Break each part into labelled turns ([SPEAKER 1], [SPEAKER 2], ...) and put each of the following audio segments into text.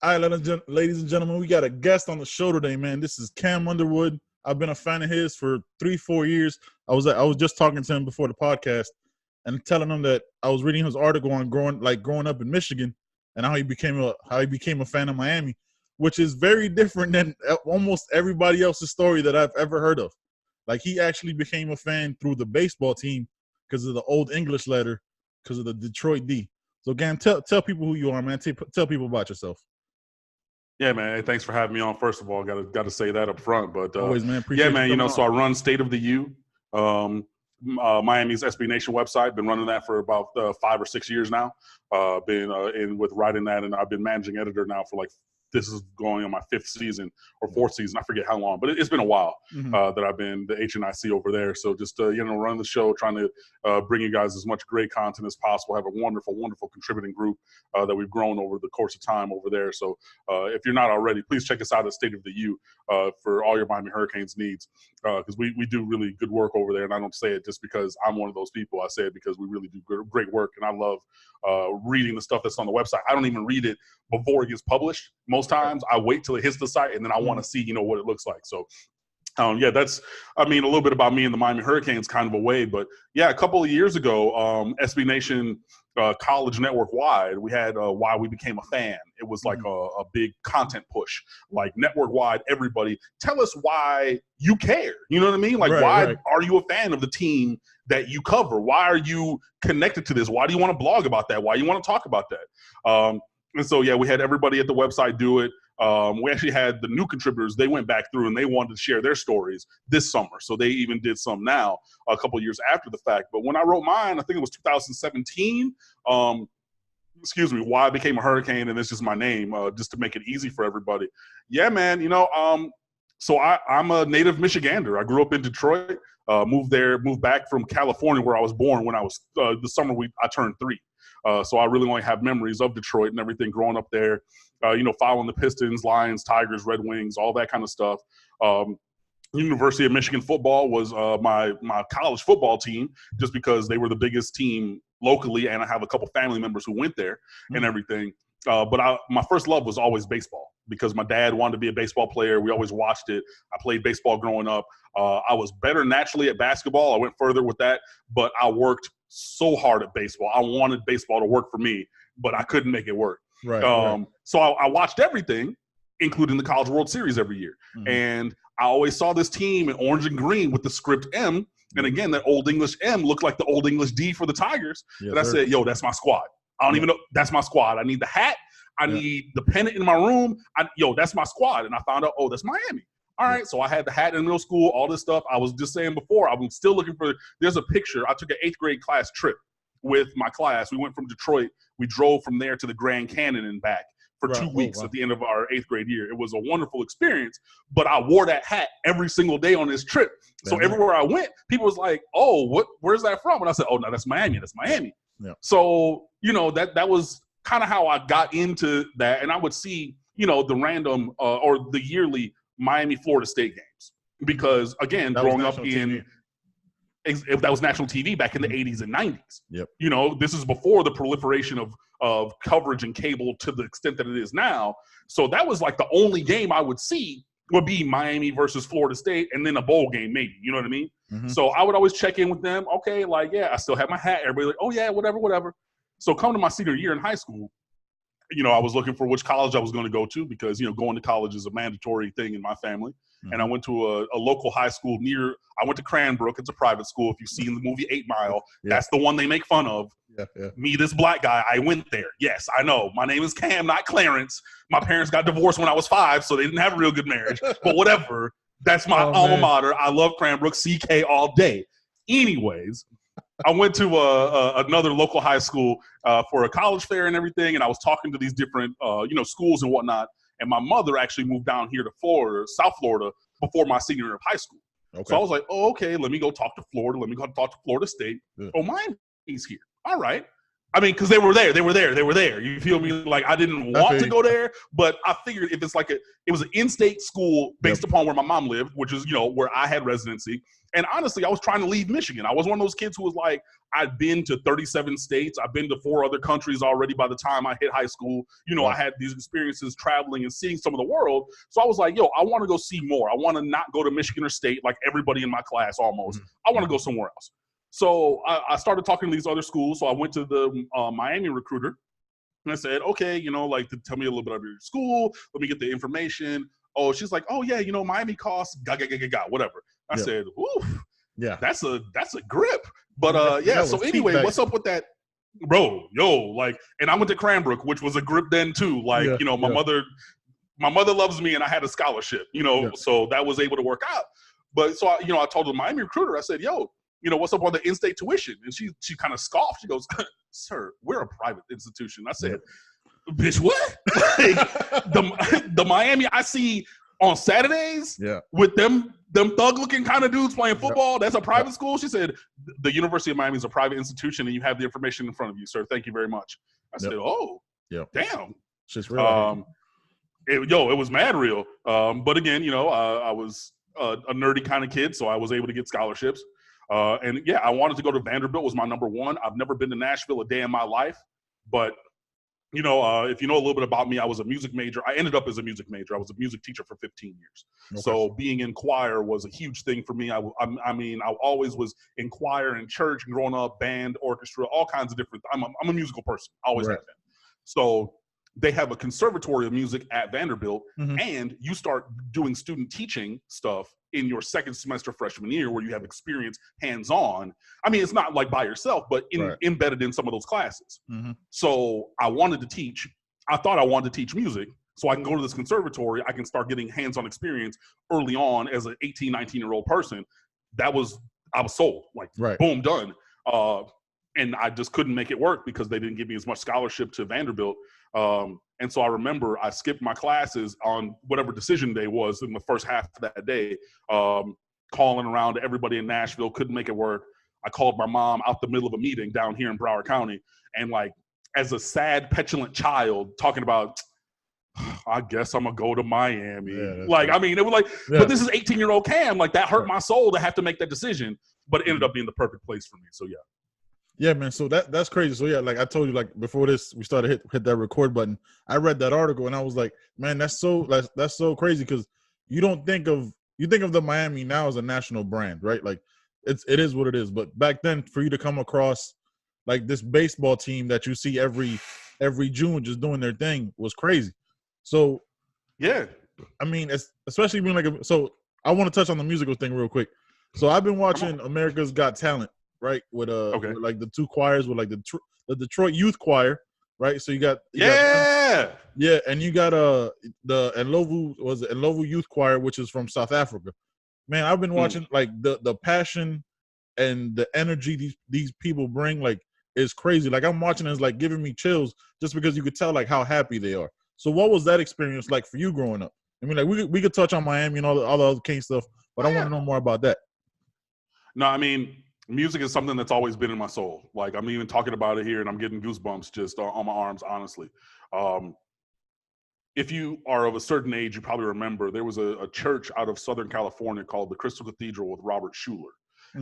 [SPEAKER 1] All right, ladies and gentlemen, we got a guest on the show today, man. This is Cam Underwood. I've been a fan of his for 3-4 years. I was just talking to him before the podcast and telling him that I was reading his article on growing up in Michigan and how he became a fan of Miami, which is very different than almost everybody else's story that I've ever heard of. Like, he actually became a fan through the baseball team because of the Old English letter, because of the Detroit D. So, Cam, tell people who you are, man. Tell people about yourself.
[SPEAKER 2] Yeah, man. Hey, thanks for having me on. First of all, got to say that up front. But
[SPEAKER 1] always, man. Appreciate
[SPEAKER 2] yeah, man.
[SPEAKER 1] you
[SPEAKER 2] so I run State of the U, Miami's SB Nation website. Been running that for about 5 or 6 years now. Been in with writing that, and I've been managing editor now for this is going on my 5th season or 4th season. I forget how long, but it's been a while that I've been the HNIC over there. So just, running the show, trying to bring you guys as much great content as possible. Have a wonderful, wonderful contributing group that we've grown over the course of time over there. So if you're not already, please check us out at State of the U for all your Miami Hurricanes needs, because we do really good work over there. And I don't say it just because I'm one of those people. I say it because we really do great work. And I love reading the stuff that's on the website. I don't even read it before it gets published. Most times I wait till it hits the site and then I want to see, what it looks like. So that's, a little bit about me and the Miami Hurricanes kind of a way, but yeah, a couple of years ago, SB Nation College Network wide, we had Why We Became a Fan. It was like a big content push, like network wide, everybody tell us why you care. You know what I mean? Like, why are you a fan of the team that you cover? Why are you connected to this? Why do you want to blog about that? Why do you want to talk about that? And so, yeah, we had everybody at the website do it. We actually had the new contributors. They went back through and they wanted to share their stories this summer. So they even did some now a couple of years after the fact. But when I wrote mine, I think it was 2017, Why I Became a Hurricane, and it's just my name, just to make it easy for everybody. Yeah, man, so I'm a native Michigander. I grew up in Detroit, moved back from California where I was born when I was the summer I turned 3. So I really only have memories of Detroit and everything growing up there, following the Pistons, Lions, Tigers, Red Wings, all that kind of stuff. University of Michigan football was my college football team, just because they were the biggest team locally, and I have a couple family members who went there and everything. But my first love was always baseball, because my dad wanted to be a baseball player. We always watched it. I played baseball growing up. I was better naturally at basketball. I went further with that, but I worked so hard at baseball. I wanted baseball to work for me, but I couldn't make it work.
[SPEAKER 1] Right.
[SPEAKER 2] So I watched everything, including the College World Series every year. And I always saw this team in orange and green with the script M. And again, that Old English M looked like the Old English D for the Tigers.
[SPEAKER 1] Yes,
[SPEAKER 2] and I said, yo, that's my squad. I don't even know. That's my squad. I need the hat. I need the pennant in my room. That's my squad. And I found out, that's Miami. All right. So I had the hat in middle school, all this stuff. I was just saying before, I'm still looking for, there's a picture. I took an 8th grade class trip with my class. We went from Detroit. We drove from there to the Grand Canyon and back for 2 weeks at the end of our 8th grade year. It was a wonderful experience, but I wore that hat every single day on this trip. So everywhere I went, people was like, where's that from? And I said, no, that's Miami. That's Miami.
[SPEAKER 1] Yeah.
[SPEAKER 2] So, that was kind of how I got into that. And I would see, the random or the yearly Miami, Florida State games, because again, growing up that was national TV back in the 80s and 90s.
[SPEAKER 1] Yep.
[SPEAKER 2] This is before the proliferation of coverage and cable to the extent that it is now. So that was like the only game I would see would be Miami versus Florida State, and then a bowl game maybe. You know what I mean? So I would always check in with them. Okay, I still have my hat. Everybody like, oh yeah, whatever. So come to my senior year in high school, I was looking for which college I was going to go to, because, going to college is a mandatory thing in my family. And I went to a local high school I went to Cranbrook. It's a private school. If you've seen the movie 8 Mile, that's the one they make fun of.
[SPEAKER 1] Yeah.
[SPEAKER 2] Me, this black guy, I went there. Yes, I know. My name is Cam, not Clarence. My parents got divorced when I was 5, so they didn't have a real good marriage. But whatever. That's my alma mater. I love Cranbrook, CK all day. Anyways, I went to another local high school for a college fair and everything, and I was talking to these different, schools and whatnot. And my mother actually moved down here to Florida, South Florida, before my senior year of high school.
[SPEAKER 1] Okay.
[SPEAKER 2] So I was like, okay, let me go talk to Florida. Let me go talk to Florida State. Yeah. Oh, Miami's here. All right. I mean, because they were there. You feel me? Like I didn't want to go there, but I figured if it's like it was an in-state school based upon where my mom lived, which is, where I had residency. And honestly, I was trying to leave Michigan. I was one of those kids who was like, I'd been to 37 states. I've been to 4 other countries already by the time I hit high school. I had these experiences traveling and seeing some of the world. So I was like, I want to go see more. I want to not go to Michigan or state like everybody in my class almost. I want to go somewhere else. So I started talking to these other schools. So I went to the Miami recruiter and I said, okay, tell me a little bit about your school. Let me get the information. Oh, she's like, oh yeah, Miami costs whatever. I said, oof, yeah, that's a grip. But so anyway, what's up with that? Bro, and I went to Cranbrook, which was a grip then too. Like, my mother loves me and I had a scholarship, so that was able to work out. But so I told the Miami recruiter, I said, what's up on the in-state tuition? And she kind of scoffed. She goes, sir, we're a private institution. I said, bitch, what? the Miami I see on Saturdays with them thug-looking kind of dudes playing football, that's a private school? She said, the University of Miami is a private institution and you have the information in front of you, sir. Thank you very much. I said, oh, damn.
[SPEAKER 1] Shit's real.
[SPEAKER 2] It was mad real. But again, I was a nerdy kind of kid, so I was able to get scholarships. And I wanted to go to Vanderbilt, was my number one. I've never been to Nashville a day in my life, but if you know a little bit about me, I was a music major. I ended up as a music major. I was a music teacher for 15 years. Okay. So being in choir was a huge thing for me. I always was in choir in church growing up, band, orchestra, all kinds of different. I'm a musical person. Always have been. So they have a conservatory of music at Vanderbilt, and you start doing student teaching stuff in your second semester freshman year where you have experience hands-on. I mean, it's not like by yourself, but embedded in some of those classes. So I wanted to teach. I thought I wanted to teach music so I can go to this conservatory. I can start getting hands-on experience early on as an 18, 19-year-old person. I was sold. Like, boom, done. And I just couldn't make it work because they didn't give me as much scholarship to Vanderbilt. And so I remember I skipped my classes on whatever decision day was in the first half of that day, calling around to everybody in Nashville, couldn't make it work. I called my mom out the middle of a meeting down here in Broward County. And like, as a sad, petulant child talking about, I guess I'm going to go to Miami. It was like, but this is 18-year-old Cam. Like that hurt my soul to have to make that decision, but it ended up being the perfect place for me. So yeah.
[SPEAKER 1] Yeah, man. So that's crazy. So yeah, like I told you, like before this, we started hit that record button. I read that article and I was like, man, that's so crazy because you think of the Miami now as a national brand, right? Like it is what it is. But back then, for you to come across like this baseball team that you see every June just doing their thing was crazy. So
[SPEAKER 2] yeah,
[SPEAKER 1] I mean, especially being so I want to touch on the musical thing real quick. So I've been watching America's Got Talent. Right, with with like the two choirs, with like the Detroit Youth Choir, right? So you got and you got the Ndlovu Youth Choir, which is from South Africa. Man, I've been watching like the passion and the energy these people bring, like is crazy. Like I'm watching, it's like giving me chills just because you could tell like how happy they are. So what was that experience like for you growing up? I mean, like we could touch on Miami and all the other King stuff, but I want to know more about that.
[SPEAKER 2] No, I mean, music is something that's always been in my soul. Like I'm even talking about it here and I'm getting goosebumps just on my arms, honestly. If you are of a certain age, you probably remember there was a church out of Southern California called the Crystal Cathedral with Robert Schuller.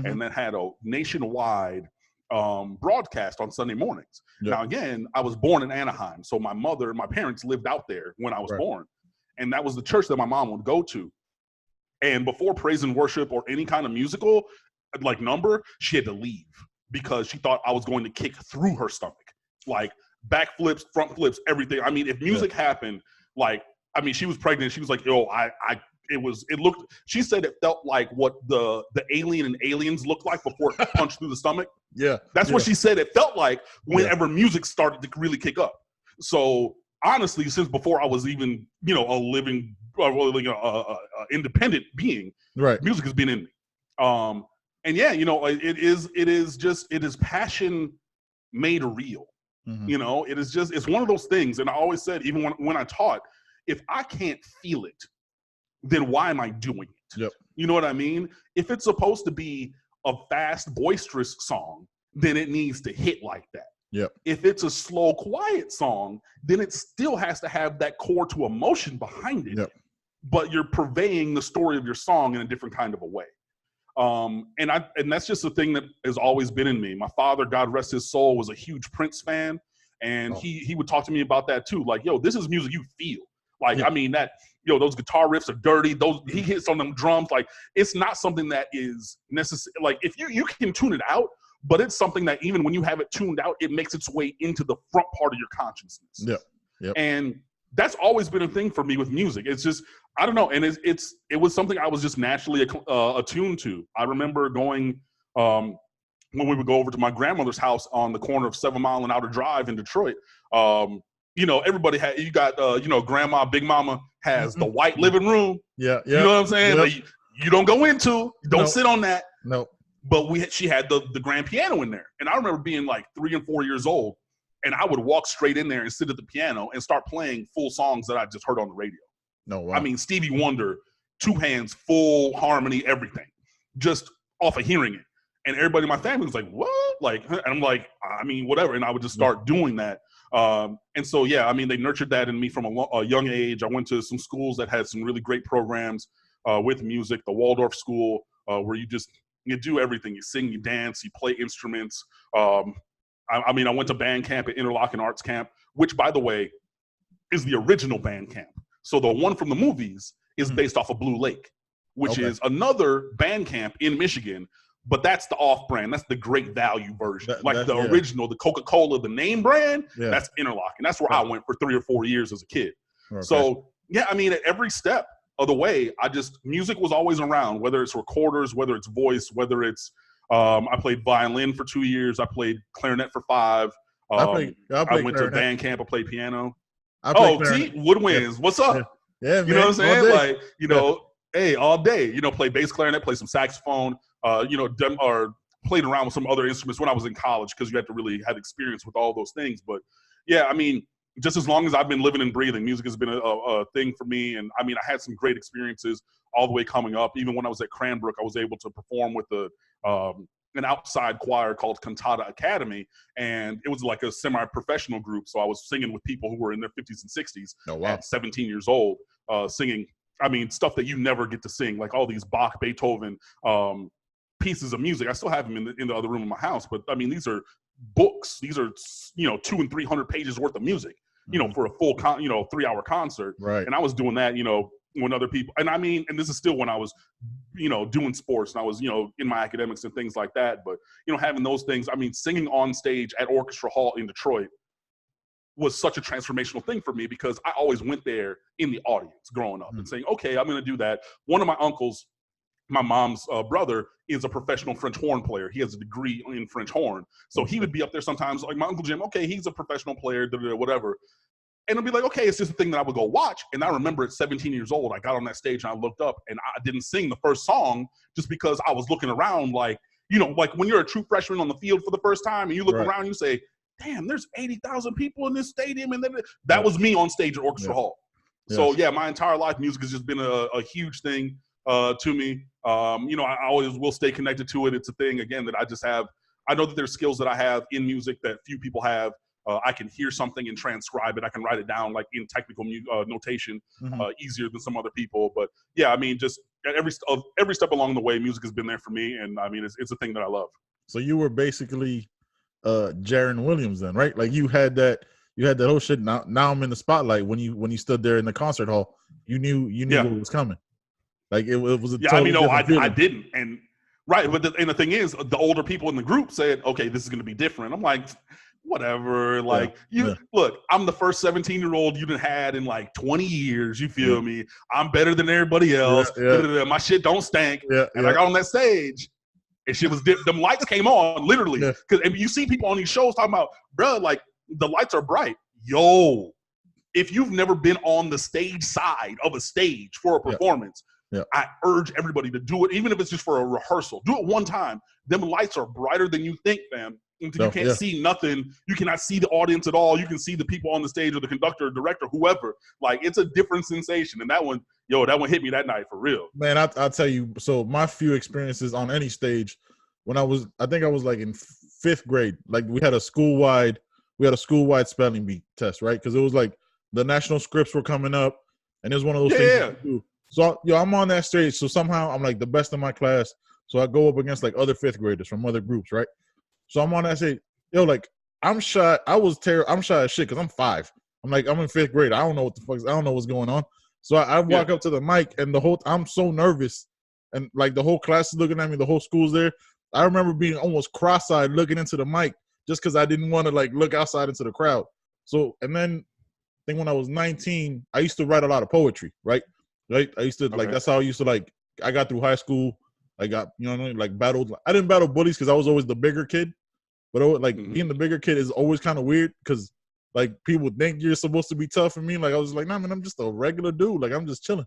[SPEAKER 2] And that had a nationwide broadcast on Sunday mornings. Yep. Now, again, I was born in Anaheim. So my parents lived out there when I was born. And that was the church that my mom would go to. And before praise and worship or any kind of musical, like number, she had to leave because she thought I was going to kick through her stomach, like back flips, front flips, everything. I mean, if music happened, like, I mean, she was pregnant. She was like, yo, she said it felt like what the alien and Aliens looked like before it punched through the stomach. Yeah. That's what she said it felt like whenever music started to really kick up. So honestly, since before I was even, a living, independent being, music has been in me. And yeah, it is passion made real. It's one of those things. And I always said, even when I taught, if I can't feel it, then why am I doing it? Yep. You know what I mean? If it's supposed to be a fast, boisterous song, then it needs to hit like that.
[SPEAKER 1] Yep.
[SPEAKER 2] If it's a slow, quiet song, then it still has to have that core to emotion behind it.
[SPEAKER 1] Yep.
[SPEAKER 2] But you're purveying the story of your song in a different kind of a way. And that's just the thing that has always been in me. My father, God rest his soul, was a huge Prince fan. And he would talk to me about that too. Like, yo, this is music you feel. Like, I mean, that, those guitar riffs are dirty. He hits on them drums. Like, it's not something that is necessary. Like, if you can tune it out, but it's something that even when you have it tuned out, it makes its way into the front part of your consciousness.
[SPEAKER 1] Yeah. Yep.
[SPEAKER 2] And that's always been a thing for me with music. It's just, I don't know. And it was something I was just naturally attuned to. I remember going, when we would go over to my grandmother's house on the corner of 7 Mile and Outer Drive in Detroit. Everybody had, you got, grandma, big mama has the white living room.
[SPEAKER 1] Yeah.
[SPEAKER 2] You know what I'm saying?
[SPEAKER 1] Yep.
[SPEAKER 2] Like, you don't go into, you don't sit on that.
[SPEAKER 1] No.
[SPEAKER 2] But she had the grand piano in there. And I remember being like 3 and 4 years old. And I would walk straight in there and sit at the piano and start playing full songs that I just heard on the radio.
[SPEAKER 1] No, wow.
[SPEAKER 2] I mean, Stevie Wonder, 2 hands, full harmony, everything, just off of hearing it. And everybody in my family was like, what? Like, and I'm like, I mean, whatever. And I would just start doing that. And so, yeah, I mean, they nurtured that in me from a young age. I went to some schools that had some really great programs with music, the Waldorf School, where you do everything. You sing, you dance, you play instruments. I mean, I went to band camp at Interlochen Arts Camp, which, by the way, is the original band camp. So the one from the movies is based off of Blue Lake, which is another band camp in Michigan, but that's the off-brand. That's the Great Value version. The original, the Coca-Cola, the name brand, that's Interlochen. That's where I went for 3 or 4 years as a kid. Okay. So, yeah, I mean, at every step of the way, music was always around, whether it's recorders, whether it's voice, whether it's, I played violin for 2 years. I played clarinet for 5. I went clarinet to band camp. I played piano. Woodwinds. What's up?
[SPEAKER 1] Yeah, man.
[SPEAKER 2] You know what I'm saying? Like, hey, all day. Play bass clarinet, play some saxophone. Or played around with some other instruments when I was in college because you had to really have experience with all those things. But yeah, I mean, just as long as I've been living and breathing, music has been a thing for me. And I mean, I had some great experiences all the way coming up. Even when I was at Cranbrook, I was able to perform with an outside choir called Cantata Academy. And it was like a semi-professional group. So I was singing with people who were in their 50s and 60s at 17 years old, singing, I mean, stuff that you never get to sing, like all these Bach, Beethoven pieces of music. I still have them in the other room in my house. But I mean, these are books. These are, 200 and 300 pages worth of music, for a full 3-hour concert.
[SPEAKER 1] Right.
[SPEAKER 2] And I was doing that, when other people, and I mean, and this is still when I was, doing sports and I was, in my academics and things like that. But, having those things, I mean, singing on stage at Orchestra Hall in Detroit was such a transformational thing for me because I always went there in the audience growing up and saying, okay, I'm going to do that. One of my uncles, my mom's brother, is a professional French horn player. He has a degree in French horn. So he would be up there sometimes, like my Uncle Jim, okay, he's a professional player, whatever. And it'll be like, okay, it's just a thing that I would go watch. And I remember at 17 years old, I got on that stage and I looked up and I didn't sing the first song just because I was looking around like, like when you're a true freshman on the field for the first time and you look around and you say, damn, there's 80,000 people in this stadium. And then that was me on stage at Orchestra Hall. So yeah, my entire life, music has just been a huge thing to me. I always will stay connected to it. It's a thing, again, that I just have. I know that there's skills that I have in music that few people have. I can hear something and transcribe it. I can write it down like in technical notation easier than some other people. But yeah, I mean, just every step along the way, music has been there for me. And I mean, it's a thing that I love. So
[SPEAKER 1] you were basically Jaron Williams then, right? Like you had that whole shit. Now I'm in the spotlight. When you stood there in the concert hall, you knew what was coming. Like it was a totally
[SPEAKER 2] I didn't. And right, but the thing is, the older people in the group said, okay, this is going to be different. I'm like, whatever. Like look, I'm the first 17-year-old you done had in like 20 years. You feel me? I'm better than everybody else. My shit don't stink. And I got on that stage and shit was them lights came on literally. Because you see people on these shows talking about, bro, like the lights are bright. Yo, if you've never been on the stage side of a stage for a performance, I urge everybody to do it, even if it's just for a rehearsal. Do it one time. Them lights are brighter than you think, fam. You can't see nothing. You cannot see the audience at all. You can see the people on the stage or the conductor, or director, whoever. Like, it's a different sensation. And that one hit me that night for real.
[SPEAKER 1] Man, I'll tell you. So my few experiences on any stage, I think I was like in fifth grade. Like we had a school wide spelling bee test, right? Because it was like the national scripts were coming up, and it was one of those things you could do. So I'm on that stage. So somehow I'm like the best in my class. So I go up against like other fifth graders from other groups, right? So I'm on that stage. Yo, like I'm shy. I'm shy as shit because I'm 5. I'm in fifth grade. I don't know what's going on. So I walk up to the mic, and I'm so nervous, and like the whole class is looking at me. The whole school's there. I remember being almost cross-eyed looking into the mic just because I didn't want to like look outside into the crowd. So, and then I think when I was 19, I used to write a lot of poetry, right? I used to like, that's how I used to like, I got through high school. I got, you know what I mean? Like battled. I didn't battle bullies because I was always the bigger kid. But like being the bigger kid is always kind of weird because like people think you're supposed to be tough. And me, like I was like, nah, man, I'm just a regular dude. Like I'm just chilling.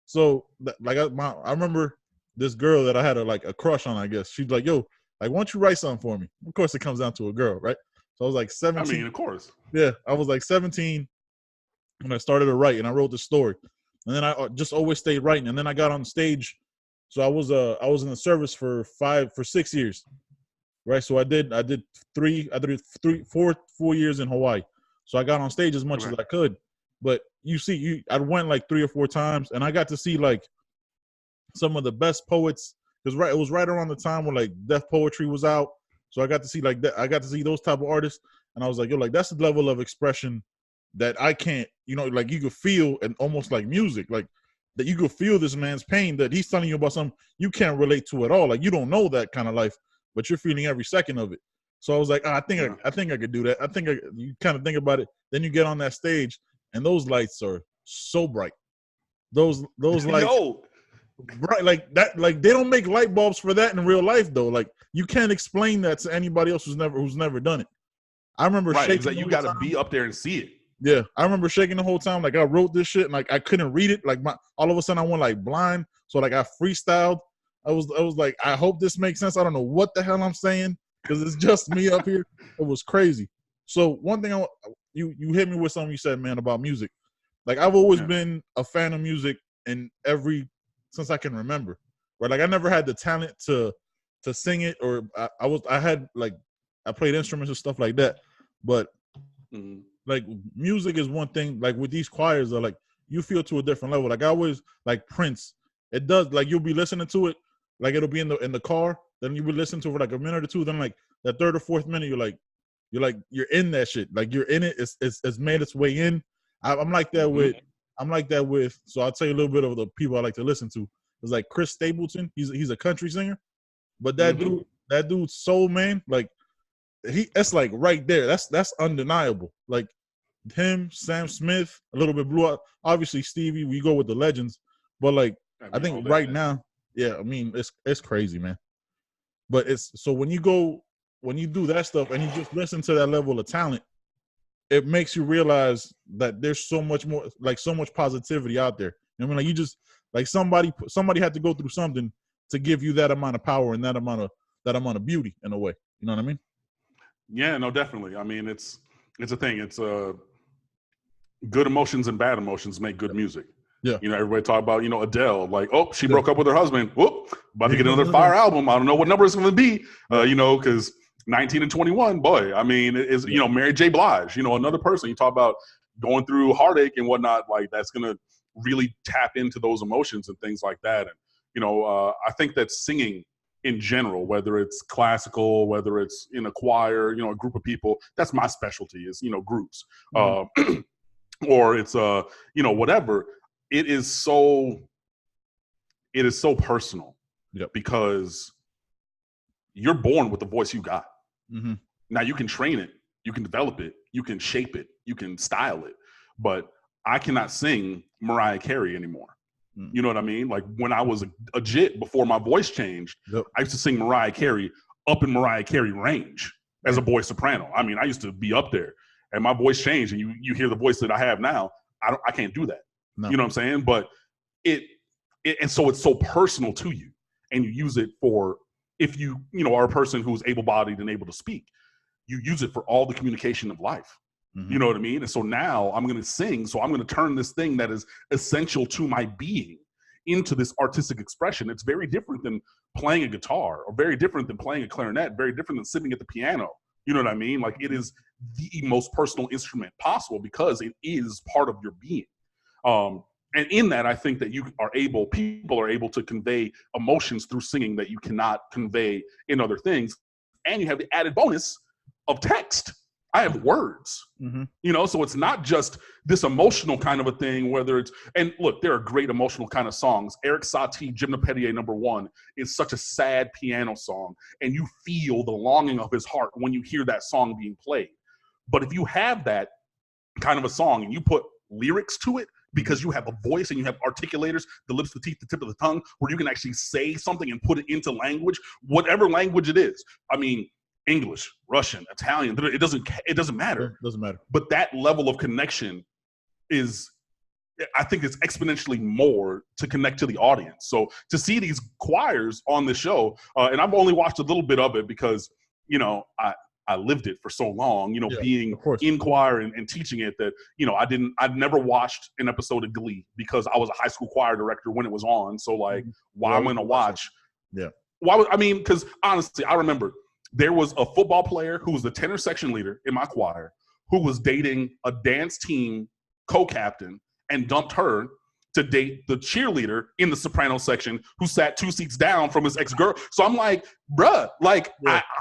[SPEAKER 1] So like I remember this girl that I had a crush on. I guess she's like, yo, like why don't you write something for me? Of course, it comes down to a girl, right? So I was like 17.
[SPEAKER 2] I mean, of course.
[SPEAKER 1] Yeah, I was like 17 when I started to write, and I wrote the story, and then I just always stayed writing. And then I got on stage. So I was in the service for 6 years. Right, so I did 4 years in Hawaii. So I got on stage as much as I could. But I went like 3 or 4 times, and I got to see like some of the best poets because it was right around the time when like deaf poetry was out. So I got to see like that. I got to see those type of artists, and I was like, yo, like that's the level of expression that I can't, like you could feel, and almost like music, like that you could feel this man's pain that he's telling you about something you can't relate to at all. Like you don't know that kind of life, but you're feeling every second of it. So I was like, I think I could do that. You kind of think about it. Then you get on that stage, and those lights are so bright. Those lights, bright like that. Like they don't make light bulbs for that in real life, though. Like you can't explain that to anybody else who's never done it. I remember shaking.
[SPEAKER 2] That you got to be up there and see it.
[SPEAKER 1] Yeah, I remember shaking the whole time. Like I wrote this shit, and like I couldn't read it. Like all of a sudden I went like blind. So like I freestyled. I was like, I hope this makes sense. I don't know what the hell I'm saying because it's just me up here. It was crazy. So one thing you hit me with something you said, man, about music. Like I've always been a fan of music since I can remember. Right? Like I never had the talent to sing it, or I played instruments and stuff like that. But like music is one thing. Like with these choirs, are like you feel to a different level. Like I always like Prince. It does, like you'll be listening to it. Like it'll be in the car, then you would listen to it for like a minute or two. Then like that 3rd or 4th minute, you're in that shit. Like you're in it. It's made its way in. I'm like that with. So I'll tell you a little bit of the people I like to listen to. It's like Chris Stapleton. He's a country singer, but that dude's soul, man. Like that's like right there. That's undeniable. Like him, Sam Smith, a little bit Blue. Obviously Stevie. We go with the legends, but like I think right now. Yeah, I mean it's crazy, man. But it's so when you do that stuff and you just listen to that level of talent, it makes you realize that there's so much more, like so much positivity out there. I mean, like you just like somebody had to go through something to give you that amount of power and that amount of beauty in a way. You know what I mean?
[SPEAKER 2] Yeah, no, definitely. I mean, it's a thing. It's good emotions and bad emotions make good music.
[SPEAKER 1] Yeah.
[SPEAKER 2] Everybody talk about, Adele, like, oh, she broke up with her husband. Whoop, about to get another fire album. I don't know what number it's going to be, because 19 and 21, boy, I mean, it's, Mary J. Blige, another person. You talk about going through heartache and whatnot, like that's going to really tap into those emotions and things like that. And, I think that singing in general, whether it's classical, whether it's in a choir, a group of people, that's my specialty is, groups, or it's, whatever. It is so personal because you're born with the voice you got. Mm-hmm. Now you can train it, you can develop it, you can shape it, you can style it, but I cannot sing Mariah Carey anymore. You know what I mean? Like when I was a jit before my voice changed, I used to sing Mariah Carey up in Mariah Carey range as a boy soprano. I mean, I used to be up there and my voice changed and you hear the voice that I have now. I can't do that. No. You know what I'm saying? But and so it's so personal to you and you use it for, if you are a person who's able-bodied and able to speak, you use it for all the communication of life. Mm-hmm. You know what I mean? And so now I'm going to sing. So I'm going to turn this thing that is essential to my being into this artistic expression. It's very different than playing a guitar, or very different than playing a clarinet, very different than sitting at the piano. You know what I mean? Like, it is the most personal instrument possible because it is part of your being. And in that, I think that people are able to convey emotions through singing that you cannot convey in other things. And you have the added bonus of text. I have words, you know, so it's not just this emotional kind of a thing, whether it's, and look, there are great emotional kind of songs. Eric Satie, Gymnopédie #1 is such a sad piano song, and you feel the longing of his heart when you hear that song being played. But if you have that kind of a song and you put lyrics to it, because you have a voice and you have articulators, the lips, the teeth, the tip of the tongue, where you can actually say something and put it into language, whatever language it is. I mean, English, Russian, Italian, it doesn't matter.
[SPEAKER 1] It doesn't matter.
[SPEAKER 2] But that level of connection is, I think, it's exponentially more to connect to the audience. So to see these choirs on the show, and I've only watched a little bit of it because, you know, I lived it for so long, you know, being in choir and teaching it, that, you know, I'd never watched an episode of Glee because I was a high school choir director when it was on. So like, why am I going to watch?
[SPEAKER 1] Yeah.
[SPEAKER 2] Because honestly, I remember there was a football player who was the tenor section leader in my choir who was dating a dance team co-captain and dumped her to date the cheerleader in the soprano section who sat 2 seats down from his ex-girl. So I'm like, bruh, like,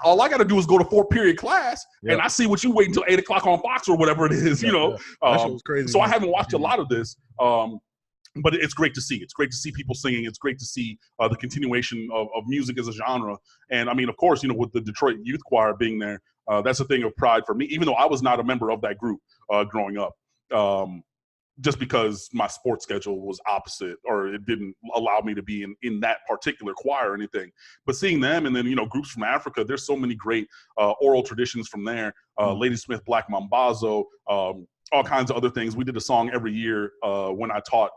[SPEAKER 2] all I got to do is go to 4-period class, and I see what you wait until 8 o'clock on Fox or whatever it is, you know.
[SPEAKER 1] That shit was crazy,
[SPEAKER 2] so man. I haven't watched a lot of this, but it's great to see. It's great to see people singing. It's great to see the continuation of music as a genre. And, I mean, of course, you know, with the Detroit Youth Choir being there, that's a thing of pride for me, even though I was not a member of that group growing up. Just because my sports schedule was opposite, or it didn't allow me to be in that particular choir or anything. But seeing them, and then, you know, groups from Africa, there's so many great oral traditions from there. Ladysmith Black Mambazo, all kinds of other things. We did a song every year when I taught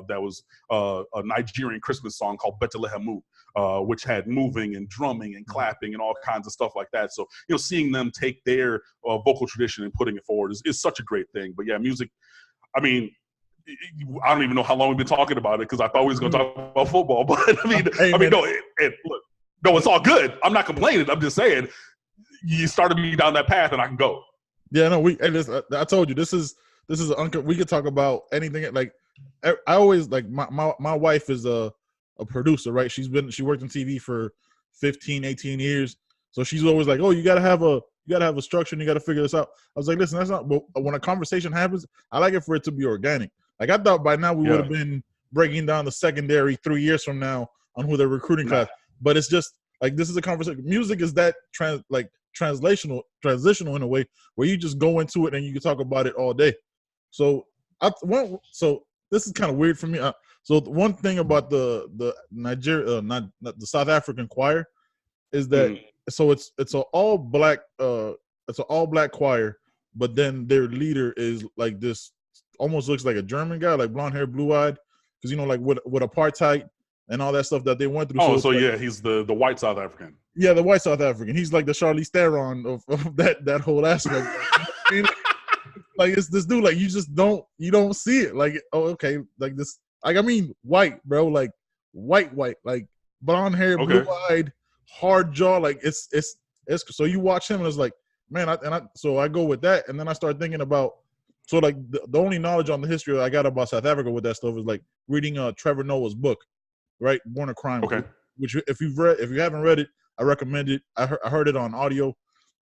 [SPEAKER 2] that was a Nigerian Christmas song called Betelehemu, which had moving and drumming and clapping and all kinds of stuff like that. So, you know, seeing them take their vocal tradition and putting it forward is such a great thing. But yeah, music, I mean, I don't even know how long we've been talking about it because I thought we was going to talk about football. But I mean, look, no, it's all good. I'm not complaining. I'm just saying you started me down that path, and I can go.
[SPEAKER 1] Yeah, no, I told you this is we could talk about anything. Like, I always, like, my wife is a producer, right? She worked in TV for 15, 18 years, so she's always like, oh, you gotta have a structure and you gotta figure this out. I was like, listen, that's not. But when a conversation happens, I like it for it to be organic. Like, I thought by now we would have been breaking down the secondary 3 years from now on who they're recruiting class, but it's just like, this is a conversation. Music is that transitional in a way where you just go into it and you can talk about it all day. So this is kind of weird for me. So one thing about the Nigeria, not the South African choir, is that so it's an all black choir, but then their leader is like this, almost looks like a German guy, like blonde hair, blue eyed, because, you know, like with apartheid and all that stuff that they went through.
[SPEAKER 2] So yeah, he's the white South African.
[SPEAKER 1] Yeah, the white South African. He's like the Charlize Theron of that whole aspect. Like, it's this dude, like, you don't see it. Like, oh, okay, like this, like, I mean, white, bro, like white, like blonde hair, blue eyed, hard jaw, like it's so you watch him and it's like, man, so I go with that, and then I start thinking about, so like the only knowledge on the history I got about South Africa with that stuff is like reading Trevor Noah's book, right, Born a Crime.
[SPEAKER 2] Okay.
[SPEAKER 1] Which if you haven't read it, I recommend it. I heard it on audio.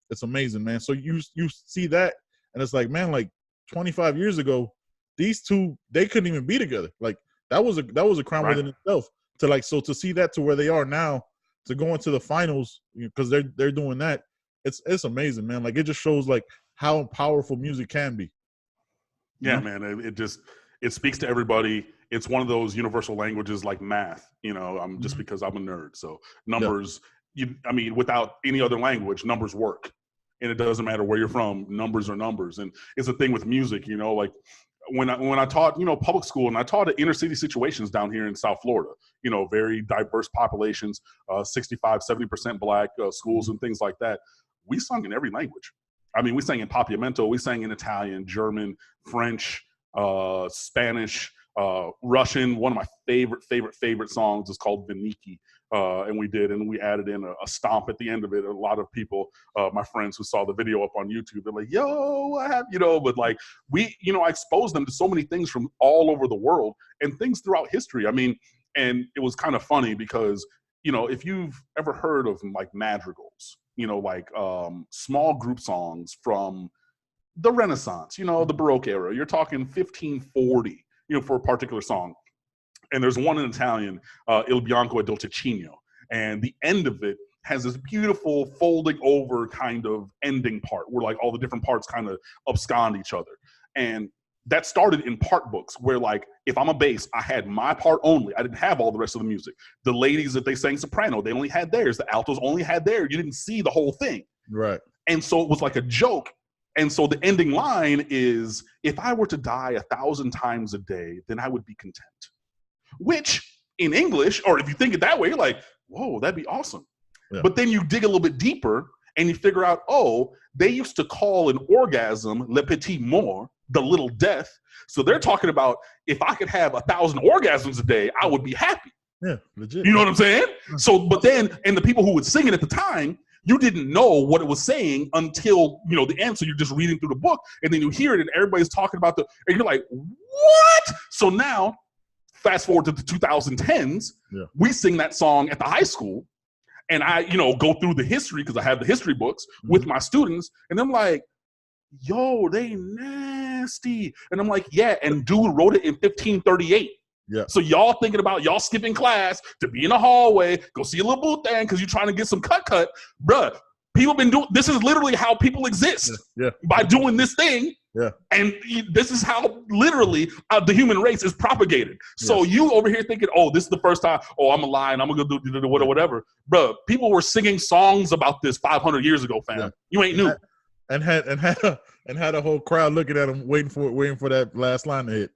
[SPEAKER 1] It's amazing, man. So you see that, and it's like, man, like 25 years ago, these two, they couldn't even be together. Like, that was a crime within itself. To see that to where they are now, to go into the finals, because they're doing that, it's amazing, man. Like, it just shows like how powerful music can be.
[SPEAKER 2] Yeah, man. It speaks to everybody. It's one of those universal languages like math, you know, just because I'm a nerd. So numbers, I mean, without any other language, numbers work. And it doesn't matter where you're from, numbers are numbers. And it's a thing with music, you know, like when I taught, you know, public school, and I taught at inner city situations down here in South Florida, you know, very diverse populations, 65, 70% black schools and things like that. We sung in every language. I mean, we sang in Papiamento, we sang in Italian, German, French, Spanish, Russian, one of my favorite songs is called Veniki. And we added in a stomp at the end of it. A lot of people, my friends who saw the video up on YouTube, they're like, yo, what happened? But like I exposed them to so many things from all over the world and things throughout history. I mean, and it was kind of funny because, if you've ever heard of like madrigals, like small group songs from the Renaissance, the Baroque era, you're talking 1540, for a particular song. And there's one in Italian, Il Bianco e Dolcecino. And the end of it has this beautiful folding over kind of ending part where like all the different parts kind of abscond each other. And that started in part books where like, if I'm a bass, I had my part only. I didn't have all the rest of the music. The ladies that they sang soprano, they only had theirs. The altos only had theirs. You didn't see the whole thing.
[SPEAKER 1] Right.
[SPEAKER 2] And so it was like a joke. And so the ending line is, if I were to die 1,000 times a day, then I would be content. Which in English, or if you think it that way, you're like, whoa, that'd be awesome. Yeah. But then you dig a little bit deeper and you figure out, oh, they used to call an orgasm le petit mort, the little death. So they're talking about, if I could have 1,000 orgasms a day, I would be happy.
[SPEAKER 1] Yeah, legit.
[SPEAKER 2] You know what I'm saying? So, but then, and the people who would sing it at the time, you didn't know what it was saying until, the answer. You're just reading through the book, and then you hear it, and everybody's talking about and you're like, what? So now, fast forward to the 2010s, we sing that song at the high school, and I, go through the history, because I have the history books with my students, and I'm like, yo, they nasty. And I'm like, yeah, and dude wrote it in 1538.
[SPEAKER 1] Yeah.
[SPEAKER 2] So y'all thinking about y'all skipping class to be in the hallway, go see a little booth thing because you're trying to get some cut. Bruh, people been doing, this is literally how people exist.
[SPEAKER 1] Yeah.
[SPEAKER 2] By doing this thing.
[SPEAKER 1] Yeah.
[SPEAKER 2] And this is how literally the human race is propagated. So you over here thinking, oh, this is the first time, oh, I'm a lie and I'm going to do whatever. Bruh, people were singing songs about this 500 years ago, fam. Yeah. You ain't new.
[SPEAKER 1] And had a whole crowd looking at him, waiting for that last line to hit.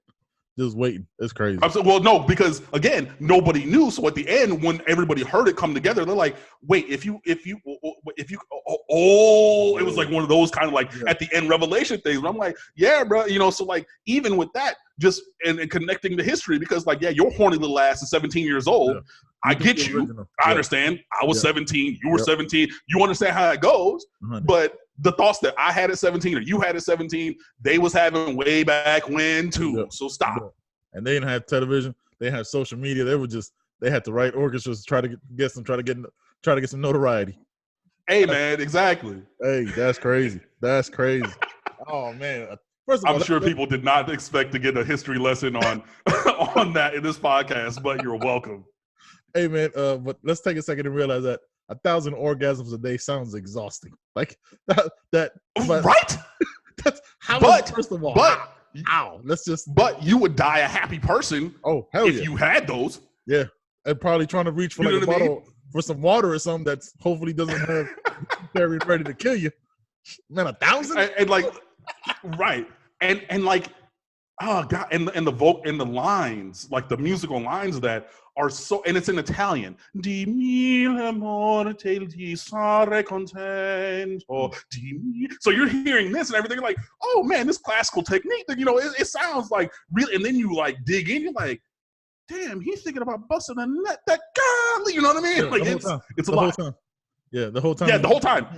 [SPEAKER 1] Just waiting. It's crazy.
[SPEAKER 2] Well, no, because again, nobody knew. So at the end, when everybody heard it come together, they're like, "Wait, if you, it was like one of those kind of like at the end revelation things." And I'm like, "Yeah, bro," So like even with that, just and connecting the history, because like, yeah, your horny little ass is 17 years old. Yeah. I get you. I understand. I was 17. You were 17. You understand how that goes,
[SPEAKER 1] 100.
[SPEAKER 2] But the thoughts that I had at 17 or you had at 17, they was having way back when too. Yeah. So stop. Yeah.
[SPEAKER 1] And they didn't have television. They didn't have social media. They had to write orchestras to try to get some notoriety.
[SPEAKER 2] Hey man, exactly.
[SPEAKER 1] Hey, that's crazy. That's crazy. Oh man. First of all,
[SPEAKER 2] I'm sure people did not expect to get a history lesson on on that in this podcast, but you're welcome.
[SPEAKER 1] Hey man, but let's take a second and realize that 1,000 orgasms a day sounds exhausting. Like that
[SPEAKER 2] right?
[SPEAKER 1] That's how. But first of all,
[SPEAKER 2] But you would die a happy person.
[SPEAKER 1] Oh hell
[SPEAKER 2] if you had those.
[SPEAKER 1] Yeah, and probably trying to reach for like a bottle for some water or something that's hopefully doesn't have carried ready to kill you. Man, 1,000
[SPEAKER 2] and like right and like. Oh God! And the lines, like the musical lines that are so, and it's in Italian. Di mille morte ti sarei contento. So you're hearing this and everything, like, oh man, this classical technique. That it sounds like real. And then you like dig in, you're like, damn, he's thinking about busting a nut. That golly, you know what I mean?
[SPEAKER 1] Yeah,
[SPEAKER 2] like it's a lot.
[SPEAKER 1] Yeah, the whole time.
[SPEAKER 2] Yeah, the whole time.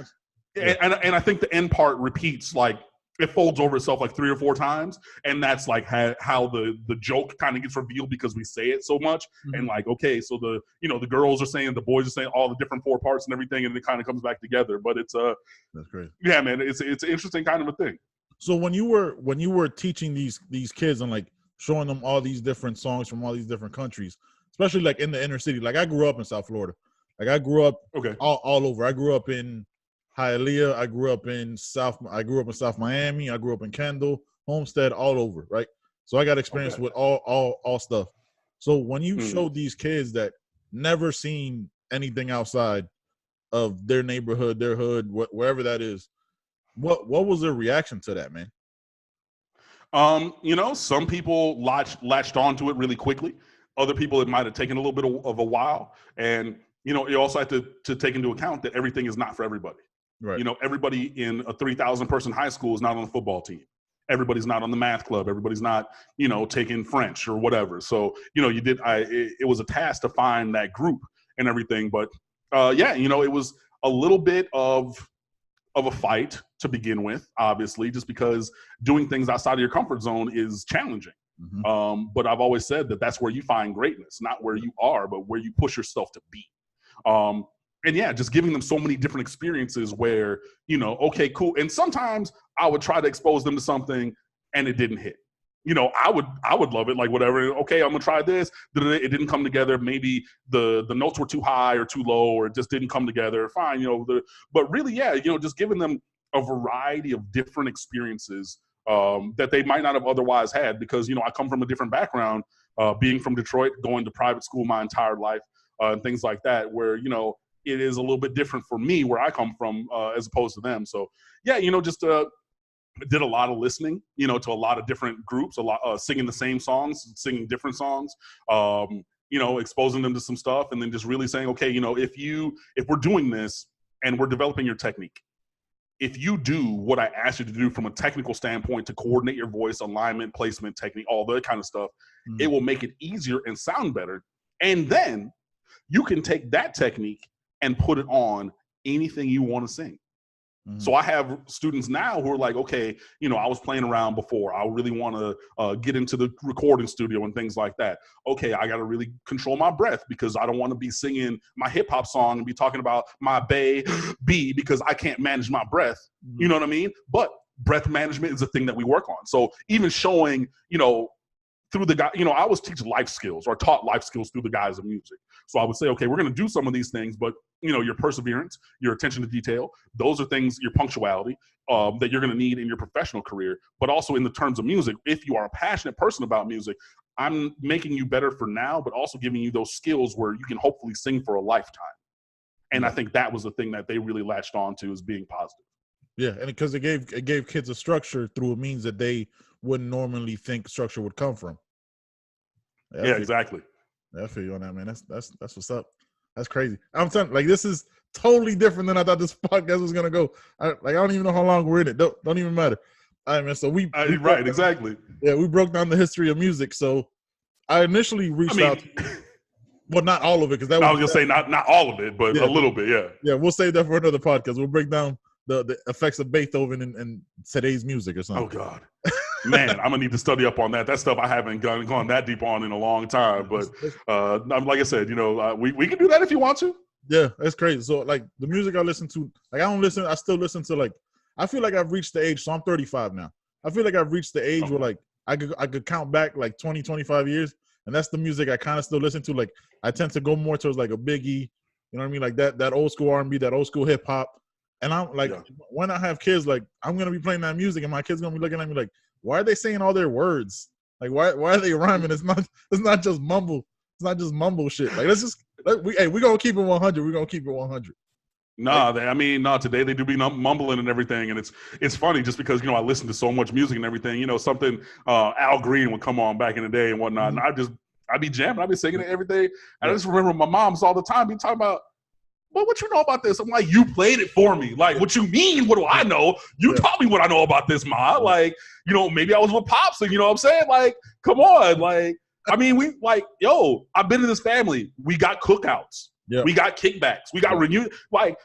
[SPEAKER 2] Yeah. And I think the end part repeats like. It folds over itself like 3 or 4 times, and that's like how the joke kind of gets revealed because we say it so much. Mm-hmm. And like, okay, so the girls are saying, the boys are saying all the different 4 parts and everything, and it kind of comes back together. But it's
[SPEAKER 1] that's great.
[SPEAKER 2] Yeah, man, it's an interesting kind of a thing.
[SPEAKER 1] So when you were teaching these kids and like showing them all these different songs from all these different countries, especially like in the inner city, like I grew up in South Florida, like I grew up all over. I grew up in Hialeah. I grew up in South Miami. I grew up in Kendall, Homestead, all over, right? So I got experience with all stuff. So when you showed these kids that never seen anything outside of their neighborhood, their hood, wherever that is, what was their reaction to that, man?
[SPEAKER 2] Some people latched onto it really quickly. Other people, it might have taken a little bit of a while. And, you also have to take into account that everything is not for everybody. Right. Everybody in a 3,000 person high school is not on the football team. Everybody's not on the math club. Everybody's not, taking French or whatever. So, it was a task to find that group and everything. But it was a little bit of a fight to begin with, obviously, just because doing things outside of your comfort zone is challenging.
[SPEAKER 1] Mm-hmm.
[SPEAKER 2] But I've always said that that's where you find greatness, not where you are, but where you push yourself to be. And yeah, just giving them so many different experiences where, okay, cool. And sometimes I would try to expose them to something and it didn't hit. I would love it, like whatever. Okay, I'm gonna try this. It didn't come together. Maybe the notes were too high or too low, or it just didn't come together. Fine, but really, yeah, just giving them a variety of different experiences that they might not have otherwise had, because I come from a different background, being from Detroit, going to private school my entire life, and things like that, where it is a little bit different for me where I come from as opposed to them. So yeah, just did a lot of listening, to a lot of different groups, a lot singing the same songs, singing different songs, exposing them to some stuff, and then just really saying, okay, if we're doing this and we're developing your technique, if you do what I asked you to do from a technical standpoint to coordinate your voice, alignment, placement, technique, all that kind of stuff, it will make it easier and sound better. And then you can take that technique and put it on anything you want to sing. So I have students now who are like, okay, I was playing around before. I really want to get into the recording studio and things like that. Okay, I got to really control my breath, because I don't want to be singing my hip hop song and be talking about my B because I can't manage my breath. You know what I mean? But breath management is a thing that we work on. So even showing, through the guy, I always teach life skills, or taught life skills through the guise of music. So I would say, okay, we're going to do some of these things, but your perseverance, your attention to detail, those are things, your punctuality, that you're going to need in your professional career. But also in the terms of music, if you are a passionate person about music, I'm making you better for now, but also giving you those skills where you can hopefully sing for a lifetime. And I think that was the thing that they really latched on to, is being positive.
[SPEAKER 1] Yeah, and because it gave kids a structure through a means that they wouldn't normally think structure would come from.
[SPEAKER 2] Yeah, exactly.
[SPEAKER 1] I feel you on that, man. That's what's up. That's crazy. I'm telling you, like, this is totally different than I thought this podcast was gonna go. I don't even know how long we're in it. Don't even matter. All right, man. So we
[SPEAKER 2] right, exactly.
[SPEAKER 1] Yeah, we broke down the history of music. So I initially reached out. Well, not all of it, because I was gonna say
[SPEAKER 2] not all of it, but a little bit. Yeah.
[SPEAKER 1] Yeah, we'll save that for another podcast. We'll break down the effects of Beethoven and today's music or something.
[SPEAKER 2] Oh God. Man, I'm gonna need to study up on that. That stuff I haven't gone that deep on in a long time. But like I said, we can do that if you want to.
[SPEAKER 1] Yeah, that's crazy. So like the music I listen to, like I still listen to, like, I feel like I've reached the age. So I'm 35 now. I feel like I've reached the age where like I could count back like 20, 25 years, and that's the music I kind of still listen to. Like I tend to go more towards like a Biggie, you know what I mean, like that old school R&B, that old school hip hop. And I'm like, when I have kids, like I'm gonna be playing that music, and my kids gonna be looking at me like, why are they saying all their words? Like, why are they rhyming? It's not just mumble. It's not just mumble shit. Like, we gonna keep it 100. We're gonna keep it 100.
[SPEAKER 2] Today they do be mumbling and everything, and it's funny just because I listen to so much music and everything. Something Al Green would come on back in the day and whatnot, and I'd be jamming, I'd be singing it, everything. And I just remember my mom's all the time be talking about, well, what you know about this? I'm like, you played it for me. Like, what you mean? What do I know? You taught me what I know about this, Ma. Like, maybe I was with Pops, and you know what I'm saying? Like, come on. Like, I've been in this family. We got cookouts. Yeah. We got kickbacks. We got renewed. Like,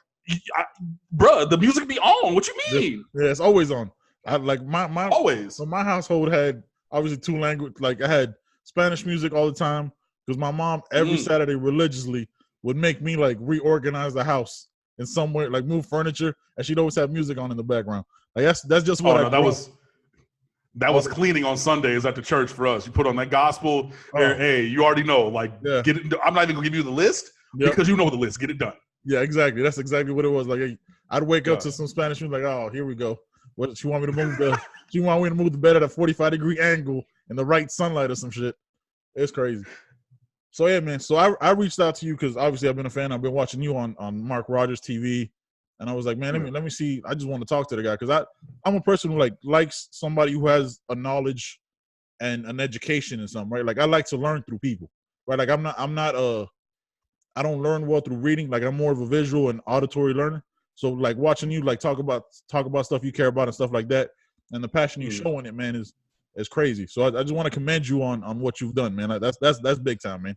[SPEAKER 2] bruh, the music be on. What you mean?
[SPEAKER 1] Yeah, it's always on. My
[SPEAKER 2] always.
[SPEAKER 1] So my household had obviously two language. Like, I had Spanish music all the time, because my mom every Saturday religiously would make me like reorganize the house in some way, like move furniture, and she'd always have music on in the backgroment. Like that's just what
[SPEAKER 2] that was cleaning on Sundays at the church for us. You put on that gospel. Hey, you already know. Like, get it. I'm not even gonna give you the list because you know the list. Get it done.
[SPEAKER 1] Yeah, exactly. That's exactly what it was. Like, I'd wake up to some Spanish music, like, oh, here we go. What she want me to move she want me to move the bed at a 45-degree angle in the right sunlight or some shit. It's crazy. So yeah, man. So I reached out to you because obviously I've been a fan. I've been watching you on Mark Rogers TV, and I was like, man, let me see. I just want to talk to the guy because I'm a person who likes somebody who has a knowledge and an education in something, right? Like, I like to learn through people, right? Like I don't learn well through reading. Like, I'm more of a visual and auditory learner. So like watching you like talk about stuff you care about and stuff like that, and the passion you show in it, man, is crazy. So I just want to commend you on what you've done, man. That's big time, man.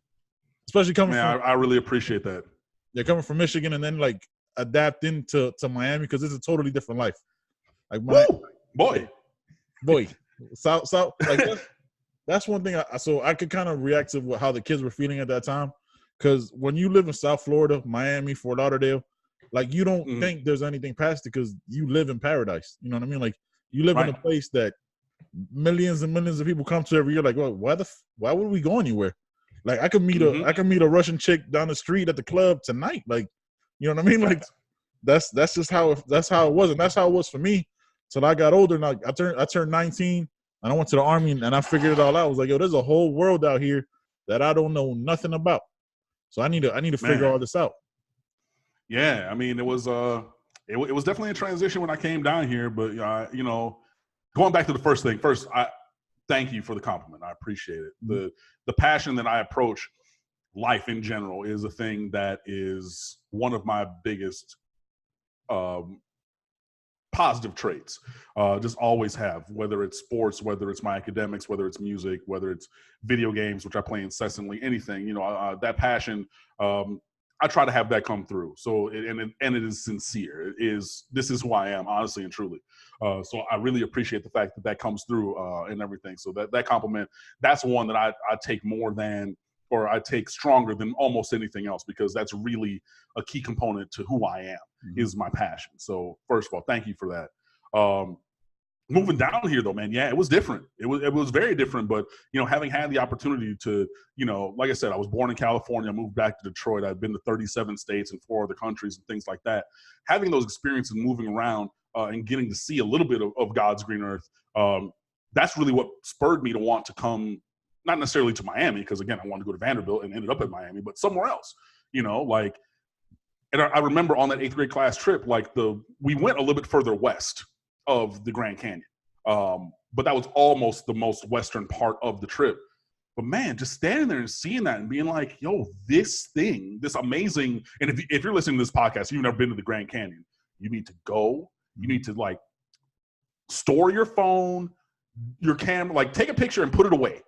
[SPEAKER 1] Especially coming from
[SPEAKER 2] I really appreciate that.
[SPEAKER 1] They're coming from Michigan and then like adapting to Miami because it's a totally different life. Like
[SPEAKER 2] boy,
[SPEAKER 1] South like that's one thing. So I could kind of react to how the kids were feeling at that time, because when you live in South Florida, Miami, Fort Lauderdale, like you don't think there's anything past it because you live in paradise. You know what I mean? Like you live in a place that millions and millions of people come to every year. Like, well, why would we go anywhere? Like I could meet a Russian chick down the street at the club tonight. Like, you know what I mean? Like that's just how it was, and that's how it was for me till I got older. And I turned 19 and I went to the Army and I figured it all out. I was like, yo, there's a whole world out here that I don't know nothing about. So I need to figure all this out.
[SPEAKER 2] Yeah, I mean, it was definitely a transition when I came down here, but you know, going back to the first thing. First, I thank you for the compliment. I appreciate it. The passion that I approach life in general is a thing that is one of my biggest positive traits. Just always have, whether it's sports, whether it's my academics, whether it's music, whether it's video games, which I play incessantly, anything, you know, that passion, I try to have that come through. So, and it is sincere. This is who I am, honestly and truly. So I really appreciate the fact that comes through and everything. So that compliment, that's one that I take more than, or I take stronger than almost anything else, because that's really a key component to who I am, is my passion. So first of all, thank you for that. Moving down here though, man, yeah, it was different. It was very different, but you know, having had the opportunity to, you know, like I said, I was born in California, I moved back to Detroit. I've been to 37 states and 4 other countries and things like that. Having those experiences moving around and getting to see a little bit of God's green earth, that's really what spurred me to want to come, not necessarily to Miami, because again, I wanted to go to Vanderbilt and ended up at Miami, but somewhere else, you know, like, and I remember on that 8th grade class trip, like we went a little bit further west of the Grand Canyon. But that was almost the most western part of the trip. But man, just standing there and seeing that and being like, yo, this amazing, and if you're listening to this podcast, you've never been to the Grand Canyon, you need to go. You need to like store your phone, your camera, like take a picture and put it away.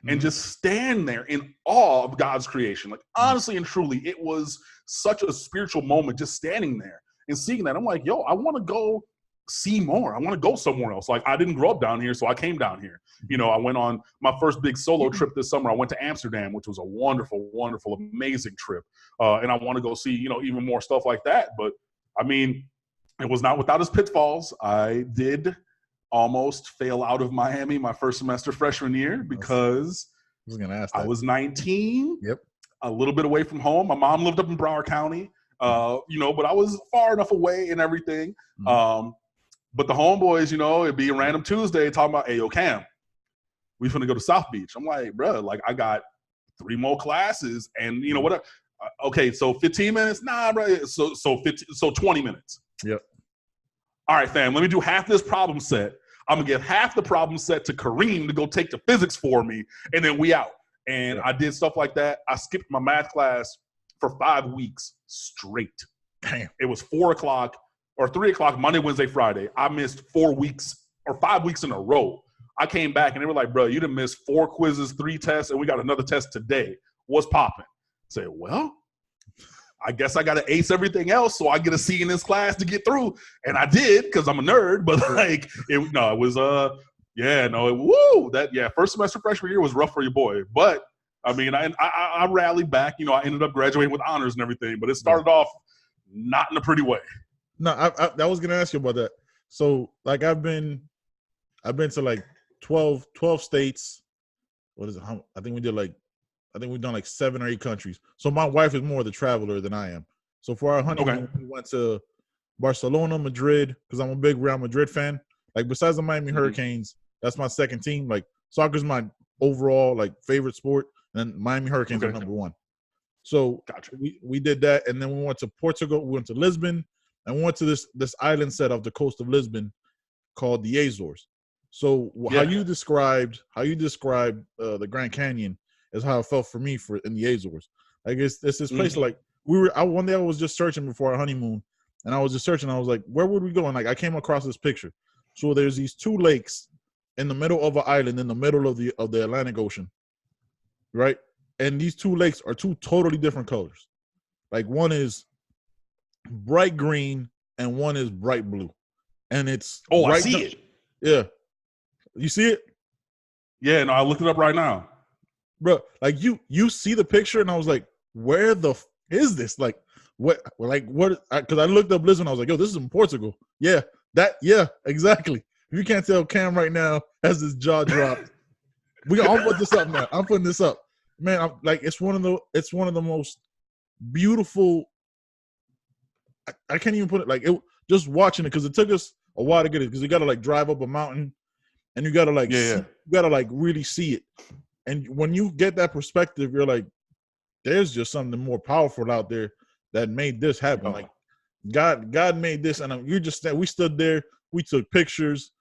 [SPEAKER 2] And just stand there in awe of God's creation. Like honestly and truly, it was such a spiritual moment just standing there and seeing that. I'm like, yo, I want to go see more. I want to go somewhere else. Like I didn't grow up down here, so I came down here. You know, I went on my first big solo trip this summer. I went to Amsterdam, which was a wonderful, wonderful, amazing trip. And I want to go see, you know, even more stuff like that. But I mean, it was not without its pitfalls. I did almost fail out of Miami my first semester freshman year because
[SPEAKER 1] I was going to ask that.
[SPEAKER 2] I was 19,
[SPEAKER 1] yep,
[SPEAKER 2] a little bit away from home. My mom lived up in Broward County, you know, but I was far enough away and everything. But the homeboys, you know, it'd be a random Tuesday talking about, hey, yo, Cam, we finna go to South Beach. I'm like, bro, like I got 3 more classes and, you know, whatever. Okay, so 15 minutes? Nah, bro. So 20 minutes.
[SPEAKER 1] Yep.
[SPEAKER 2] All right, fam, let me do half this problem set. I'm going to give half the problem set to Kareem to go take the physics for me, and then we out. And I did stuff like that. I skipped my math class for 5 weeks straight.
[SPEAKER 1] Damn.
[SPEAKER 2] It was 4 o'clock or 3 o'clock Monday, Wednesday, Friday. I missed 4 weeks or 5 weeks in a row. I came back, and they were like, bro, you done missed 4 quizzes, 3 tests, and we got another test today. What's popping? I say, well, I guess I got to ace everything else so I get a C in this class to get through. And I did because I'm a nerd, but like, first semester freshman year was rough for your boy. But I mean, I rallied back, you know, I ended up graduating with honors and everything, but it started off not in a pretty way.
[SPEAKER 1] No, I was going to ask you about that. So like I've been to like 12 states. What is it? I think we've done like 7 or 8 countries. So my wife is more the traveler than I am. So for our honeymoon, we went to Barcelona, Madrid, because I'm a big Real Madrid fan. Like besides the Miami Hurricanes, that's my second team. Like soccer's my overall like favorite sport, and Miami Hurricanes are number 1. So we did that, and then we went to Portugal, we went to Lisbon, and we went to this island set off the coast of Lisbon called the Azores. So how you described the Grand Canyon is how it felt for me in the Azores. I guess it's this place like one day I was just searching before our honeymoon, and I was just searching. I was like, where would we go? And like I came across this picture. So there's these two lakes in the middle of an island in the middle of the Atlantic Ocean, right? And these two lakes are two totally different colors. Like one is bright green and one is bright blue, and it's
[SPEAKER 2] I
[SPEAKER 1] right.
[SPEAKER 2] see it.
[SPEAKER 1] Yeah, you see it?
[SPEAKER 2] Yeah, no, I looked it up right now,
[SPEAKER 1] Bro. Like you see the picture, and I was like, where the is this? Like what? Because I looked up Lisbon, I was like, yo, this is in Portugal. Yeah, exactly. If you can't tell, Cam right now has his jaw dropped. I'll put this up now. I'm putting this up, man. I'm like, it's one of the most beautiful. I can't even put it like it. Just watching it, because it took us a while to get it, because you got to like drive up a mountain, and you got to like you got to like really see it. And when you get that perspective, you're like, there's just something more powerful out there that made this happen.
[SPEAKER 2] Oh.
[SPEAKER 1] Like God made this, and we stood there, we took pictures,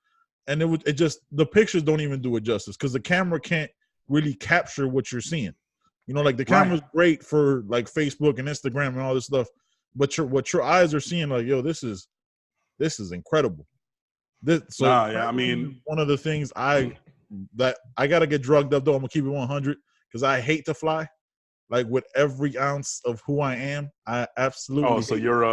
[SPEAKER 1] and it just, the pictures don't even do it justice, because the camera can't really capture what you're seeing. You know, like the camera's great for like Facebook and Instagram and all this stuff, but what your eyes are seeing, like, yo, this is incredible.
[SPEAKER 2] I mean,
[SPEAKER 1] one of the things I gotta get drugged up though. I'm gonna keep it 100, because I hate to fly. Like with every ounce of who I am, I absolutely.
[SPEAKER 2] Oh, so you're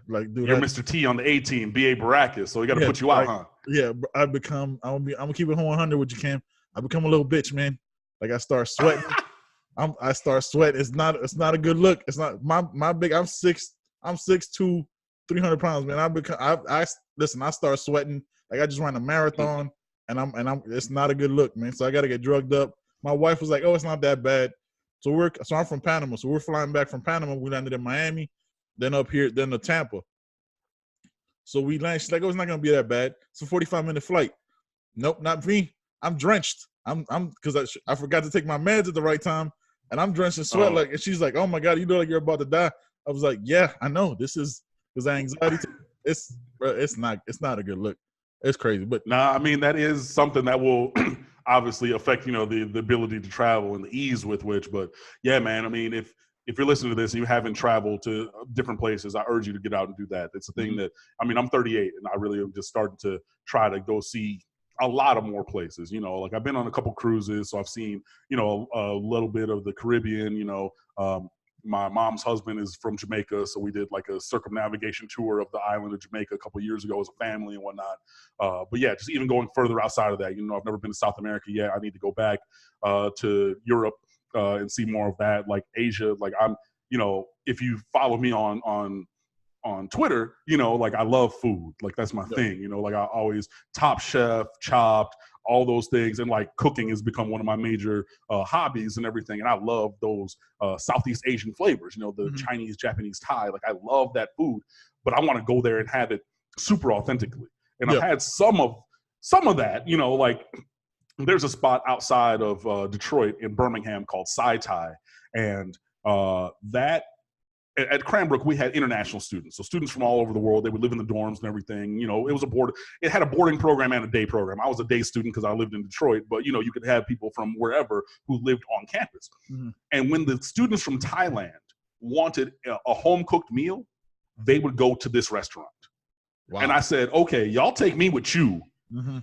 [SPEAKER 1] like dude,
[SPEAKER 2] you're Mr. T on the A team, B.A. Baracus. So we got to put you out, huh?
[SPEAKER 1] Yeah, I'm gonna keep it 100 with you, Cam. I become a little bitch, man. Like I start sweating. I start sweating. It's not a good look. It's not my big. I'm 6'2", 300 pounds, man. I listen. I start sweating. Like I just ran a marathon, and I'm. It's not a good look, man. So I got to get drugged up. My wife was like, "Oh, it's not that bad." So I'm from Panama. So we're flying back from Panama. We landed in Miami, then up here, then to Tampa. So we landed. She's like, "Oh, it's not gonna be that bad. It's a 45-minute flight." Nope, not me. I'm drenched. I'm because I forgot to take my meds at the right time, and I'm drenched in sweat. Like, and she's like, "Oh my God, you look like you're about to die." I was like, "Yeah, I know. This is because anxiety. It's not a good look. It's crazy." But
[SPEAKER 2] I mean, that is something that will obviously affect, the ability to travel and the ease with which. But yeah, man, I mean, if you're listening to this and you haven't traveled to different places, I urge you to get out and do that. It's a thing that, I mean, I'm 38 and I really am just starting to try to go see a lot of more places. Like I've been on a couple cruises, so I've seen, a little bit of the Caribbean. My mom's husband is from Jamaica, so we did like a circumnavigation tour of the island of Jamaica a couple of years ago as a family and whatnot. But yeah, just even going further outside of that, I've never been to South America yet. I need to go back to Europe and see more of that, like Asia. Like I'm, if you follow me on Twitter, like I love food. Like that's my thing, like I always Top Chef, Chopped, all those things. And like cooking has become one of my major hobbies and everything. And I love those Southeast Asian flavors, the Chinese, Japanese, Thai. Like I love that food, but I want to go there and have it super authentically. And I've had some of that, like there's a spot outside of Detroit in Birmingham called Sai Tai. And that, at Cranbrook, we had international students. So students from all over the world, they would live in the dorms and everything. It had a boarding program and a day program. I was a day student because I lived in Detroit, but you could have people from wherever who lived on campus. And when the students from Thailand wanted a home-cooked meal, they would go to this restaurant. Wow. And I said, okay, y'all take me with you.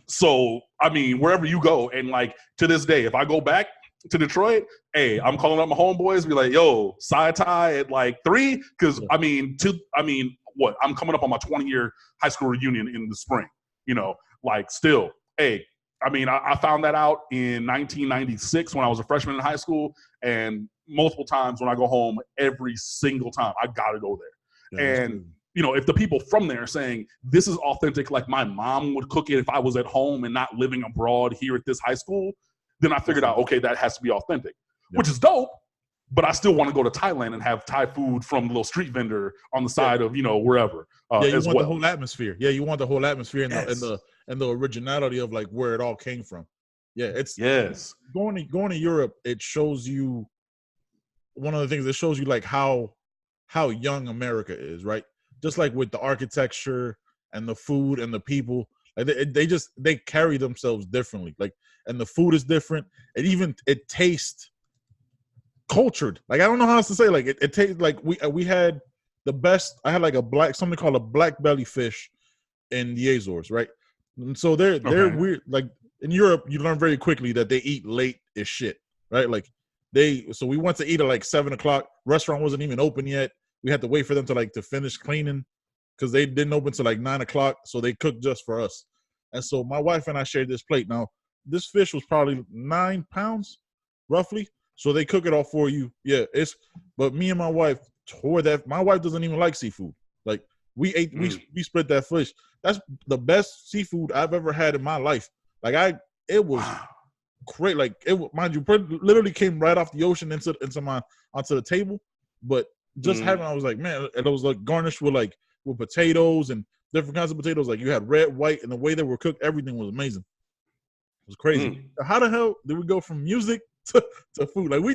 [SPEAKER 2] So, I mean, wherever you go, and like to this day, if I go back to Detroit, hey, I'm calling up my homeboys, be like, yo, Sai Tai at like 3, because I'm coming up on my 20-year high school reunion in the spring, like still, hey, I mean, I found that out in 1996 when I was a freshman in high school, and multiple times when I go home, every single time, I gotta go there. Yeah, and if the people from there are saying this is authentic, like my mom would cook it if I was at home and not living abroad here at this high school, then I figured out, okay, that has to be authentic, which is dope, but I still want to go to Thailand and have Thai food from the little street vendor on the side of, wherever.
[SPEAKER 1] You want the whole atmosphere. Yeah, you want the whole atmosphere and the originality of like where it all came from. Yeah, it's going to Europe. It shows you one of the things that shows you like how young America is, right? Just like with the architecture and the food and the people, like they carry themselves differently. Like, and the food is different. It tastes cultured. Like I don't know how else to say. Like it tastes like we had the best. I had like something called a black belly fish in the Azores, right? And so they're weird. Like in Europe, you learn very quickly that they eat late as shit, right? Like so we went to eat at like 7:00. Restaurant wasn't even open yet. We had to wait for them to finish cleaning because they didn't open till like 9:00. So they cooked just for us. And so my wife and I shared this plate. Now this fish was probably 9 pounds, roughly. So they cook it all for you. Yeah, but me and my wife tore that. My wife doesn't even like seafood. Like we split that fish. That's the best seafood I've ever had in my life. Like it was great. Like mind you, literally came right off the ocean onto the table. But just having, I was like, man, and it was like garnished with potatoes and different kinds of potatoes. Like you had red, white, and the way they were cooked, everything was amazing. It was crazy. How the hell did we go from music to food? Like we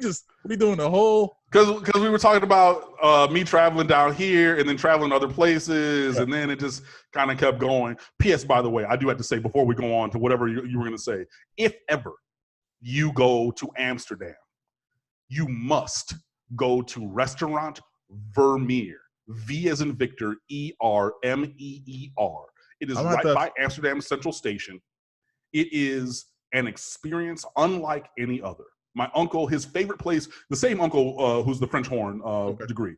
[SPEAKER 1] doing the whole
[SPEAKER 2] because we were talking about me traveling down here and then traveling to other places, and then it just kind of kept going. P.S. By the way, I do have to say before we go on to whatever you were going to say, if ever you go to Amsterdam, you must go to Restaurant Vermeer. V as in Victor, ERMEER. It is right by Amsterdam Central Station. It is an experience unlike any other. My uncle, his favorite place, the same uncle who's the French horn degree,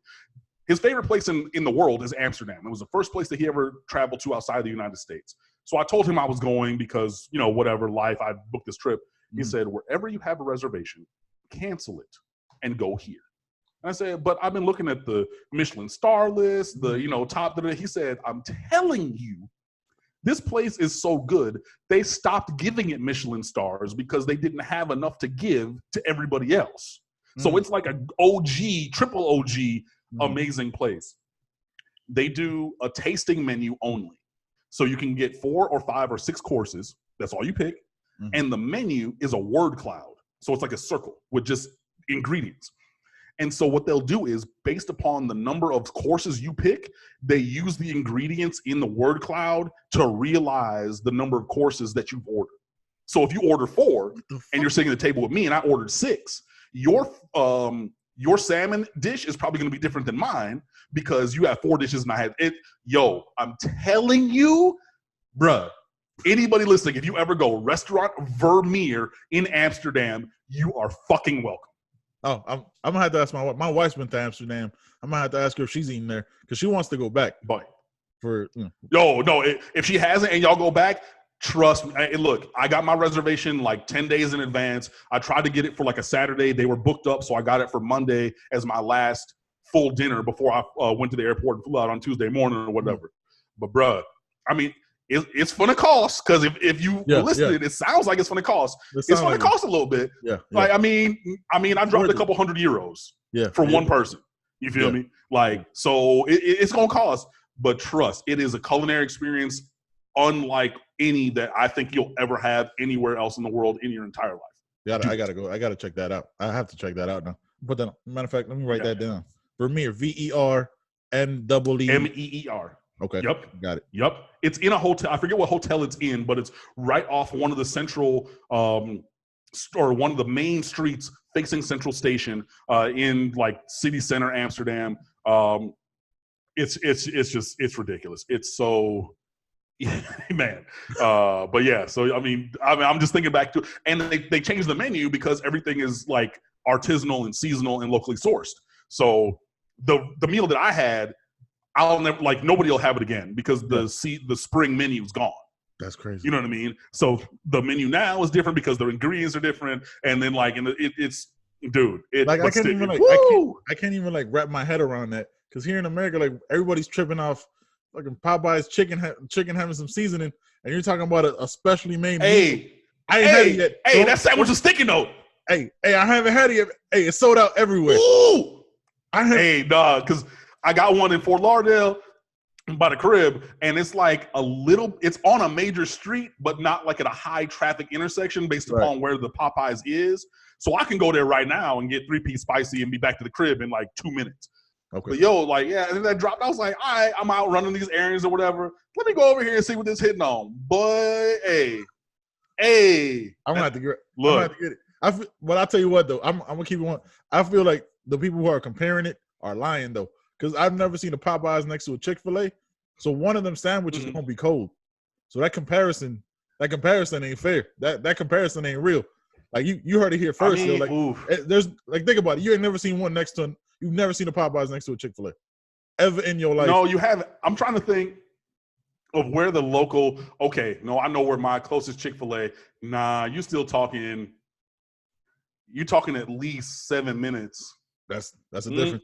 [SPEAKER 2] his favorite place in the world is Amsterdam. It was the first place that he ever traveled to outside the United States. So I told him I was going because, whatever life, I booked this trip. He said, wherever you have a reservation, cancel it and go here. And I said, but I've been looking at the Michelin star list, the, top. He said, I'm telling you, this place is so good, they stopped giving it Michelin stars because they didn't have enough to give to everybody else. So it's like an OG, triple OG, amazing place. They do a tasting menu only. So you can get 4 or 5 or 6 courses. That's all you pick. And the menu is a word cloud. So it's like a circle with just ingredients. And so what they'll do is, based upon the number of courses you pick, they use the ingredients in the word cloud to realize the number of courses that you've ordered. So if you order 4 and you're sitting at the table with me and I ordered 6, your salmon dish is probably going to be different than mine because you have 4 dishes and I had it. Yo, I'm telling you, bruh, anybody listening, if you ever go Restaurant Vermeer in Amsterdam, you are fucking welcome.
[SPEAKER 1] Oh, I'm gonna have to ask my wife. My wife's been to Amsterdam. I'm gonna have to ask her if she's eaten there because she wants to go back.
[SPEAKER 2] But
[SPEAKER 1] no,
[SPEAKER 2] if she hasn't and y'all go back, trust me. Look, I got my reservation like 10 days in advance. I tried to get it for like a Saturday. They were booked up, so I got it for Monday as my last full dinner before I went to the airport and flew out on Tuesday morning or whatever. But bruh, I mean, it's going to cost because if you listen, it sounds like it's going to cost. It's going to cost a little bit.
[SPEAKER 1] Yeah.
[SPEAKER 2] Like I mean, I dropped a couple €100 for one person. You feel me? Like so, it's going to cost. But trust, it is a culinary experience unlike any that I think you'll ever have anywhere else in the world in your entire life.
[SPEAKER 1] Yeah, I gotta go. I gotta check that out. I have to check that out now. But then, matter of fact, let me write that down. Vermeer, VERMEER.
[SPEAKER 2] MEER.
[SPEAKER 1] Okay.
[SPEAKER 2] Yep.
[SPEAKER 1] Got it.
[SPEAKER 2] Yep. It's in a hotel. I forget what hotel it's in, but it's right off one of the central or one of the main streets facing Central Station in like city center Amsterdam. It's ridiculous. It's so man. But yeah, so I mean I'm just thinking back to, and they changed the menu because everything is like artisanal and seasonal and locally sourced. So the meal that I had, I'll never, like, nobody will have it again because the spring menu is gone.
[SPEAKER 1] That's crazy.
[SPEAKER 2] You know what I mean? So the menu now is different because the ingredients are different, and then like, and it's dude.
[SPEAKER 1] I can't even like wrap my head around that because here in America, like everybody's tripping off fucking Popeye's chicken having some seasoning, and you're talking about a specially made meal. I ain't had it yet.
[SPEAKER 2] Hey, that sandwich is sticky though.
[SPEAKER 1] Hey, I haven't had it yet. Hey, it's sold out everywhere.
[SPEAKER 2] Ooh. Because I got one in Fort Lauderdale by the crib, and it's like it's on a major street, but not like at a high traffic intersection based upon where the Popeyes is. So I can go there right now and get 3-piece spicy and be back to the crib in like 2 minutes. Okay. But and then that dropped. I was like, all right, I'm out running these errands or whatever. Let me go over here and see what this hitting on. But I'm
[SPEAKER 1] gonna have to get it. But I'll tell you what though, I'm gonna keep it on. I feel like the people who are comparing it are lying though. Because I've never seen a Popeyes next to a Chick-fil-A. So one of them sandwiches is going to be cold. So that comparison ain't fair. That comparison ain't real. Like you heard it here first.
[SPEAKER 2] I mean,
[SPEAKER 1] like there's like think about it. You ain't never seen one next to you've never seen a Popeyes next to a Chick-fil-A ever in your life.
[SPEAKER 2] No, you haven't. I'm trying to think of where the local. Okay, no, I know where my closest Chick-fil-A. Nah, you still talking. You talking at least 7 minutes.
[SPEAKER 1] That's a difference.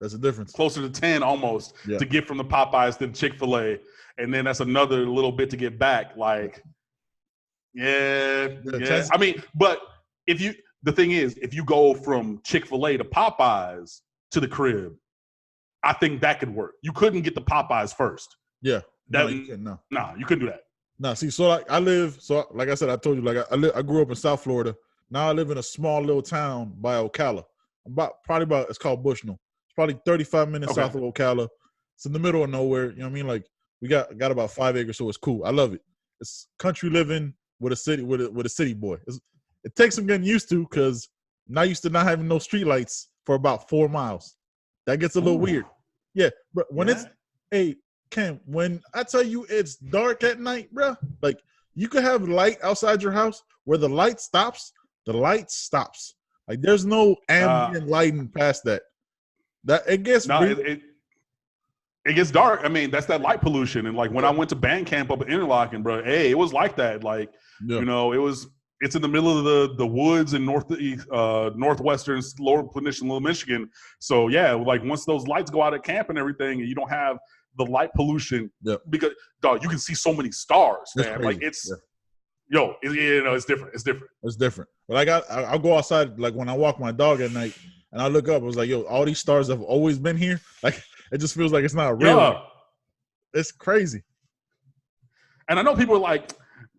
[SPEAKER 1] That's a difference.
[SPEAKER 2] Closer to 10 almost to get from the Popeyes to the Chick-fil-A. And then that's another little bit to get back. Like, yeah. I mean, but the thing is, if you go from Chick-fil-A to Popeyes to the crib, I think that could work. You couldn't get the Popeyes first.
[SPEAKER 1] Yeah.
[SPEAKER 2] You couldn't do that.
[SPEAKER 1] No, see, so like like I said, I told you, like I grew up in South Florida. Now I live in a small little town by Ocala. It's called Bushnell. It's probably 35 minutes south of Ocala. It's in the middle of nowhere. You know what I mean? Like we got about 5 acres, so it's cool. I love it. It's country living with a city boy. It takes some getting used to because I'm not used to not having no street lights for about 4 miles. That gets a little weird. Yeah, but when Cam, when I tell you it's dark at night, bro, like you could have light outside your house where the light stops. The light stops. Like there's no ambient lighting past that. That it gets
[SPEAKER 2] it gets dark. I mean, that's that light pollution. And like when I went to band camp up in Interlaken, bro, it was like that. Like you know, it's in the middle of the woods in northwestern Lower Peninsula, Michigan. So yeah, like once those lights go out at camp and everything, and you don't have the light pollution because dog, you can see so many stars, man. Like it's it's different. It's different.
[SPEAKER 1] But I'll go outside like when I walk my dog at night and I look up, I was like, yo, all these stars have always been here. Like it just feels like it's not real.
[SPEAKER 2] Yeah.
[SPEAKER 1] It's crazy.
[SPEAKER 2] And I know people are like,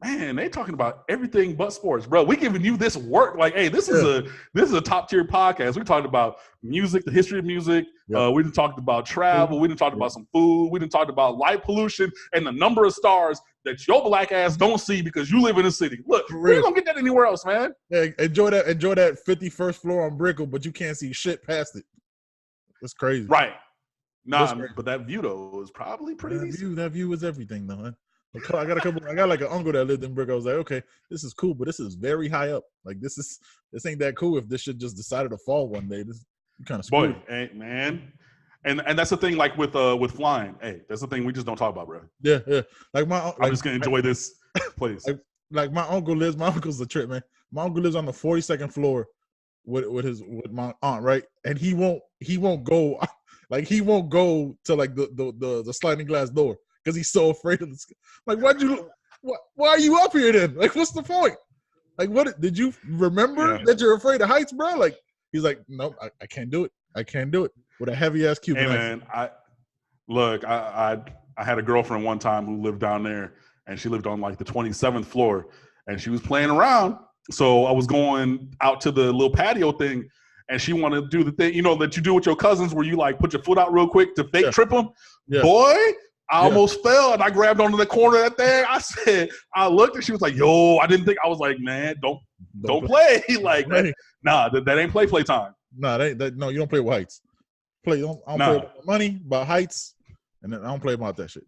[SPEAKER 2] man, they talking about everything but sports, bro. We giving you this work. Like, hey, this is a top tier podcast. We talked about music, the history of music. We done talked about travel. We done talked about some food. We done talked about light pollution and the number of stars that your black ass don't see because you live in a city. Look, we ain't gonna get that anywhere else, man.
[SPEAKER 1] Yeah, enjoy that 51st floor on Brickell, but you can't see shit past it. That's crazy.
[SPEAKER 2] Right. Nah, but that view though is probably pretty decent.
[SPEAKER 1] That view is everything though, man. I got like an uncle that lived in Brickell. I was like, okay, this is cool, but this is very high up. Like this ain't that cool if this shit just decided to fall one day. This kind of screwed.
[SPEAKER 2] Boy, hey, man. And that's the thing, like with flying. Hey, that's the thing we just don't talk about, bro.
[SPEAKER 1] Yeah. Like
[SPEAKER 2] I'm just gonna enjoy this place.
[SPEAKER 1] Like my uncle's a trip, man. My uncle lives on the 42nd floor with my aunt, right? And he won't go like he won't go to like the sliding glass door because he's so afraid of the sky. Like why are you up here then? Like what's the point? Like what did you remember that you're afraid of heights, bro? Like he's like, nope, I can't do it. I can't do it. With a heavy ass Cuban.
[SPEAKER 2] Hey man, I had a girlfriend one time who lived down there, and she lived on like the 27th floor, and she was playing around. So I was going out to the little patio thing, and she wanted to do the thing, you know, that you do with your cousins, where you like put your foot out real quick to fake trip them. Yeah. Boy, I almost fell, and I grabbed onto the corner of that thing. I looked, and she was like, "Yo, I didn't think." I was like, "Man, don't play like that. Nah, that ain't play time."
[SPEAKER 1] Nah, no, you don't play with heights. I don't play about money, about heights, and then I don't play about that shit.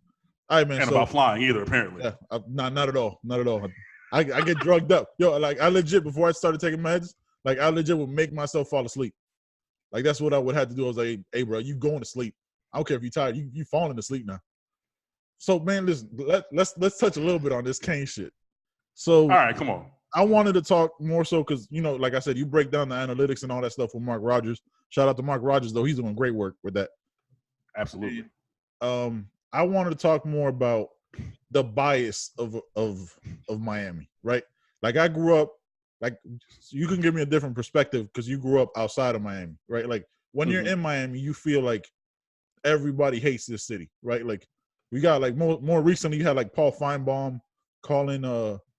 [SPEAKER 1] All right, man.
[SPEAKER 2] And about flying either, apparently.
[SPEAKER 1] Yeah, not at all. Not at all. I get drugged up. Yo, like I legit, before I started taking meds, like I legit would make myself fall asleep. Like that's what I would have to do. I was like, hey, bro, you going to sleep. I don't care if you're tired. You falling asleep now. So, man, listen, let's touch a little bit on this Kane shit. So,
[SPEAKER 2] all right, come on.
[SPEAKER 1] I wanted to talk more so because, you know, like I said, you break down the analytics and all that stuff with Mark Rogers. Shout out to Mark Rogers, though. He's doing great work with that.
[SPEAKER 2] Absolutely.
[SPEAKER 1] I wanted to talk more about the bias of Miami, right? Like I grew up, like you can give me a different perspective because you grew up outside of Miami, right? Like when you're in Miami, you feel like everybody hates this city, right? Like we got like more recently, you had like Paul Feinbaum calling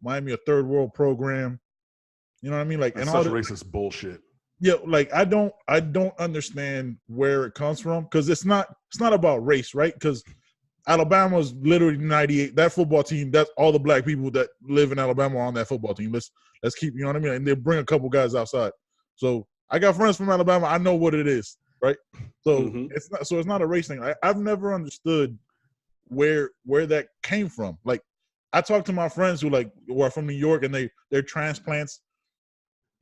[SPEAKER 1] Miami a third world program. You know what I mean? Like
[SPEAKER 2] that's
[SPEAKER 1] and all
[SPEAKER 2] such racist bullshit.
[SPEAKER 1] Yeah, like I don't understand where it comes from because it's not about race, right? Because Alabama's literally 98. That football team, that's all the black people that live in Alabama are on that football team. Let's keep, you know what I mean? And they bring a couple guys outside. So I got friends from Alabama. I know what it is, right? So it's not a race thing. I've never understood where that came from. Like I talk to my friends who are from New York and they're transplants.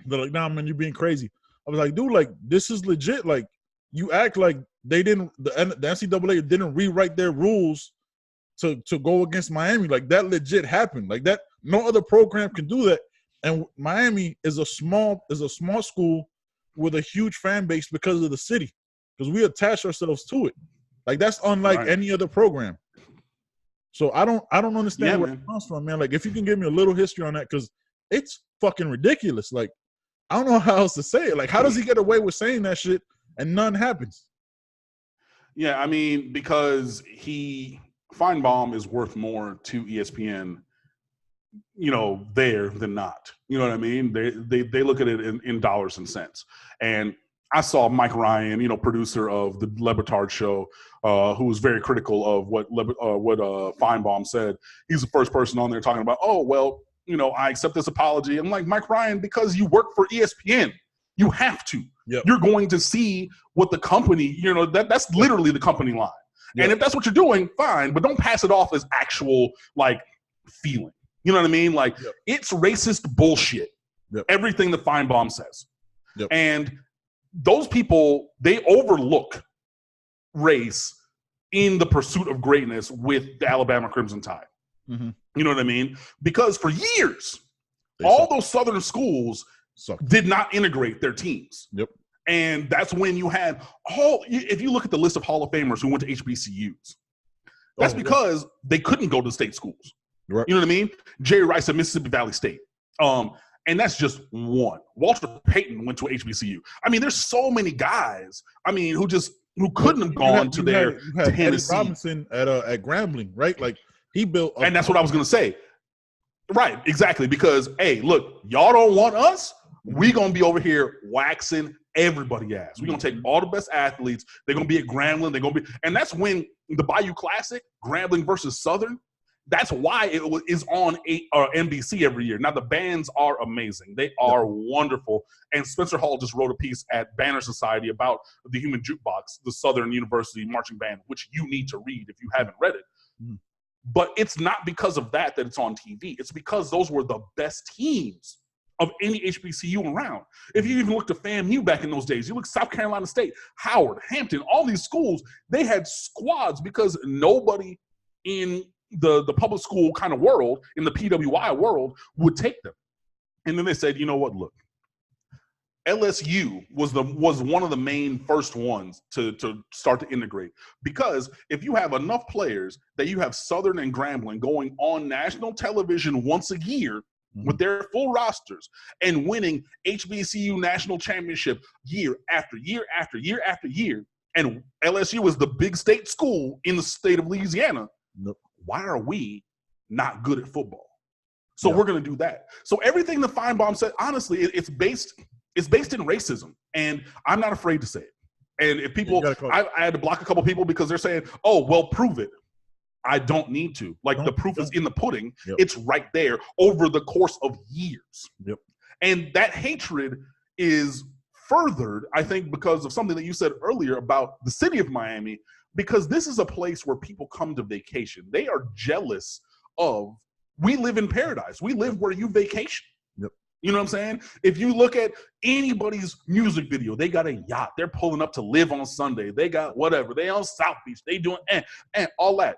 [SPEAKER 1] They're like, nah, man, you're being crazy. I was like, dude, like, this is legit. Like, you act like the NCAA didn't rewrite their rules to go against Miami. Like, that legit happened. Like, that no other program can do that. And Miami is a small school with a huge fan base because of the city, because we attach ourselves to it. Like, that's unlike any other program. So I don't understand where it comes from, man. Like, if you can give me a little history on that, because it's fucking ridiculous. Like, I don't know how else to say it. Like, how does he get away with saying that shit and none happens?
[SPEAKER 2] Yeah, I mean, because Feinbaum is worth more to ESPN, there than not. You know what I mean? They look at it in dollars and cents. And I saw Mike Ryan, producer of the Le Batard show, who was very critical of what Feinbaum said. He's the first person on there talking about, I accept this apology. I'm like, Mike Ryan, because you work for ESPN, you have to. Yep. You're going to see what the company, that's literally the company line. Yep. And if that's what you're doing, fine, but don't pass it off as actual, feeling. You know what I mean? Like, it's racist bullshit. Yep. Everything that Feinbaum says. Yep. And those people, they overlook race in the pursuit of greatness with the Alabama Crimson Tide. Mm-hmm. You know what I mean? Because for years, those Southern schools did not integrate their teams. Yep. And that's when you had if you look at the list of Hall of Famers who went to HBCUs, that's because they couldn't go to state schools. Right. You know what I mean? Jerry Rice at Mississippi Valley State. And that's just one. Walter Payton went to HBCU. I mean, there's so many guys, who couldn't have gone to their Tennessee.
[SPEAKER 1] Eddie Robinson at Grambling, right? Like, he built.
[SPEAKER 2] And that's what I was going to say. Right, exactly. Because, hey, look, y'all don't want us. We going to be over here waxing everybody ass. We're going to take all the best athletes. They're going to be at Grambling. And that's when the Bayou Classic, Grambling versus Southern, that's why it is on NBC every year. Now, the bands are amazing. They are wonderful. And Spencer Hall just wrote a piece at Banner Society about the Human Jukebox, the Southern University marching band, which you need to read if you haven't read it. Mm. But it's not because of that it's on TV. It's because those were the best teams of any HBCU around. If you even looked at FAMU back in those days, you look at South Carolina State, Howard, Hampton, all these schools, they had squads because nobody in the public school kind of world, in the PWI world, would take them. And then they said, you know what, look, LSU was one of the main first ones to start to integrate, because if you have enough players that you have Southern and Grambling going on national television once a year with their full rosters and winning HBCU national championship year after year after year after year, and LSU is the big state school in the state of Louisiana, why are we not good at football? So we're going to do that. So everything that Feinbaum said, honestly, it's based in racism, and I'm not afraid to say it. And if people, I had to block a couple people because they're saying, "Oh, well, prove it." I don't need to. The proof is in the pudding. Yep. It's right there over the course of years. Yep. And that hatred is furthered, I think, because of something that you said earlier about the city of Miami, because this is a place where people come to vacation. They are jealous of, we live in paradise. We live where you vacation. Yep. You know what I'm saying? If you look at anybody's music video, they got a yacht. They're pulling up to live on Sunday. They got whatever. They on South Beach. They doing and all that.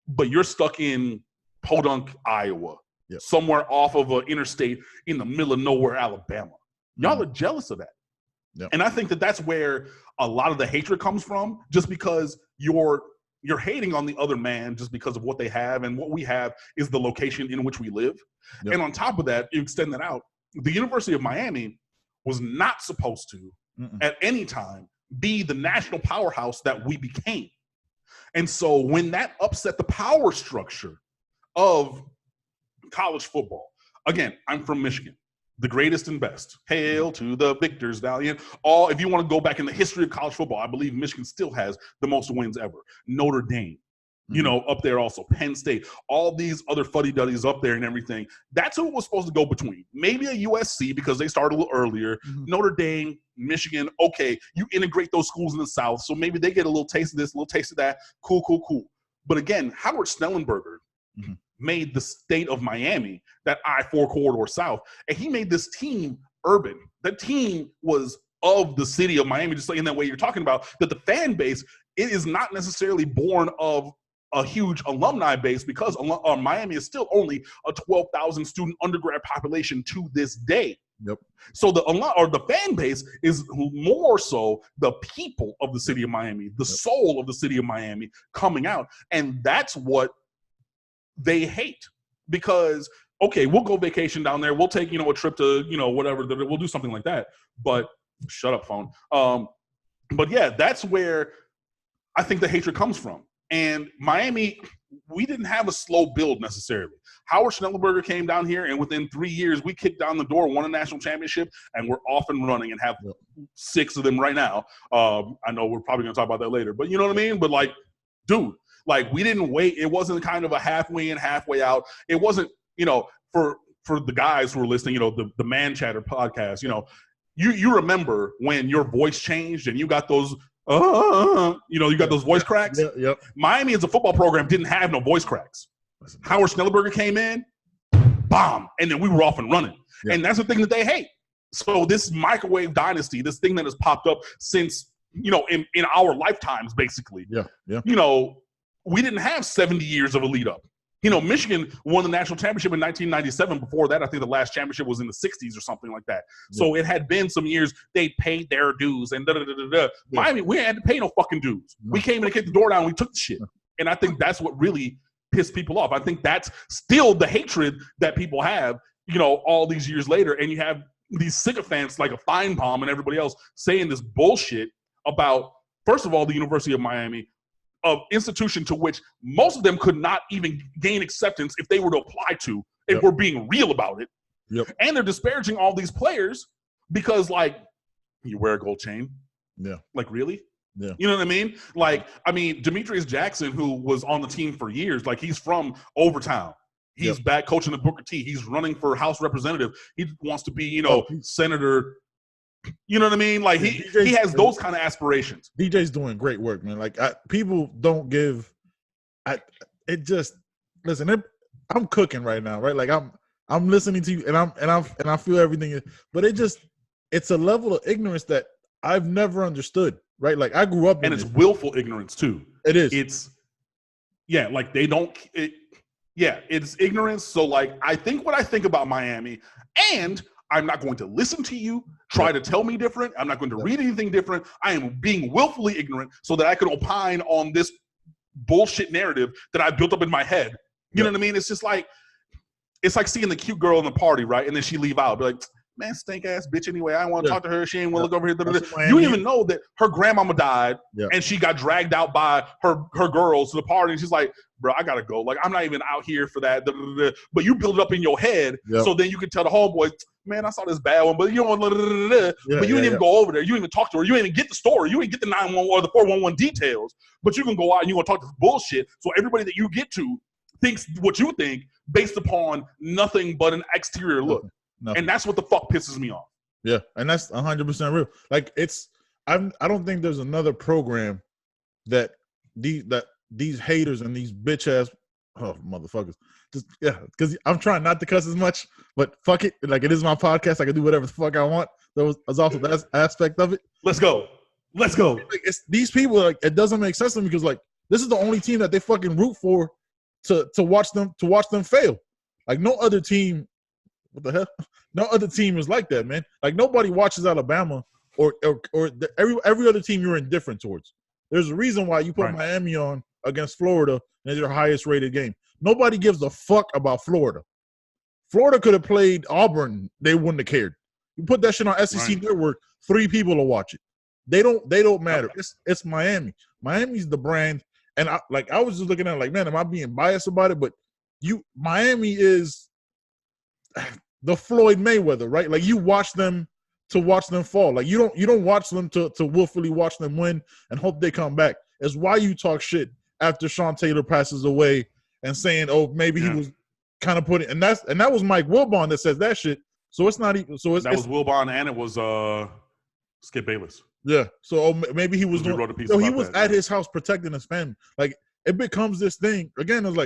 [SPEAKER 2] But you're stuck in Podunk, Iowa, somewhere off of an interstate in the middle of nowhere, Alabama. Y'all are jealous of that. Yep. And I think that that's where a lot of the hatred comes from, just because you're hating on the other man just because of what they have, and what we have is the location in which we live. Yep. And on top of that, you extend that out. The University of Miami was not supposed to, at any time, be the national powerhouse that we became. And so when that upset the power structure of college football, again, I'm from Michigan, the greatest and best. Hail to the victors, valiant. If you want to go back in the history of college football, I believe Michigan still has the most wins ever. Notre Dame, up there also. Penn State, all these other fuddy-duddies up there and everything. That's who it was supposed to go between. Maybe a USC because they started a little earlier. Notre Dame, Michigan, okay, you integrate those schools in the South, so maybe they get a little taste of this, a little taste of that. Cool. But again, Howard Snellenberger made the state of Miami, that I-4 corridor south, and he made this team urban. The team was of the city of Miami, just like in that way you're talking about, that the fan base, it is not necessarily born of a huge alumni base, because Miami is still only a 12,000 student undergrad population to this day.
[SPEAKER 1] Yep.
[SPEAKER 2] So the fan base is more so the people of the city of Miami, the soul of the city of Miami coming out. And that's what they hate, because, okay, we'll go vacation down there. We'll take, a trip to, whatever. We'll do something like that. But shut up, phone. But yeah, that's where I think the hatred comes from. And Miami, we didn't have a slow build necessarily. Howard Schnellenberger came down here, and within 3 years, we kicked down the door, won a national championship, and we're off and running and have 6 of them right now. I know we're probably going to talk about that later, but you know what I mean? But, dude, we didn't wait. It wasn't kind of a halfway in, halfway out. It wasn't, for the guys who are listening, the Man Chatter podcast, you remember when your voice changed and you got those you got those voice cracks.
[SPEAKER 1] Yep.
[SPEAKER 2] Miami as a football program didn't have no voice cracks. Howard Schnellenberger came in, bomb, and then we were off and running. Yeah. And that's the thing that they hate. So this microwave dynasty, this thing that has popped up since, in our lifetimes, basically.
[SPEAKER 1] Yeah.
[SPEAKER 2] We didn't have 70 years of a lead up. Michigan won the national championship in 1997. Before that, I think the last championship was in the 60s or something like that. Yeah. So it had been some years they paid their dues and da-da-da-da-da. Yeah. Miami, we had to pay no fucking dues. No. We came in and kicked the door down and we took the shit. And I think that's what really pissed people off. I think that's still the hatred that people have, all these years later. And you have these sycophants like a Feinbaum and everybody else saying this bullshit about, first of all, the University of Miami, of institution to which most of them could not even gain acceptance if they were to apply to, if we're being real about it.
[SPEAKER 1] Yep.
[SPEAKER 2] And they're disparaging all these players because, you wear a gold chain?
[SPEAKER 1] Yeah.
[SPEAKER 2] Really?
[SPEAKER 1] Yeah.
[SPEAKER 2] You know what I mean? Demetrius Jackson, who was on the team for years, he's from Overtown. He's back coaching the Booker T. He's running for House representative. He wants to be, senator. You know what I mean? He has those kind of aspirations.
[SPEAKER 1] DJ's doing great work, man. People don't give. Listen. I'm cooking right now, right? I'm listening to you, and I feel everything. But it's a level of ignorance that I've never understood, right? I grew up,
[SPEAKER 2] and it's willful ignorance too.
[SPEAKER 1] It is.
[SPEAKER 2] It's they don't. It's ignorance. So I think what I think about Miami, and I'm not going to listen to you try to tell me different. I'm not going to read anything different. I am being willfully ignorant so that I can opine on this bullshit narrative that I built up in my head. You know what I mean? It's just it's like seeing the cute girl in the party, right? And then she leave out. Be like, man, stink ass bitch anyway. I don't want to talk to her. She ain't want to look over here. You even know that her grandmama died and she got dragged out by her girls to the party. And she's like, bro, I got to go. I'm not even out here for that. But you build it up in your head so then you can tell the homeboys, man, I saw this bad one, but you don't. But you didn't even go over there. You didn't even talk to her. You didn't even get the story. You didn't get the 911 or the 411 details. But you can go out and you're going to talk this bullshit. So everybody that you get to thinks what you think based upon nothing but an exterior look. Nothing. And that's what the fuck pisses me off.
[SPEAKER 1] Yeah, and that's 100% real. I don't think there's another program that these haters and these bitch ass motherfuckers because I'm trying not to cuss as much, but fuck it, it is my podcast. I can do whatever the fuck I want. There's also that aspect of it.
[SPEAKER 2] Let's go.
[SPEAKER 1] It's these people. It doesn't make sense to me because this is the only team that they fucking root for to watch them fail. No other team. What the hell? No other team is like that, man. Nobody watches Alabama or every other team you're indifferent towards. There's a reason why you put Miami on against Florida and it's your highest rated game. Nobody gives a fuck about Florida. Florida could have played Auburn. They wouldn't have cared. You put that shit on SEC Network, 3 people will watch it. They don't matter. It's Miami. Miami's the brand. And I was just looking at it man, am I being biased about it? But Miami is the Floyd Mayweather, right? You watch them to watch them fall. You don't watch them to willfully watch them win and hope they come back. It's why you talk shit after Sean Taylor passes away and saying, oh, maybe he was kind of putting, and that was Mike Wilbon that says that shit. So it's not even. So was
[SPEAKER 2] Wilbon and it was Skip Bayless.
[SPEAKER 1] Yeah. So maybe he was.
[SPEAKER 2] Wrote a piece
[SPEAKER 1] so he
[SPEAKER 2] about
[SPEAKER 1] was
[SPEAKER 2] that,
[SPEAKER 1] at his house protecting his family. It becomes this thing again. It's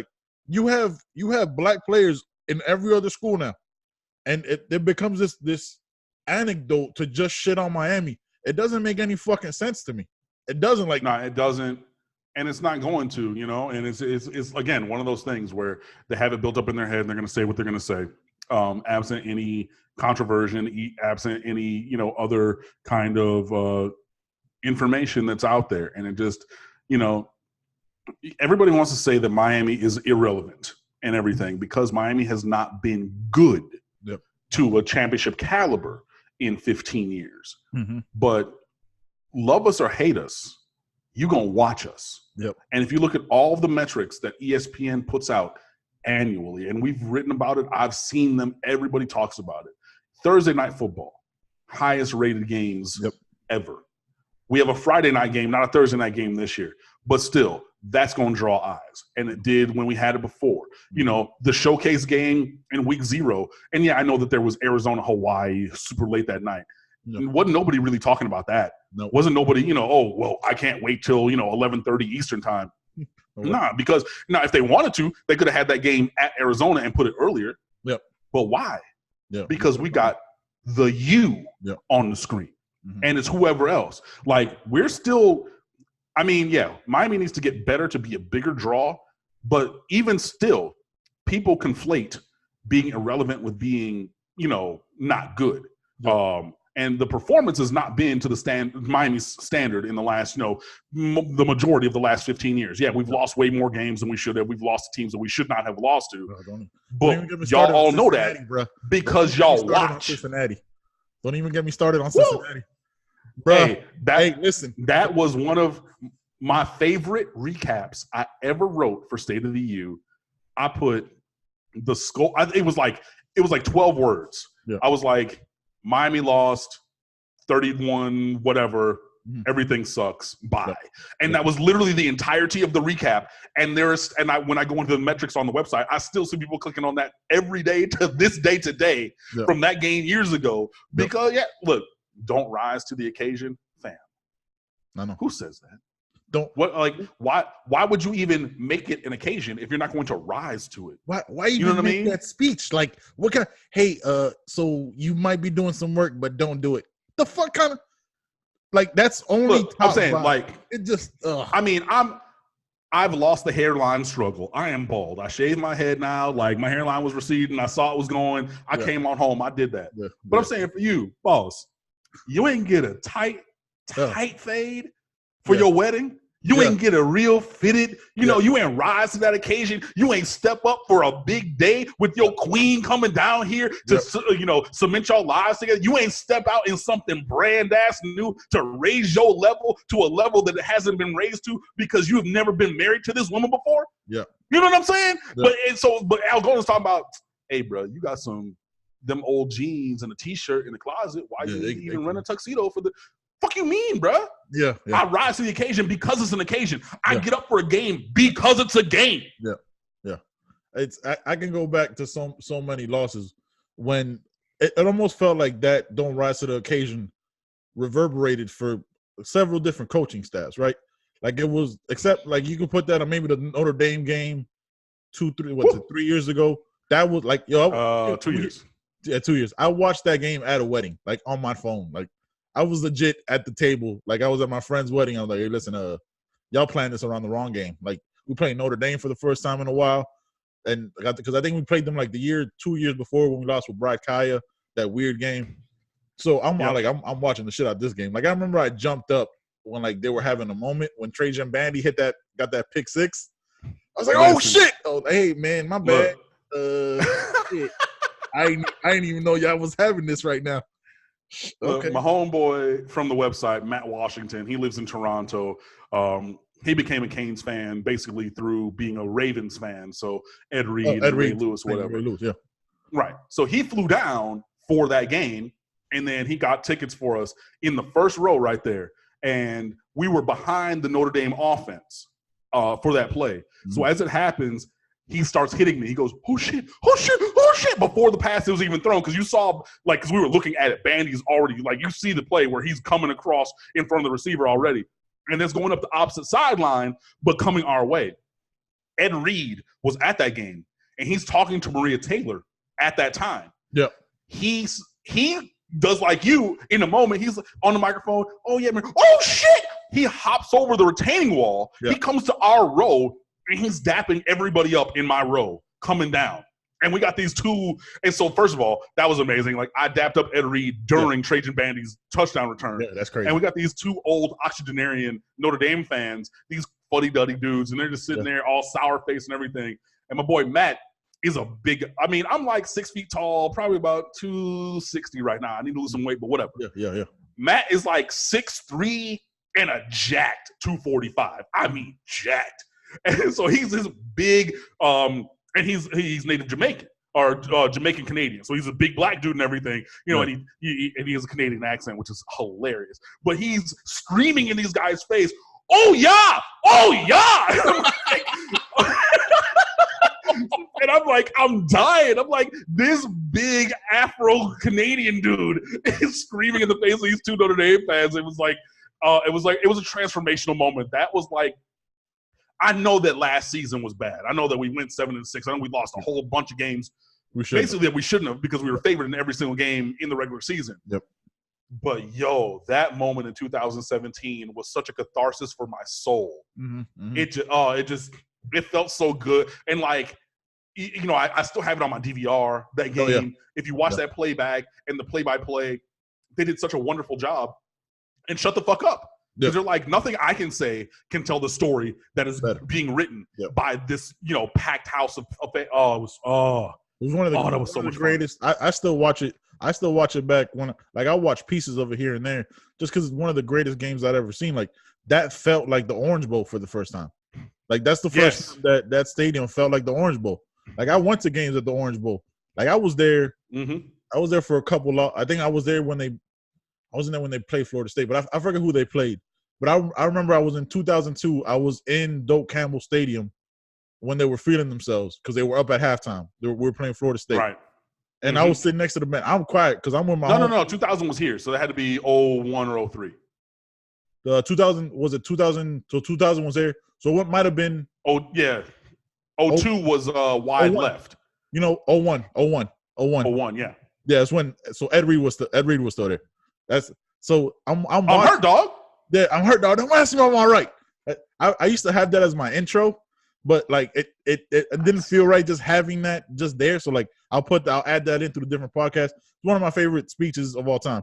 [SPEAKER 1] you have black players in every other school now, and it becomes this anecdote to just shit on Miami. It doesn't make any fucking sense to me. It doesn't.
[SPEAKER 2] No, it doesn't, and it's not going to. And it's again one of those things where they have it built up in their head and they're going to say what they're going to say, absent any controversy, absent any other kind of information that's out there, and it just everybody wants to say that Miami is irrelevant and everything because Miami has not been good to a championship caliber in 15 years. Mm-hmm. But love us or hate us, you're going to watch us.
[SPEAKER 1] Yep.
[SPEAKER 2] And if you look at all the metrics that ESPN puts out annually, and we've written about it, I've seen them, everybody talks about it. Thursday night football, highest rated games ever. We have a Friday night game, not a Thursday night game this year, but still, that's going to draw eyes. And it did when we had it before. The showcase game in week 0. And yeah, I know that there was Arizona, Hawaii, super late that night. Wasn't nobody really talking about that. Wasn't nobody, oh, well, I can't wait till, 11:30 Eastern time. Nah, because now if they wanted to, they could have had that game at Arizona and put it earlier.
[SPEAKER 1] Yep.
[SPEAKER 2] But why? Because we got the U on the screen. Mm-hmm. And it's whoever else. Like, we're still – I mean, yeah, Miami needs to get better to be a bigger draw. But even still, people conflate being irrelevant with being, not good. Yep. And the performance has not been to the Miami's standard in the last, the majority of the last 15 years. Yeah, we've lost way more games than we should have. We've lost to teams that we should not have lost to. But y'all all know that because y'all watch.
[SPEAKER 1] Cincinnati. Don't even get me started on Cincinnati.
[SPEAKER 2] Bro,
[SPEAKER 1] listen.
[SPEAKER 2] That was one of my favorite recaps I ever wrote for State of the U. I put the score. It was like 12 words. Yeah. I was like, Miami lost 31, whatever. Everything sucks. Bye. And that was literally the entirety of the recap. And when I go into the metrics on the website, I still see people clicking on that every day to this day today from that game years ago. Because look, don't rise to the occasion, fam.
[SPEAKER 1] No.
[SPEAKER 2] Who says that? Why would you even make it an occasion if you're not going to rise to it?
[SPEAKER 1] Why even make that speech? Like, what kind of, hey, so you might be doing some work, but don't do it. The fuck kind of, like, that's only
[SPEAKER 2] I'm saying,
[SPEAKER 1] vibe.
[SPEAKER 2] Like,
[SPEAKER 1] it just
[SPEAKER 2] I mean, I've lost the hairline struggle. I am bald. I shaved my head now. Like, my hairline was receding. I saw it was going. I came on home. I did that. But I'm saying for you, boss, you ain't get a tight fade for your wedding. You ain't get a real fitted, you ain't rise to that occasion. You ain't step up for a big day with your queen coming down here to, cement your lives together. You ain't step out in something brand ass new to raise your level to a level that it hasn't been raised to because you have never been married to this woman before.
[SPEAKER 1] Yeah.
[SPEAKER 2] You know what I'm saying? Yeah. But Al Golden's talking about, hey, bro, you got them old jeans and a T-shirt in the closet. Why you even rent a tuxedo for the – fuck you mean, bro?
[SPEAKER 1] Yeah.
[SPEAKER 2] I rise to the occasion because it's an occasion. I get up for a game because it's a game.
[SPEAKER 1] Yeah. I can go back to so many losses when it almost felt like that don't rise to the occasion reverberated for several different coaching staffs, right? Like it was, except like you could put that on maybe the Notre Dame game 3 years ago. That was like
[SPEAKER 2] 2 years.
[SPEAKER 1] Yeah, 2 years. I watched that game at a wedding, like on my phone, like. I was legit at the table. Like, I was at my friend's wedding. I was like, hey, listen, y'all playing this around the wrong game. Like, we played Notre Dame for the first time in a while. And because I think we played them like 2 years before when we lost with Brad Kaya, that weird game. So I'm watching the shit out of this game. Like, I remember I jumped up when like they were having a moment when Trajan Bandy got that pick six. I was like, oh shit. Oh, hey man, my bad. Shit. I didn't even know y'all was having this right now. Okay.
[SPEAKER 2] My homeboy from the website, Matt Washington, he lives in Toronto. He became a Canes fan basically through being a Ravens fan. So Ed Reed, Ray Lewis, whatever.
[SPEAKER 1] Ray Lewis, yeah.
[SPEAKER 2] Right. So he flew down for that game, and then he got tickets for us in the first row right there. And we were behind the Notre Dame offense for that play. Mm-hmm. So as it happens, he starts hitting me. He goes, oh, shit, before the pass was even thrown. Because you saw, like, because we were looking at it, Bandy's already, like, you see the play where he's coming across in front of the receiver already. And it's going up the opposite sideline, but coming our way. Ed Reed was at that game, and he's talking to Maria Taylor at that time.
[SPEAKER 1] Yep.
[SPEAKER 2] He does like you in a moment. He's on the microphone. Oh, yeah, man. Oh, shit. He hops over the retaining wall.
[SPEAKER 1] Yep.
[SPEAKER 2] He comes to our row, and he's dapping everybody up in my row coming down. And we got these two. And so, first of all, that was amazing. Like, I dapped up Ed Reed during Trajan Bandy's touchdown return.
[SPEAKER 1] Yeah, that's crazy.
[SPEAKER 2] And we got these two old octogenarian Notre Dame fans, these fuddy-duddy dudes, and they're just sitting there all sour face and everything. And my boy Matt is a big – I mean, I'm like 6 feet tall, probably about 260 right now. I need to lose some weight, but whatever.
[SPEAKER 1] Yeah.
[SPEAKER 2] Matt is like 6'3" and a jacked 245. I mean, jacked. And so he's this big and he's native Jamaican or Jamaican Canadian. So he's a big black dude and everything, you know, and he has a Canadian accent, which is hilarious. But he's screaming in these guys' face, "Oh yeah! Oh yeah!" And I'm like, I'm dying. I'm like, this big Afro-Canadian dude is screaming in the face of these two Notre Dame fans. It was a transformational moment. That was like, I know that last season was bad. I know that we went 7-6. I know we lost a whole bunch of games. Basically that we shouldn't have, because we were favored in every single game in the regular season.
[SPEAKER 1] Yep.
[SPEAKER 2] But that moment in 2017 was such a catharsis for my soul.
[SPEAKER 1] Mm-hmm.
[SPEAKER 2] It felt so good. And like, you know, I still have it on my DVR, that game. Oh, yeah. If you watch that playback and the play-by-play, they did such a wonderful job. And shut the fuck up. Because they're like, nothing I can say can tell the story that is being written by this, you know, packed house of it was one of the greatest.
[SPEAKER 1] I still watch it. I still watch it back when, like, I watch pieces of it here and there, just because it's one of the greatest games I've ever seen. Like, that felt like the Orange Bowl for the first time. Like, that's the first time that stadium felt like the Orange Bowl. Like, I went to games at the Orange Bowl. Like, I was there. Mm-hmm. I was there for a couple. I think I was there when they. I wasn't there when they played Florida State, but I forget who they played. But I remember I was in 2002. I was in Doak Campbell Stadium when they were feeling themselves because they were up at halftime. We were playing Florida State.
[SPEAKER 2] Right.
[SPEAKER 1] And I was sitting next to the bench. I'm quiet because I'm with my
[SPEAKER 2] No. 2000 was here, so that had to be 01 or 03.
[SPEAKER 1] 2000 was it 2000? So 2000 was there. So what might have been?
[SPEAKER 2] Oh yeah. 02 was wide
[SPEAKER 1] 01. Left. You know, 01.
[SPEAKER 2] Yeah.
[SPEAKER 1] Yeah, it's when. So Ed Reed was still there. That's so I'm
[SPEAKER 2] hurt, dog.
[SPEAKER 1] Yeah, I'm hurt, dog. Don't ask me if I'm all right. I used to have that as my intro, but like it didn't feel right just having that just there. So like I'll add that into the different podcasts. It's one of my favorite speeches of all time.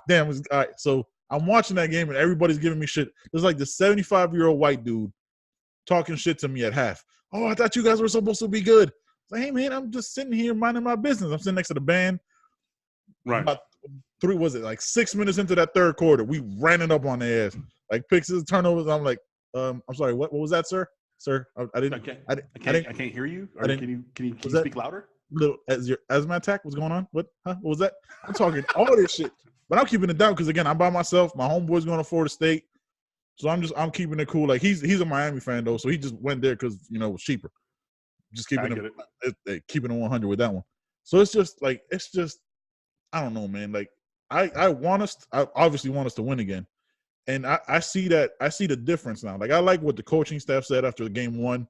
[SPEAKER 1] Damn. All right. So I'm watching that game and everybody's giving me shit. There's like this 75-year-old white dude talking shit to me at half. Oh, I thought you guys were supposed to be good. Like, hey man, I'm just sitting here minding my business. I'm sitting next to the band.
[SPEAKER 2] Right.
[SPEAKER 1] About 6 minutes into that third quarter, we ran it up on their ass. Like picks, turnovers. I'm like, I'm sorry, what was that, sir? Sir, I can't
[SPEAKER 2] hear you. Can you speak louder?
[SPEAKER 1] Little as your asthma attack, what's going on? What was that? I'm talking all this shit. But I'm keeping it down because again, I'm by myself. My homeboy's going to Florida State. So I'm keeping it cool. Like he's a Miami fan though, so he just went there because it was cheaper. Just keeping it 100 with that one. So it's just I don't know, man. Like I obviously want us to win again, and I see the difference now. Like I like what the coaching staff said after the game one,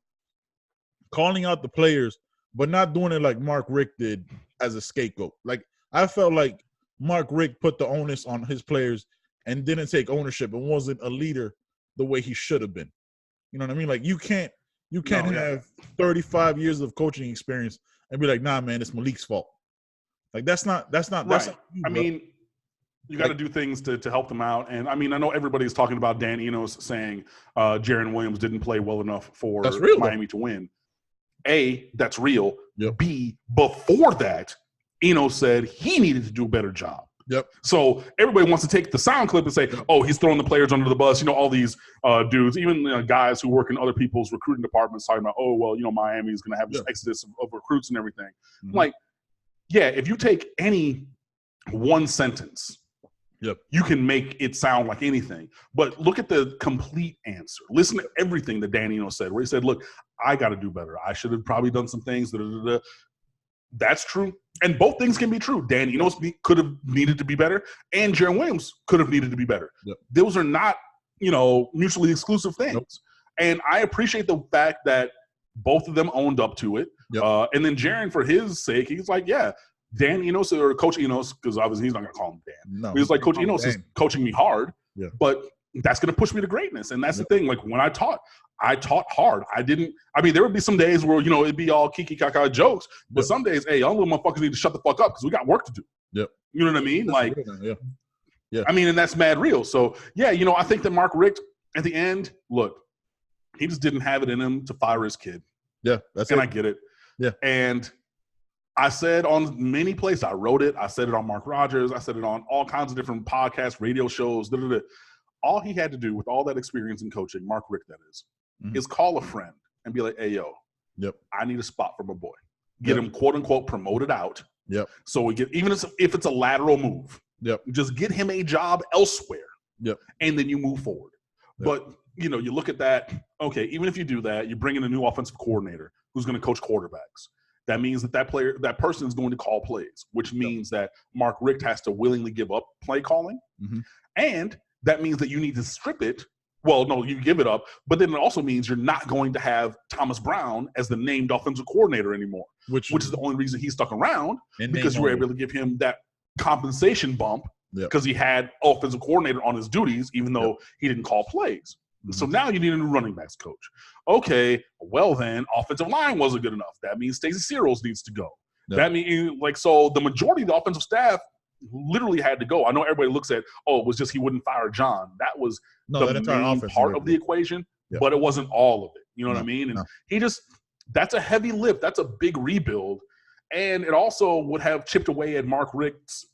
[SPEAKER 1] calling out the players, but not doing it like Mark Richt did as a scapegoat. Like I felt like Mark Richt put the onus on his players and didn't take ownership and wasn't a leader the way he should have been. You know what I mean? Like you can't have 35 years of coaching experience and be like, nah, man, it's Malik's fault. Like that's not
[SPEAKER 2] right. I mean, you got to do things to help them out. And I mean, I know everybody's talking about Dan Enos saying Jaron Williams didn't play well enough for Miami to win. A, that's real.
[SPEAKER 1] Yep.
[SPEAKER 2] B, before that, Enos said he needed to do a better job.
[SPEAKER 1] Yep.
[SPEAKER 2] So everybody wants to take the sound clip and say, oh, he's throwing the players under the bus. All these dudes, even guys who work in other people's recruiting departments talking about, oh, well, Miami is going to have this exodus of recruits and everything. Mm-hmm. Like, yeah, if you take any one sentence, you can make it sound like anything. But look at the complete answer. Listen to everything that Dan Enos said, where he said, look, I got to do better. I should have probably done some things. That's true. And both things can be true. Dan Enos could have needed to be better, and Jaron Williams could have needed to be better.
[SPEAKER 1] Yep.
[SPEAKER 2] Those are not, mutually exclusive things.
[SPEAKER 1] Nope.
[SPEAKER 2] And I appreciate the fact that both of them owned up to it.
[SPEAKER 1] Yep.
[SPEAKER 2] And then Jaren, for his sake, he's like, yeah, Dan Enos or Coach Enos, because obviously he's not going to call him Dan.
[SPEAKER 1] No,
[SPEAKER 2] he's like, Coach Enos is coaching me hard, but that's going to push me to greatness. And that's the thing. Like when I taught hard. There would be some days where, it'd be all kiki kaka jokes, but some days, hey, y'all little motherfuckers need to shut the fuck up because we got work to do.
[SPEAKER 1] Yep.
[SPEAKER 2] You know what I mean?
[SPEAKER 1] That's
[SPEAKER 2] like,
[SPEAKER 1] yeah.
[SPEAKER 2] And that's mad real. So, I think that Mark Richt, at the end, look, he just didn't have it in him to fire his kid.
[SPEAKER 1] Yeah, that's
[SPEAKER 2] and
[SPEAKER 1] it.
[SPEAKER 2] I get it.
[SPEAKER 1] Yeah.
[SPEAKER 2] And I said on many places, I wrote it. I said it on Mark Rogers. I said it on all kinds of different podcasts, radio shows. All he had to do with all that experience in coaching, Mark Richt that is call a friend and be like, hey, yo, I need a spot for my boy. Get him, quote unquote, promoted out.
[SPEAKER 1] Yep.
[SPEAKER 2] So we get, even if it's a lateral move, just get him a job elsewhere. Yep. And then you move forward. Yep. But, you look at that, okay, even if you do that, you bring in a new offensive coordinator who's going to coach quarterbacks. That means that person is going to call plays, which means that Mark Richt has to willingly give up play calling. Mm-hmm. And that means that you need to strip it. Well, no, you give it up, but then it also means you're not going to have Thomas Brown as the named offensive coordinator anymore, which is the only reason he stuck around, because you were able to give him that compensation bump because he had offensive coordinator on his duties, even though he didn't call plays. Mm-hmm. So now you need a new running backs coach. Okay, well then, offensive line wasn't good enough. That means Stacey Searles needs to go. Yep. That means, so the majority of the offensive staff literally had to go. I know everybody looks at, it was just he wouldn't fire John. That was the main part of the equation, but it wasn't all of it. You know what I mean? And that's a heavy lift. That's a big rebuild. And it also would have chipped away at Mark Richt's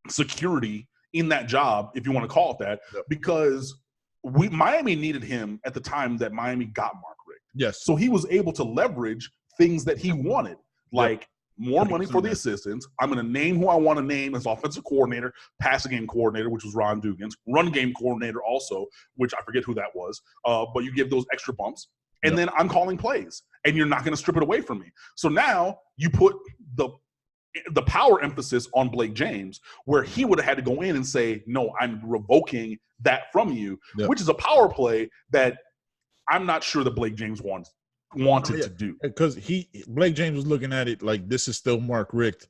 [SPEAKER 2] security in that job, if you want to call it that, because Miami needed him at the time that Miami got Mark Richt.
[SPEAKER 1] Yes.
[SPEAKER 2] So he was able to leverage things that he wanted, like more money for the assistants. I'm going to name who I want to name as offensive coordinator, passing game coordinator, which was Ron Dugans, run game coordinator also, which I forget who that was. But you give those extra bumps. And then I'm calling plays, and you're not going to strip it away from me. So now you put the power emphasis on Blake James, where he would have had to go in and say, no, I'm revoking that from you, which is a power play that I'm not sure that Blake James wanted to do.
[SPEAKER 1] Because Blake James was looking at it like, this is still Mark Richt.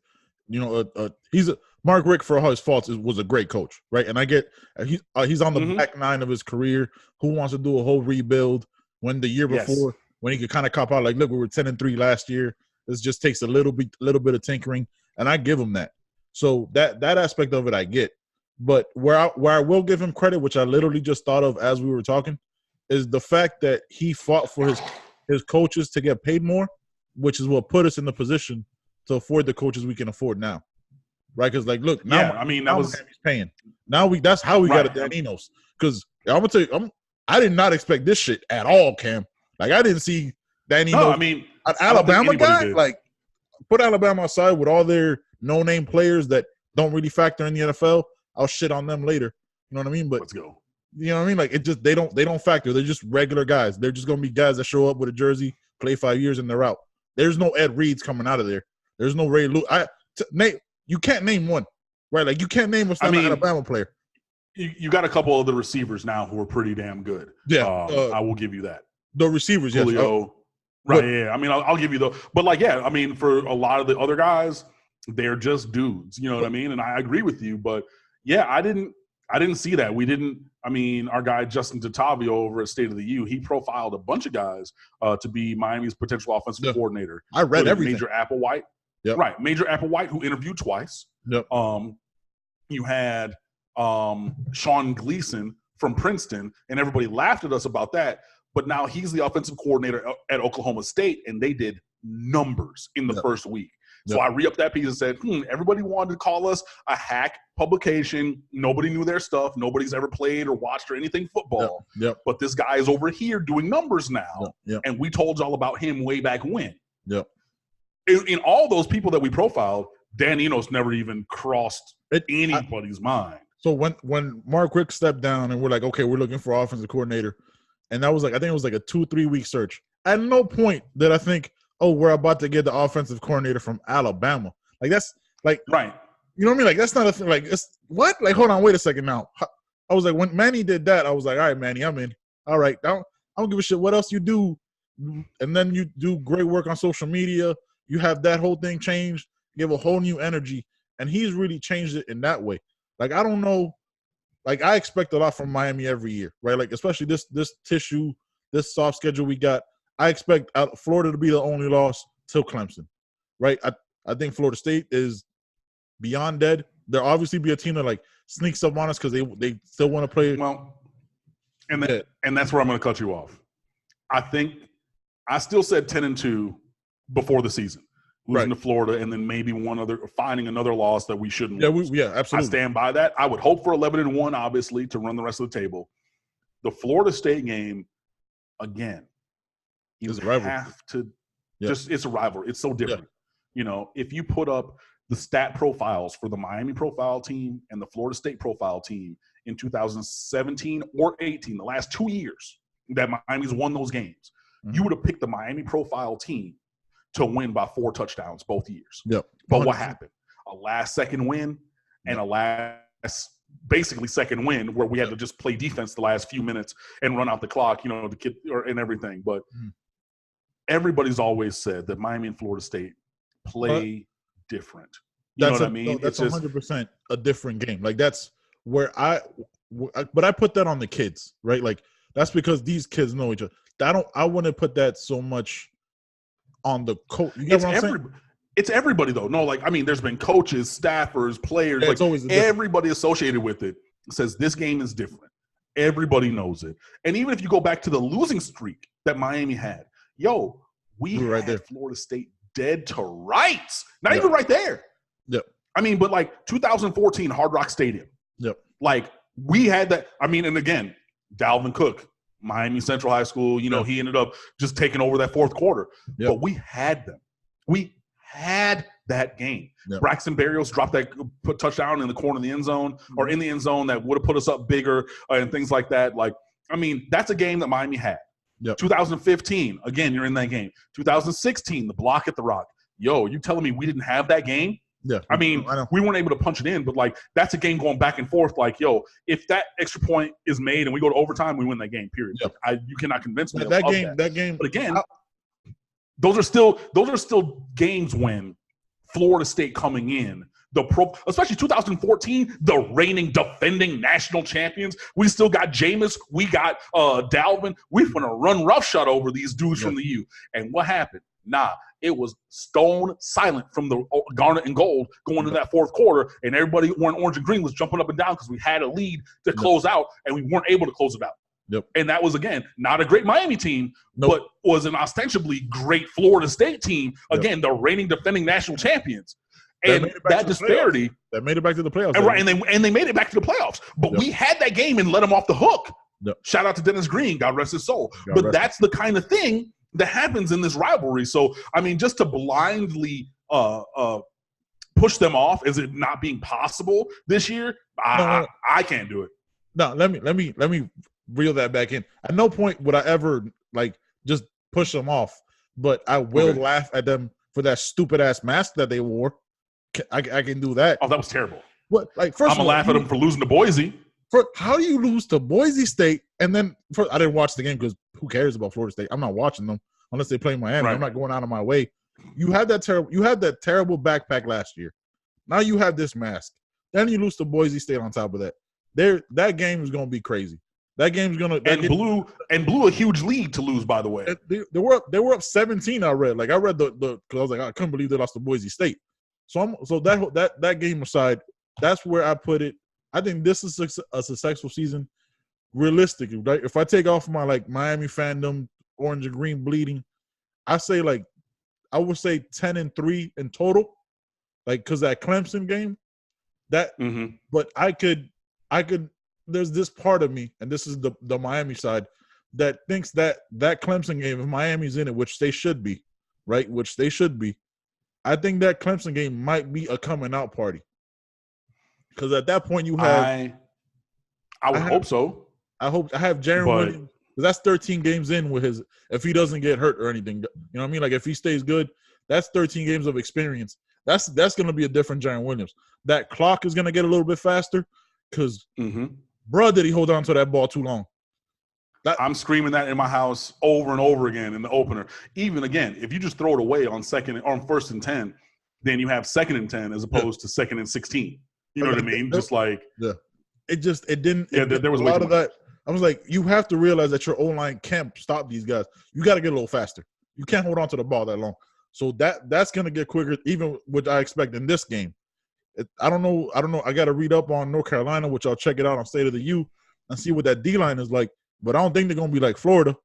[SPEAKER 1] Mark Richt, for all his faults, was a great coach, right? And I get he's on the back nine of his career. Who wants to do a whole rebuild when the year before, when he could kind of cop out, like, look, we were 10-3 last year. This just takes a little bit of tinkering, and I give him that. So that aspect of it, I get. But where I will give him credit, which I literally just thought of as we were talking, is the fact that he fought for his coaches to get paid more, which is what put us in the position to afford the coaches we can afford now, right? Because look, now Miami's paying. Now that's how we got a Dan Enos. Because I'm gonna tell you, I did not expect this shit at all, Cam. Like, I didn't see Dan Enos. An Alabama guy, like, put Alabama aside with all their no-name players that don't really factor in the NFL. I'll shit on them later. You know what I mean? But
[SPEAKER 2] let's go.
[SPEAKER 1] You know what I mean? Like, they don't factor. They're just regular guys. They're just gonna be guys that show up with a jersey, play 5 years, and they're out. There's no Ed Reeds coming out of there. There's no Ray Lewis. Nate, you can't name one, right? Like, you can't name an Alabama player.
[SPEAKER 2] You got a couple of the receivers now who are pretty damn good.
[SPEAKER 1] Yeah,
[SPEAKER 2] I will give you that.
[SPEAKER 1] The receivers, yes.
[SPEAKER 2] Julio, right? Yeah. I'll give you but for a lot of the other guys, they're just dudes. You know what I mean? And I agree with you, but I didn't see that. We didn't. Our guy Justin DeTavio over at State of the U, he profiled a bunch of guys to be Miami's potential offensive coordinator.
[SPEAKER 1] I read everything.
[SPEAKER 2] Major Applewhite, right? Major Applewhite, who interviewed twice.
[SPEAKER 1] Yep.
[SPEAKER 2] You had Sean Gleason from Princeton, and everybody laughed at us about that. But now he's the offensive coordinator at Oklahoma State, and they did numbers in the first week. So I re-upped that piece and said, everybody wanted to call us a hack publication. Nobody knew their stuff. Nobody's ever played or watched or anything football. But this guy is over here doing numbers now, and we told y'all about him way back when. In all those people that we profiled, Dan Enos never even crossed anybody's mind.
[SPEAKER 1] So when Mark Richt stepped down and we're like, okay, we're looking for offensive coordinator, and that was I think it was like a 2-3 week search. At no point did I think, we're about to get the offensive coordinator from Alabama. Like, that's like,
[SPEAKER 2] right.
[SPEAKER 1] You know what I mean? Like, that's not a thing. Like, it's what? Like, hold on, wait a second now. I was like, when Manny did that, I was like, all right, Manny, I'm in. All right. I don't give a shit what else you do. And then you do great work on social media. You have that whole thing changed, give a whole new energy. And he's really changed it in that way. Like, I don't know. Like, I expect a lot from Miami every year, right? Like, especially this soft schedule we got. I expect Florida to be the only loss till Clemson, right? I think Florida State is beyond dead. There'll obviously be a team that like sneaks up on us because they still want to play.
[SPEAKER 2] Well, and that's where I'm going to cut you off. I think I still said 10-2 before the season, losing to Florida, and then maybe finding another loss that we shouldn't lose.
[SPEAKER 1] Absolutely.
[SPEAKER 2] I stand by that. I would hope for 11-1, obviously, to run the rest of the table. The Florida State game, again, you have to it's a rivalry. It's so different. Yeah. If you put up the stat profiles for the Miami profile team and the Florida State profile team in 2017 or 18, the last 2 years that Miami's won those games, you would have picked the Miami profile team to win by 4 touchdowns both years.
[SPEAKER 1] Yep.
[SPEAKER 2] But what happened? A last-second win and a last basically second win where we had to just play defense the last few minutes and run out the clock, the kid and everything. But everybody's always said that Miami and Florida State play different. You know what I mean?
[SPEAKER 1] That's 100% a different game. Like, that's where but I put that on the kids, right? Like, that's because these kids know each other. I wouldn't put that so much on the coach. You get what I'm saying?
[SPEAKER 2] It's everybody, though. No, like, I mean, there's been coaches, staffers, players. Like, everybody associated with it says this game is different. Everybody knows it. And even if you go back to the losing streak that Miami had, we had there. Florida State dead to rights. Not even right there.
[SPEAKER 1] Yep.
[SPEAKER 2] I mean, but like 2014 Hard Rock Stadium.
[SPEAKER 1] Yep.
[SPEAKER 2] Like, we had that. I mean, and again, Dalvin Cook, Miami Central High School, he ended up just taking over that fourth quarter. Yep. But we had them. We had that game. Yep. Braxton Berrios dropped that touchdown in the corner of the end zone or in the end zone that would have put us up bigger and things like that. Like, I mean, that's a game that Miami had.
[SPEAKER 1] Yep.
[SPEAKER 2] 2015, again, you're in that game. 2016, the block at the Rock. You telling me we didn't have that game?
[SPEAKER 1] Yeah.
[SPEAKER 2] I mean, we weren't able to punch it in, but, like, that's a game going back and forth. Like, if that extra point is made and we go to overtime, we win that game, period. Yep. You cannot convince me
[SPEAKER 1] that game.
[SPEAKER 2] But again, those are still games when Florida State coming in, especially 2014, the reigning defending national champions. We still got Jameis. We got Dalvin. We're going to run roughshod over these dudes from the U. And what happened? It was stone silent from the garnet and gold going into that fourth quarter, and everybody wearing orange and green was jumping up and down because we had a lead to close out, and we weren't able to close it out.
[SPEAKER 1] Yep.
[SPEAKER 2] And that was, again, not a great Miami team, but was an ostensibly great Florida State team. Again, the reigning defending national champions. And that disparity –
[SPEAKER 1] that made it back to the playoffs.
[SPEAKER 2] And, right, and they made it back to the playoffs. But we had that game and let them off the hook.
[SPEAKER 1] Yep.
[SPEAKER 2] Shout out to Dennis Green. God rest his soul. But that's the kind of thing that happens in this rivalry. So, I mean, just to blindly push them off as it not being possible this year, I can't do it.
[SPEAKER 1] No, let me reel that back in. At no point would I ever just push them off, but I will laugh at them for that stupid ass mask that they wore. I can do that.
[SPEAKER 2] Oh, that was terrible.
[SPEAKER 1] What? Like, first,
[SPEAKER 2] I'm gonna laugh at them for losing to Boise.
[SPEAKER 1] How do you lose to Boise State? And then I didn't watch the game because who cares about Florida State? I'm not watching them unless they play Miami. Right. I'm not going out of my way. You had that terrible backpack last year. Now you have this mask. Then you lose to Boise State on top of that. That game is going to be crazy. That game's going to
[SPEAKER 2] blew a huge lead to lose. By the way,
[SPEAKER 1] they were up 17. I read because I was like, I couldn't believe they lost to Boise State. So that game aside, that's where I put it. I think this is a successful season, realistically. Right? If I take off my Miami fandom, orange and green bleeding, I would say 10-3 in total, because that Clemson game, but I could. There's this part of me, and this is the Miami side, that thinks that Clemson game, if Miami's in it, which they should be, right? Which they should be. I think that Clemson game might be a coming out party. Because at that point you have
[SPEAKER 2] I would hope so.
[SPEAKER 1] I have Jaron Williams, because that's 13 games in with his, if he doesn't get hurt or anything. You know what I mean? Like, if he stays good, that's 13 games of experience. That's going to be a different Jaron Williams. That clock is going to get a little bit faster because, did he hold on to that ball too long?
[SPEAKER 2] I'm screaming that in my house over and over again in the opener. Even again, if you just throw it away on first and 10, then you have second and 10 as opposed to second and 16. You know what I mean? Just like
[SPEAKER 1] it didn't.
[SPEAKER 2] There was
[SPEAKER 1] a lot of that. I was like, you have to realize that your O-line can't stop these guys. You got to get a little faster. You can't hold on to the ball that long. So that's going to get quicker, even what I expect in this game. I don't know. I got to read up on North Carolina, which I'll check it out on State of the U and see what that D-line is like. But I don't think they're going to be like Florida.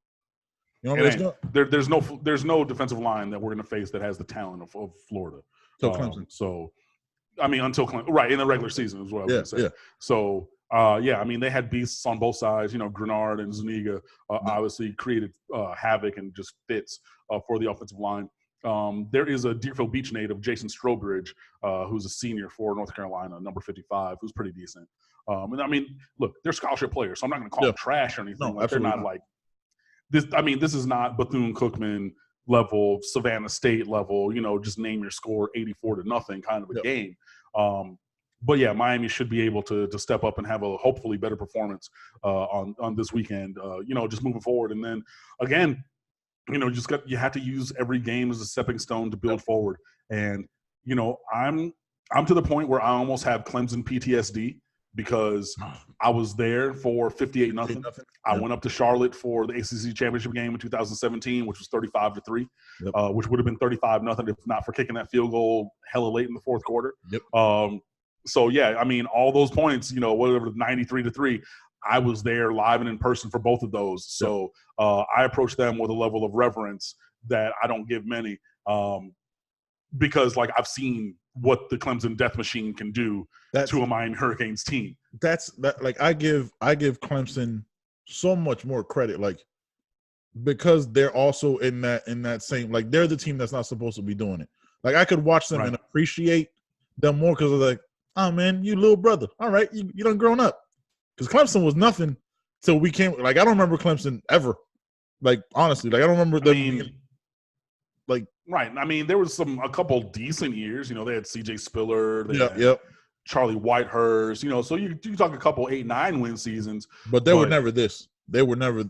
[SPEAKER 1] You know what I mean?
[SPEAKER 2] There's no defensive line that we're going to face that has the talent of Florida.
[SPEAKER 1] So Clemson.
[SPEAKER 2] So, I mean, until Clemson, right, in the regular season is what I was going to say. Yeah. So, I mean, they had beasts on both sides. You know, Grenard and Zuniga obviously created havoc and just fits for the offensive line. There is a Deerfield Beach native, Jason Strobridge, who's a senior for North Carolina, number 55, who's pretty decent. And I mean, look, they're scholarship players, so I'm not going to call them trash or anything. They're not like this. I mean, this is not Bethune-Cookman level, Savannah State level, you know, just name your score 84-0 kind of a game. But yeah, Miami should be able to step up and have a hopefully better performance on this weekend, you know, just moving forward. And then again, you know, you have to use every game as a stepping stone to build forward. And, you know, I'm to the point where I almost have Clemson PTSD because I was there for 58-0. I went up to Charlotte for the ACC championship game in 2017, which was 35-3, which would have been 35-0 if not for kicking that field goal hella late in the fourth quarter. So yeah, I mean, all those points, you know, whatever, 93-3, I was there live and in person for both of those. So I approach them with a level of reverence that I don't give many, because like I've seen what the Clemson Death Machine can do to a Miami Hurricanes team.
[SPEAKER 1] Like I give Clemson so much more credit, like because they're also in that same, like they're the team that's not supposed to be doing it. Like I could watch them and appreciate them more because of like, oh man, you little brother, all right, you done grown up. Because Clemson was nothing till we came. Like I don't remember Clemson ever. Like honestly, like I don't remember them.
[SPEAKER 2] Right. I mean, there was a couple decent years. You know, they had C.J. Spiller. They
[SPEAKER 1] had
[SPEAKER 2] Charlie Whitehurst. You know, so you talk a couple 8-9 win seasons.
[SPEAKER 1] But they were never this. They were never.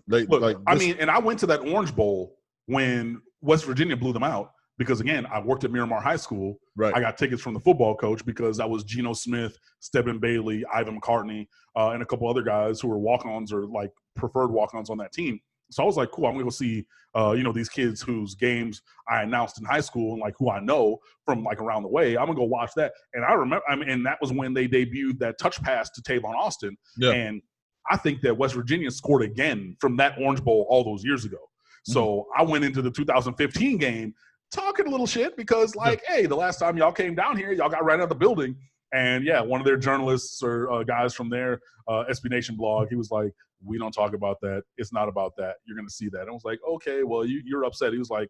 [SPEAKER 2] I mean, and I went to that Orange Bowl when West Virginia blew them out. Because, again, I worked at Miramar High School.
[SPEAKER 1] Right.
[SPEAKER 2] I got tickets from the football coach because that was Geno Smith, Stebbin Bailey, Ivan McCartney, and a couple other guys who were walk-ons or, like, preferred walk-ons on that team. So I was like, cool, I'm going to go see, you know, these kids whose games I announced in high school and, like, who I know from, like, around the way. I'm going to go watch that. And I remember – and that was when they debuted that touch pass to Tavon Austin. Yeah. And I think that West Virginia scored again from that Orange Bowl all those years ago. So I went into the 2015 game – talking a little shit because, like, hey, the last time y'all came down here, y'all got right out of the building. And, yeah, one of their journalists or guys from their SB Nation blog, he was like, we don't talk about that. It's not about that. You're going to see that. And I was like, okay, well, you're upset. He was like,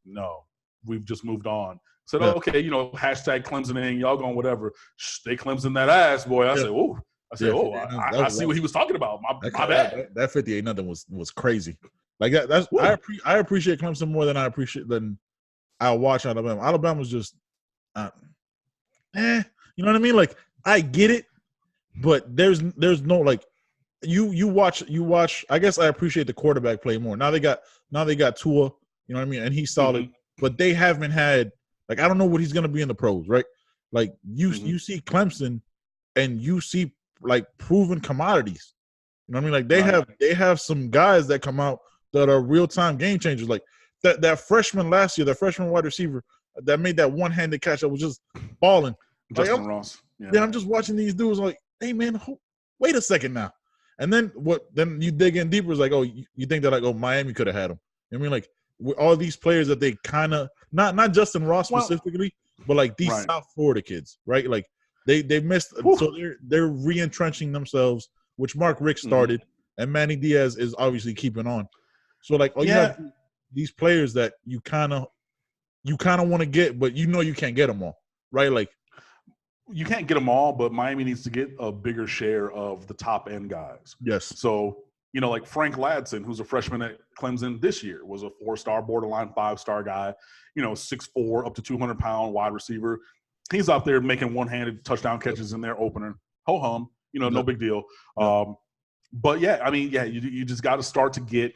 [SPEAKER 2] no, we've just moved on. I said, okay, you know, hashtag Clemsoning, y'all going whatever. They Clemson that ass, boy. I said, oh. I said, I see what he was talking about. My bad.
[SPEAKER 1] That 58-0 was crazy. Like, I appreciate Clemson more than I watch Alabama. Alabama's just, you know what I mean? Like I get it, but there's no like, you watch. I guess I appreciate the quarterback play more. Now they got Tua. You know what I mean? And he's solid, but they haven't had like I don't know what he's gonna be in the pros, right? Like you see Clemson, and you see like proven commodities. You know what I mean? Like they have some guys that come out that are real time game changers, like. That freshman last year, that freshman wide receiver that made that one-handed catch that was just balling.
[SPEAKER 2] Justin Ross.
[SPEAKER 1] Yeah, I'm just watching these dudes like, hey, man, wait a second now. And then Then you dig in deeper. It's like, oh, you think that like, oh, Miami could have had him. I mean, like with all these players that they kind of not Justin Ross specifically, but like these South Florida kids, right? Like they missed, so they're re-entrenching themselves, which Mark Rick started, and Manny Diaz is obviously keeping on. So like, you have these players that you kind of want to get, but you know you can't get them all, right? Like
[SPEAKER 2] you can't get them all, but Miami needs to get a bigger share of the top end guys.
[SPEAKER 1] Yes.
[SPEAKER 2] So, you know, like Frank Ladson, who's a freshman at Clemson this year, was a 4-star, borderline 5-star guy, you know, 6'4", up to 200-pound wide receiver. He's out there making one-handed touchdown catches in their opener. Ho-hum, you know, no big deal. But yeah, I mean, yeah, you just got to start to get.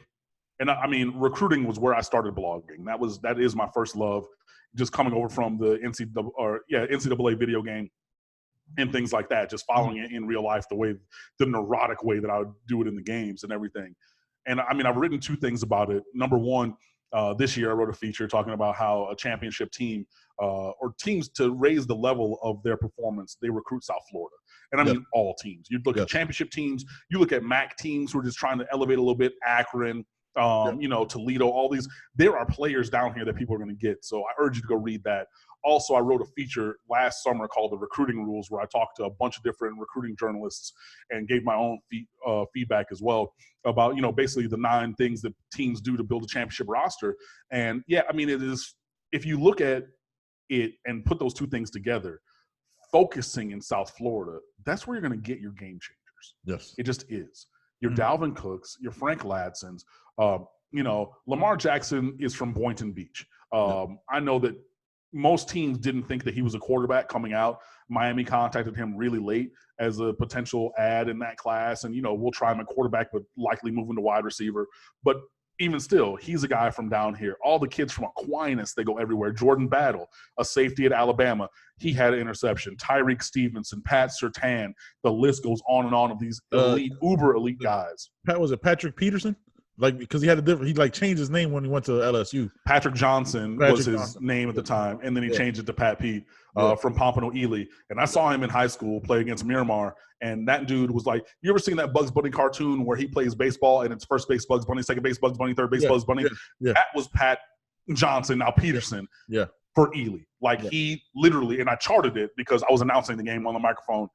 [SPEAKER 2] And I mean, recruiting was where I started blogging. That is my first love, just coming over from the NCAA video game and things like that, just following it in real life, the neurotic way that I would do it in the games and everything. And I mean, I've written two things about it. Number one, this year I wrote a feature talking about how a championship team or teams to raise the level of their performance, they recruit South Florida. And I mean, all teams. You look at championship teams, you look at MAC teams who are just trying to elevate a little bit, Akron, Toledo, all these. There are players down here that people are going to get. So I urge you to go read that. Also, I wrote a feature last summer called The Recruiting Rules, where I talked to a bunch of different recruiting journalists and gave my own feedback as well about, basically the 9 things that teams do to build a championship roster. And yeah, I mean, it is, if you look at it and put those two things together, focusing in South Florida, that's where you're going to get your game changers.
[SPEAKER 1] Yes.
[SPEAKER 2] It just is. Your Dalvin Cooks, your Frank Ladsons, Lamar Jackson is from Boynton Beach. I know that most teams didn't think that he was a quarterback coming out. Miami contacted him really late as a potential add in that class. And, we'll try him at quarterback, but likely moving to wide receiver. But even still, he's a guy from down here. All the kids from Aquinas, they go everywhere. Jordan Battle, a safety at Alabama, he had an interception. Tyreek Stevenson, Pat Surtain, the list goes on and on of these elite, uber elite guys.
[SPEAKER 1] Was it Patrick Peterson? Because he had he changed his name when he went to LSU.
[SPEAKER 2] Patrick Johnson was his name at the time, and then he changed it to Pat Pete from Pompano Ely. And I saw him in high school play against Miramar, and that dude was like, you ever seen that Bugs Bunny cartoon where he plays baseball and it's first base Bugs Bunny, second base Bugs Bunny, third base Bugs Bunny? Yeah. That was Pat Johnson, now Peterson, for Ely. He literally, and I charted it because I was announcing the game on the microphone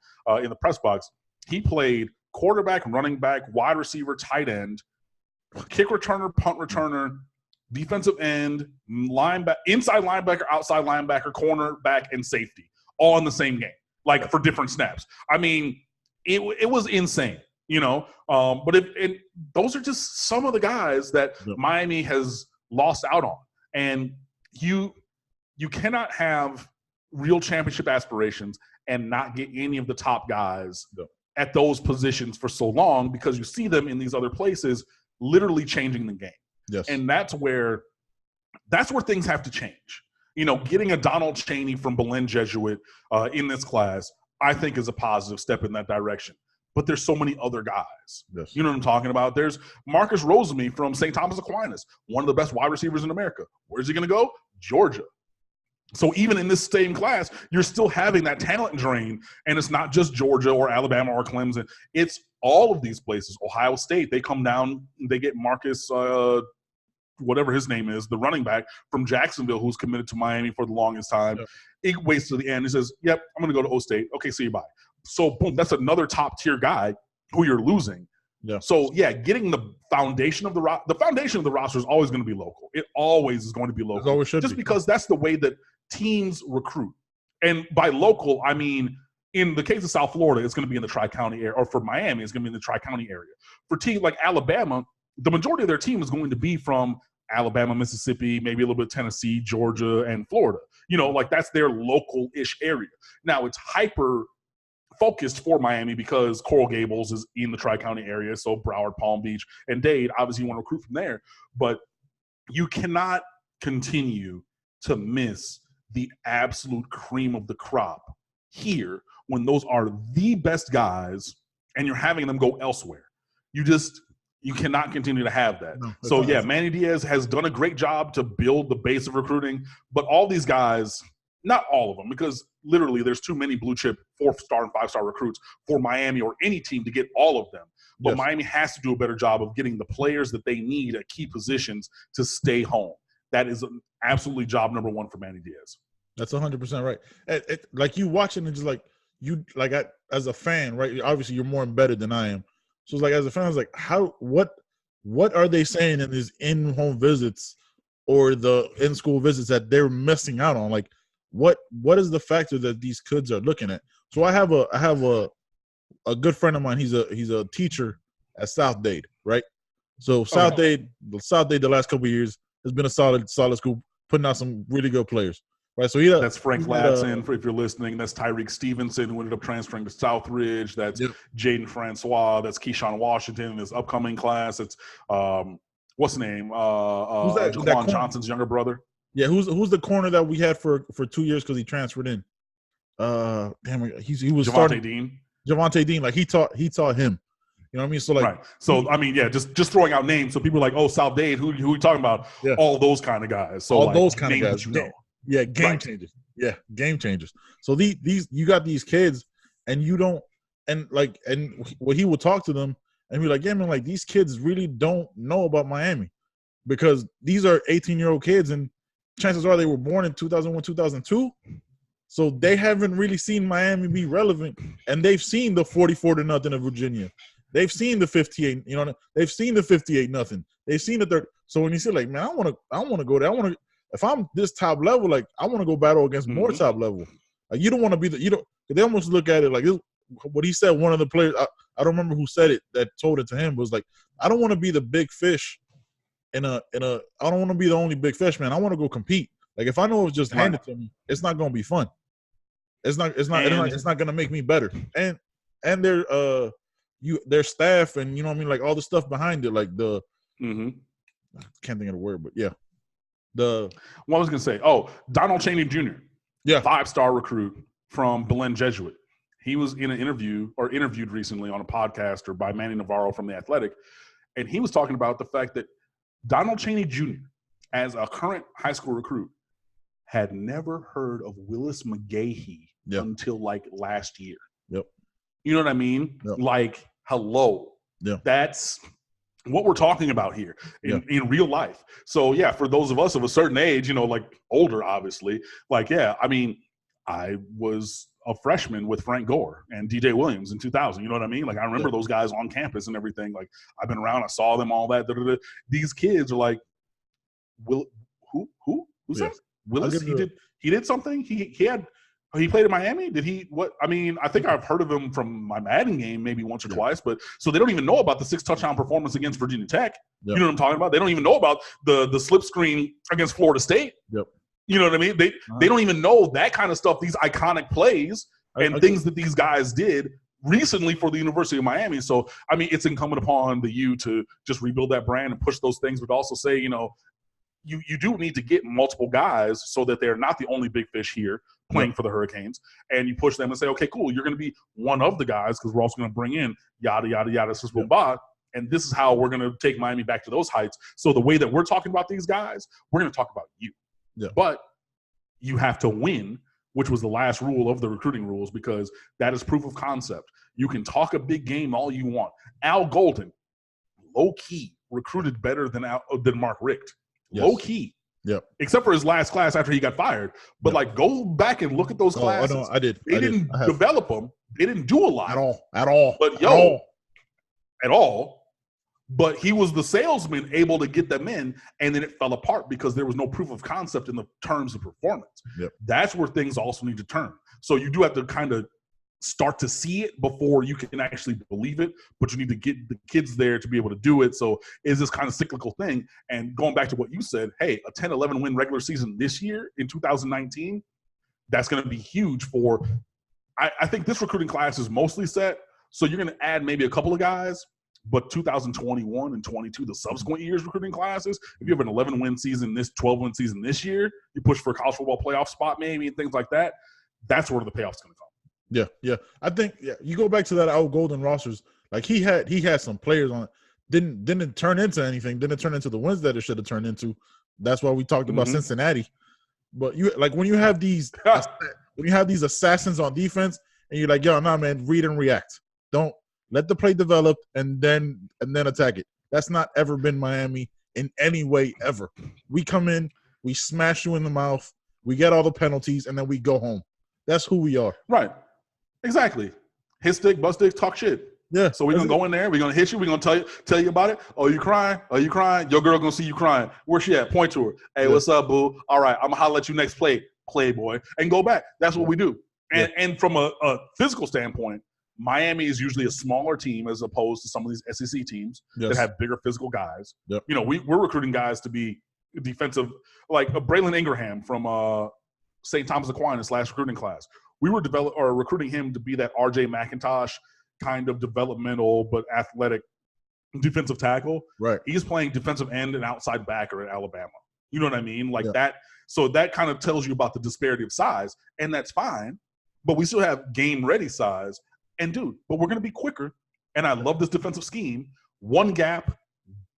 [SPEAKER 2] in the press box. He played quarterback, running back, wide receiver, tight end, kick returner, punt returner, defensive end, linebacker, inside linebacker, outside linebacker, cornerback, and safety, all in the same game, for different snaps. I mean, it was insane, But those are just some of the guys that Miami has lost out on, and you cannot have real championship aspirations and not get any of the top guys at those positions for so long, because you see them in these other places literally changing the game.
[SPEAKER 1] Yes.
[SPEAKER 2] And that's where things have to change. Getting a Donald Chaney from Belen Jesuit in this class, I think is a positive step in that direction. But there's so many other guys.
[SPEAKER 1] Yes.
[SPEAKER 2] You know what I'm talking about? There's Marcus Rosemy from St. Thomas Aquinas, one of the best wide receivers in America. Where's he going to go? Georgia. So even in this same class, you're still having that talent drain, and it's not just Georgia or Alabama or Clemson. It's all of these places. Ohio State, they come down, they get Marcus, whatever his name is, the running back from Jacksonville, who's committed to Miami for the longest time. Yep. It waits to the end. He says, yep, I'm going to go to O State. Okay, see you, bye. So, boom, that's another top-tier guy who you're losing.
[SPEAKER 1] Yeah.
[SPEAKER 2] So, yeah, getting the foundation of the roster is always going to be local. It always is going to be local.
[SPEAKER 1] It always should
[SPEAKER 2] just
[SPEAKER 1] be.
[SPEAKER 2] Because that's the way that teams recruit. And by local, I mean, in the case of South Florida, it's going to be in the Tri-County area, or for Miami, it's going to be in the Tri-County area. For teams like Alabama, the majority of their team is going to be from Alabama, Mississippi, maybe a little bit Tennessee, Georgia, and Florida. That's their local-ish area. Now, it's hyper-focused for Miami because Coral Gables is in the Tri-County area, so Broward, Palm Beach, and Dade. Obviously, you want to recruit from there. But you cannot continue to miss the absolute cream of the crop here when those are the best guys and you're having them go elsewhere. You cannot continue to have that. No, so, yeah, Manny Diaz has done a great job to build the base of recruiting, but all these guys, not all of them, because literally there's too many blue chip 4-star and 5-star recruits for Miami or any team to get all of them. But Miami has to do a better job of getting the players that they need at key positions to stay home. That is absolutely job number one for Manny Diaz.
[SPEAKER 1] That's 100% right. Like you watching it, just as a fan, right? Obviously, you're more embedded than I am. So it's as a fan, I was like, what are they saying in these in-home visits or the in-school visits that they're missing out on? What is the factor that these kids are looking at? So I have a good friend of mine. He's a teacher at South Dade, right? So South Dade the last couple of years has been a solid school, putting out some really good players. Right. So
[SPEAKER 2] that's Frank Ladson, if you're listening. That's Tyreek Stevenson, who ended up transferring to Southridge. That's Jaden Francois. That's Keyshawn Washington in this upcoming class. It's what's the name?
[SPEAKER 1] Who's that?
[SPEAKER 2] Jaquan Johnson's younger brother.
[SPEAKER 1] Yeah, who's the corner that we had for 2 years because he transferred in? Damn, he was
[SPEAKER 2] Javonte Dean.
[SPEAKER 1] Javonte Dean, like he taught him. You know what I mean? So like,
[SPEAKER 2] right. So I mean, yeah, just throwing out names. So people are like, oh, South Dade, who are you talking about?
[SPEAKER 1] Yeah.
[SPEAKER 2] All those kind of guys. So
[SPEAKER 1] all
[SPEAKER 2] like,
[SPEAKER 1] those kind of guys,
[SPEAKER 2] you know.
[SPEAKER 1] Yeah, game changers. Yeah, game changers. So these you got these kids, and you don't, and what he would talk to them and be like, yeah, man, like these kids really don't know about Miami because these are 18-year-old kids, and chances are they were born in 2001, 2002. So they haven't really seen Miami be relevant, and they've seen the 44-0 of Virginia. They've seen the 58, they've seen the 58-0. They've seen the 30. So when you say like, man, I want to go there. If I'm this top level, like I want to go battle against more top level. Like you don't want to be they almost look at it like what he said. One of the players, I don't remember who said it that told it to him, was like, I don't want to be the big fish I don't want to be the only big fish, man. I want to go compete. Like if I know it's just handed to me, it's not going to be fun. It's not going to make me better. And their staff and you know what I mean, like all the stuff behind it, like the I can't think of the word, but yeah. What
[SPEAKER 2] I was going to say, Donald Chaney Jr., 5-star recruit from Belen Jesuit. He was in an interviewed recently on a podcast or by Manny Navarro from The Athletic, and he was talking about the fact that Donald Chaney Jr., as a current high school recruit, had never heard of Willis McGahee until like last year.
[SPEAKER 1] Yep.
[SPEAKER 2] You know what I mean?
[SPEAKER 1] Yep.
[SPEAKER 2] Like, hello.
[SPEAKER 1] Yeah.
[SPEAKER 2] That's what we're talking about here in real life. So, yeah, for those of us of a certain age, like older, obviously, like, yeah, I mean, I was a freshman with Frank Gore and DJ Williams in 2000. You know what I mean? Like, I remember those guys on campus and everything. Like, I've been around. I saw them, all that. These kids are like, who's that? Willis? He did something? He played in Miami? Did he? What? I mean, I think I've heard of him from my Madden game maybe once or twice, but so they don't even know about the 6-touchdown performance against Virginia Tech. Yep. You know what I'm talking about? They don't even know about the slip screen against Florida State.
[SPEAKER 1] Yep.
[SPEAKER 2] You know what I mean? They don't even know that kind of stuff, these iconic plays and things that these guys did recently for the University of Miami. So, I mean, it's incumbent upon the U to just rebuild that brand and push those things, but also say, you do need to get multiple guys so that they're not the only big fish here playing for the Hurricanes, and you push them and say, okay, cool, you're going to be one of the guys because we're also going to bring in yada, yada, yada, and this is how we're going to take Miami back to those heights. So the way that we're talking about these guys, we're going to talk about you.
[SPEAKER 1] Yeah.
[SPEAKER 2] But you have to win, which was the last rule of the recruiting rules, because that is proof of concept. You can talk a big game all you want. Al Golden, low-key, recruited better than Mark Richt.
[SPEAKER 1] Yes.
[SPEAKER 2] Low-key.
[SPEAKER 1] Yep.
[SPEAKER 2] Except for his last class after he got fired. But, like, go back and look at those classes.
[SPEAKER 1] No, I did.
[SPEAKER 2] They didn't develop them. They didn't do a lot.
[SPEAKER 1] At all.
[SPEAKER 2] But, at all. But he was the salesman able to get them in, and then it fell apart because there was no proof of concept in the terms of performance.
[SPEAKER 1] Yep.
[SPEAKER 2] That's where things also need to turn. So you do have to kind of start to see it before you can actually believe it, but you need to get the kids there to be able to do it. So is this kind of cyclical thing? And going back to what you said, hey, a 10-11 win regular season this year in 2019, that's going to be huge for – I think this recruiting class is mostly set, so you're going to add maybe a couple of guys, but 2021 and 22, the subsequent years recruiting classes, if you have an 11-win season, 12-win season this year, you push for a college football playoff spot maybe and things like that, that's where the payoff's going to come.
[SPEAKER 1] Yeah. I think you go back to that old Golden rosters. Like he had some players on it. Didn't turn into anything. Didn't turn into the wins that it should have turned into. That's why we talked about Cincinnati. But when you have these assassins on defense, and you're like, yo, nah, man, read and react. Don't let the play develop and then attack it. That's not ever been Miami in any way ever. We come in, we smash you in the mouth, we get all the penalties, and then we go home. That's who we are.
[SPEAKER 2] Right. Exactly. Hit stick, bust stick, talk shit.
[SPEAKER 1] Yeah.
[SPEAKER 2] So we're going to go in there. We're going to hit you. We're going to tell you about it. Oh, you crying? Oh, you crying? Your girl going to see you crying. Where's she at? Point to her. Hey, what's up, boo? All right, I'm going to holler at you next playboy, and go back. That's what we do. And from a physical standpoint, Miami is usually a smaller team as opposed to some of these SEC teams that have bigger physical guys.
[SPEAKER 1] Yep.
[SPEAKER 2] We're recruiting guys to be defensive, like Braylon Ingraham from St. Thomas Aquinas last recruiting class. We were recruiting him to be that R.J. McIntosh kind of developmental but athletic defensive tackle.
[SPEAKER 1] Right.
[SPEAKER 2] He's playing defensive end and outside backer at Alabama. You know what I mean? Like
[SPEAKER 1] Yeah.
[SPEAKER 2] that. So that kind of tells you about the disparity of size, and that's fine. But we still have game-ready size. And, dude, but we're going to be quicker. And I love this defensive scheme. One gap,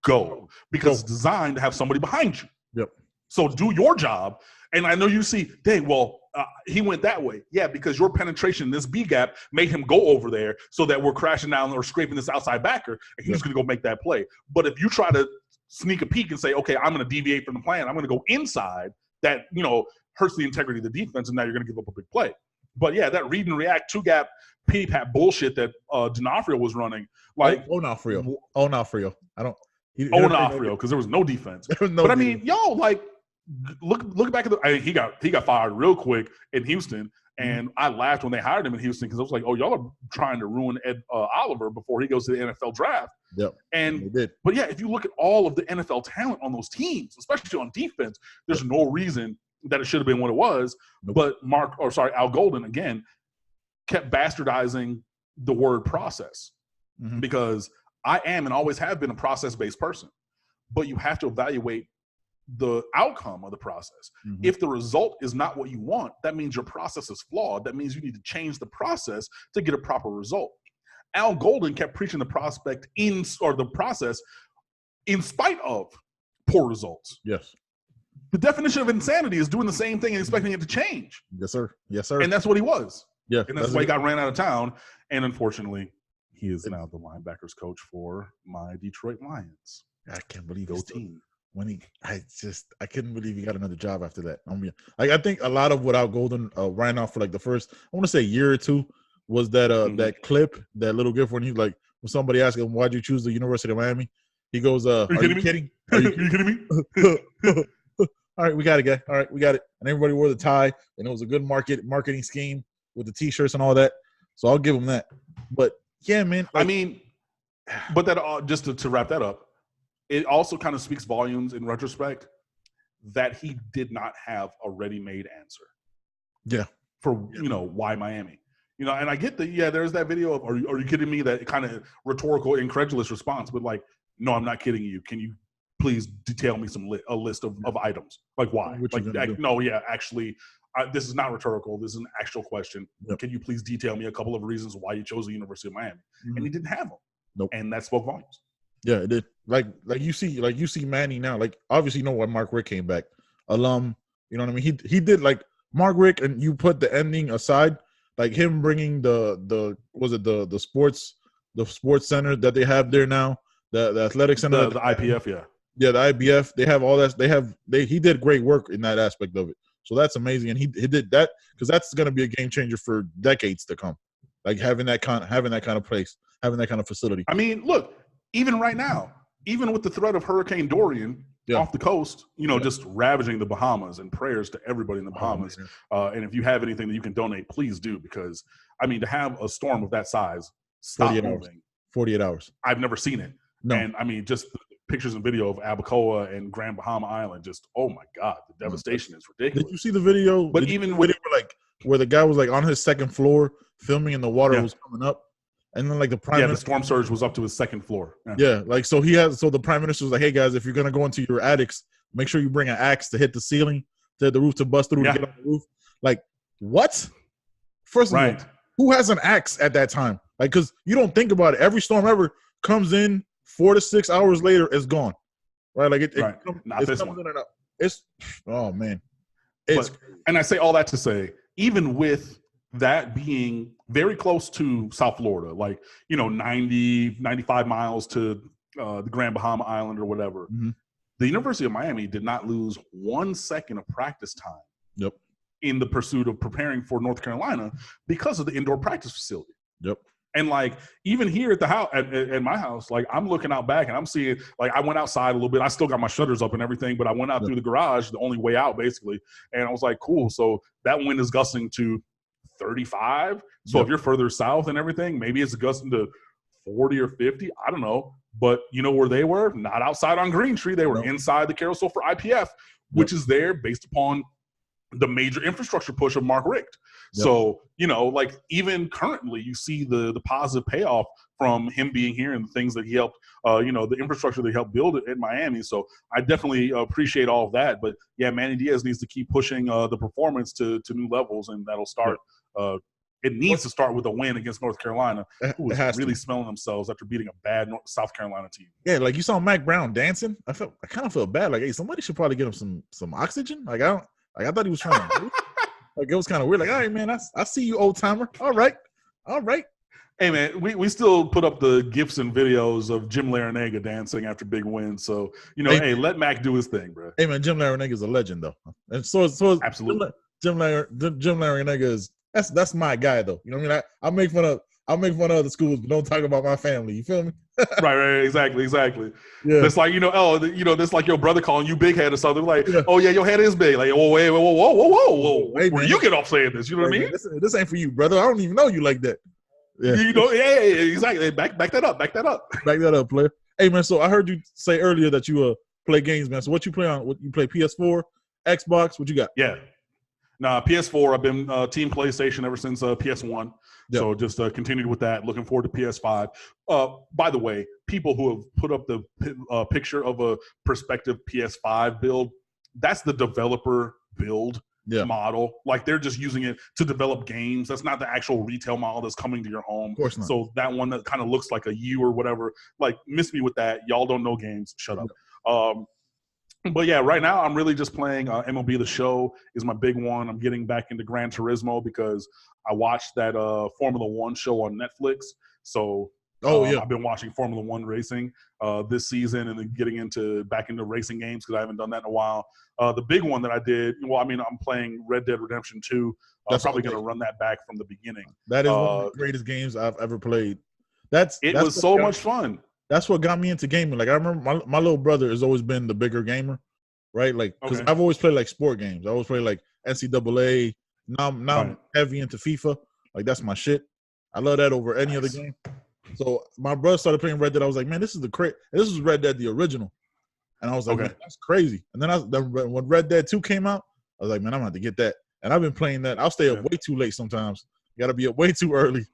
[SPEAKER 2] go. Because it's designed to have somebody behind you.
[SPEAKER 1] Yep.
[SPEAKER 2] So do your job. And I know you see, dang, well, he went that way. Yeah, because your penetration, this B gap, made him go over there so that we're crashing down or scraping this outside backer, and he's going to go make that play. But if you try to sneak a peek and say, okay, I'm going to deviate from the plan, I'm going to go inside, that, hurts the integrity of the defense, and now you're going to give up a big play. But, yeah, that read and react two-gap P-PAP bullshit that D'Onofrio was running. Like,
[SPEAKER 1] Onofrio. I don't –
[SPEAKER 2] Onofrio, because there was no defense. But, I mean, look back at he got fired real quick in Houston, and I laughed when they hired him in Houston because I was like, oh, y'all are trying to ruin Ed Oliver before he goes to the NFL draft.
[SPEAKER 1] Yep.
[SPEAKER 2] And but yeah, if you look at all of the NFL talent on those teams, especially on defense, there's no reason that it should have been what it was. Nope. But Al Golden again kept bastardizing the word process because I am and always have been a process-based person, but you have to evaluate the outcome of the process. If the result is not what you want, that means your process is flawed. That means you need to change the process to get a proper result. Al Golden kept preaching the process in spite of poor results.
[SPEAKER 1] Yes.
[SPEAKER 2] The definition of insanity is doing the same thing and expecting it to change.
[SPEAKER 1] Yes, sir. Yes, sir.
[SPEAKER 2] And that's what he was.
[SPEAKER 1] Yeah.
[SPEAKER 2] And that's why he got ran out of town. And unfortunately, he is now the linebackers coach for my Detroit Lions.
[SPEAKER 1] I can't believe
[SPEAKER 2] Go team.
[SPEAKER 1] I couldn't believe he got another job after that. I think a lot of what Al Golden ran off for like the first, I want to say year or two, was that that clip, that little gif when when somebody asked him, why'd you choose the University of Miami? He goes, are you kidding? Are you kidding me? All right, we got it, guy. All right, we got it. And everybody wore the tie, and it was a good marketing scheme with the T-shirts and all that. So I'll give him that. But yeah, man.
[SPEAKER 2] But that just to wrap that up, it also kind of speaks volumes in retrospect that he did not have a ready-made answer.
[SPEAKER 1] Yeah.
[SPEAKER 2] For why Miami. And I get there's that video of are you kidding me? That kind of rhetorical, incredulous response, but like, no, I'm not kidding you. Can you please detail me a list of items? Like why? Actually, this is not rhetorical. This is an actual question. Yep. Can you please detail me a couple of reasons why you chose the University of Miami? And he didn't have them.
[SPEAKER 1] Nope.
[SPEAKER 2] And that spoke volumes.
[SPEAKER 1] Yeah, it did. Like you see Manny now. Like obviously you know why Mark Richt came back. Alum, you know what I mean? He did like Mark Richt, and you put the ending aside, like him bringing the sports center that they have there now, the athletic center,
[SPEAKER 2] the IPF,
[SPEAKER 1] yeah, the IBF. They have all that. He did great work in that aspect of it. So that's amazing, and he did that because that's going to be a game changer for decades to come. Like having that kind of place, having that kind of facility.
[SPEAKER 2] I mean, look, even right now, even with the threat of Hurricane Dorian off the coast, just ravaging the Bahamas, and prayers to everybody in the Bahamas. And if you have anything that you can donate, please do, because I mean, to have a storm of that size stop moving.
[SPEAKER 1] 48 hours.
[SPEAKER 2] I've never seen it. No. And I mean, just pictures and video of Abacoa and Grand Bahama Island, just, oh my God, the devastation is ridiculous.
[SPEAKER 1] Did you see the video?
[SPEAKER 2] But even with
[SPEAKER 1] where the guy was like on his second floor filming and the water was coming up, and then like the prime minister,
[SPEAKER 2] the storm surge was up to his second floor.
[SPEAKER 1] So the prime minister was like, hey guys, if you're gonna go into your attics, make sure you bring an axe to hit the ceiling, to the roof, to bust through to get on the roof. Like, what? First of all, who has an axe at that time? Like, because you don't think about it. Every storm ever comes in 4 to 6 hours later, it's gone. Right? Like
[SPEAKER 2] not this one.
[SPEAKER 1] It's oh man.
[SPEAKER 2] And I say all that to say, even with that being very close to South Florida, like 90, 95 miles to the Grand Bahama Island or whatever, the University of Miami did not lose 1 second of practice time.
[SPEAKER 1] Yep.
[SPEAKER 2] In the pursuit of preparing for North Carolina because of the indoor practice facility.
[SPEAKER 1] Yep.
[SPEAKER 2] And like even here at the house, at my house, like I'm looking out back and I'm seeing, like I went outside a little bit. I still got my shutters up and everything, but I went out through the garage, the only way out basically. And I was like, cool. So that wind is gusting to 35. So if you're further south and everything, maybe it's gusting to 40 or 50. I don't know. But you know where they were? Not outside on Green Tree. They were inside the carousel for IPF, which is there based upon the major infrastructure push of Mark Richt.
[SPEAKER 1] Yep.
[SPEAKER 2] So, like even currently you see the positive payoff from him being here and the things that he helped, the infrastructure that he helped build in Miami. So I definitely appreciate all of that. But yeah, Manny Diaz needs to keep pushing the performance to new levels, and that'll start. It needs to start with a win against North Carolina, who is really smelling themselves after beating a bad South Carolina team.
[SPEAKER 1] Yeah, like you saw Mac Brown dancing. I kind of felt bad. Like, hey, somebody should probably get him some oxygen. Like I thought he was trying to. Like it was kind of weird. Like, all right, man, I see you, old timer. All right.
[SPEAKER 2] Hey man, we still put up the GIFs and videos of Jim Larinaga dancing after big wins. So hey, let Mac do his thing, bro.
[SPEAKER 1] Hey man, Jim Larinaga is a legend though, and so
[SPEAKER 2] absolutely.
[SPEAKER 1] Jim Larinaga is that's my guy though. You know what I mean? I'll make fun of other schools, but don't talk about my family. You feel me?
[SPEAKER 2] right, exactly.
[SPEAKER 1] Yeah,
[SPEAKER 2] that's like that's like your brother calling you big head or something. Like, oh yeah, your head is big. Like, oh wait, whoa.
[SPEAKER 1] Hey,
[SPEAKER 2] where do you get off saying this? You know what I mean?
[SPEAKER 1] This ain't for you, brother. I don't even know you like that.
[SPEAKER 2] Yeah, yeah, exactly. Back that up.
[SPEAKER 1] Back that up, player. Hey man, so I heard you say earlier that you play games, man. So what you play on? What you play? PS4, Xbox? What you got?
[SPEAKER 2] Yeah. Nah, PS4. I've been Team PlayStation ever since PS1. Yep. So just continued with that. Looking forward to PS5. By the way, people who have put up the picture of a prospective PS5 build, that's the developer build model. Like they're just using it to develop games. That's not the actual retail model that's coming to your home. Of
[SPEAKER 1] course not.
[SPEAKER 2] So that one that kind of looks like a U or whatever, like miss me with that. Y'all don't know games. Shut up. But yeah, right now I'm really just playing MLB The Show is my big one. I'm getting back into Gran Turismo because I watched that Formula One show on Netflix. So I've been watching Formula One racing this season and then getting back into racing games because I haven't done that in a while. The big one that I did, I'm playing Red Dead Redemption 2. I'm probably going to run that back from the beginning.
[SPEAKER 1] That is one of the greatest games I've ever played.
[SPEAKER 2] It was so much fun.
[SPEAKER 1] That's what got me into gaming. Like I remember my little brother has always been the bigger gamer, right? Like because I've always played like sport games. I always play like NCAA. Now I'm heavy into FIFA. Like that's my shit. I love that over any other game. So my brother started playing Red Dead. I was like, man, this is Red Dead the original, and I was like, man, that's crazy. And then when Red Dead 2 came out, I was like, man, I'm gonna have to get that. And I've been playing that. I'll stay up way too late sometimes. Got to be up way too early.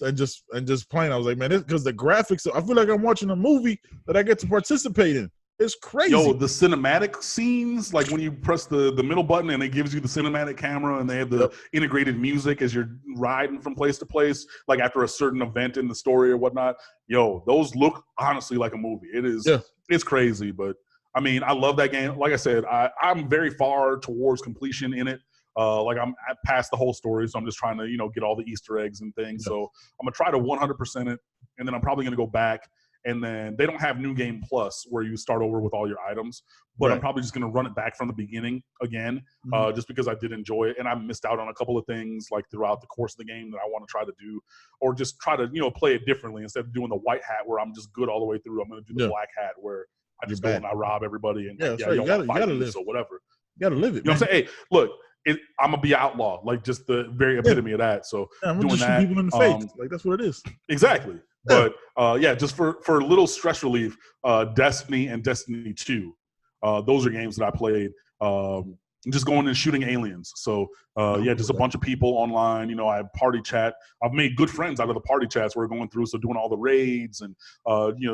[SPEAKER 1] And just playing, I was like, man, because the graphics, I feel like I'm watching a movie that I get to participate in. It's crazy.
[SPEAKER 2] Yo, the cinematic scenes, like when you press the middle button and it gives you the cinematic camera and they have the integrated music as you're riding from place to place, like after a certain event in the story or whatnot. Yo, those look honestly like a movie. It is, it's crazy. But I mean, I love that game. Like I said, I'm very far towards completion in it. Like I'm past the whole story, so I'm just trying to, get all the Easter eggs and things. So I'm gonna try to 100% it, and then I'm probably gonna go back. And then they don't have New Game Plus where you start over with all your items, but I'm probably just gonna run it back from the beginning again, just because I did enjoy it and I missed out on a couple of things like throughout the course of the game that I want to try to do, or just try to play it differently instead of doing the white hat where I'm just good all the way through. I'm gonna do the black hat where I just go and I rob everybody and you gotta live. So whatever,
[SPEAKER 1] you gotta live it.
[SPEAKER 2] You know what I'm saying? Hey, look. I'm gonna be outlaw, like just the very epitome of that. So
[SPEAKER 1] I'm doing that, people in the face, like that's what it is.
[SPEAKER 2] Exactly. But just for a little stress relief, Destiny and Destiny 2, those are games that I played. Just going and shooting aliens. So just a bunch of people online. I have party chat. I've made good friends out of the party chats we're going through. So doing all the raids and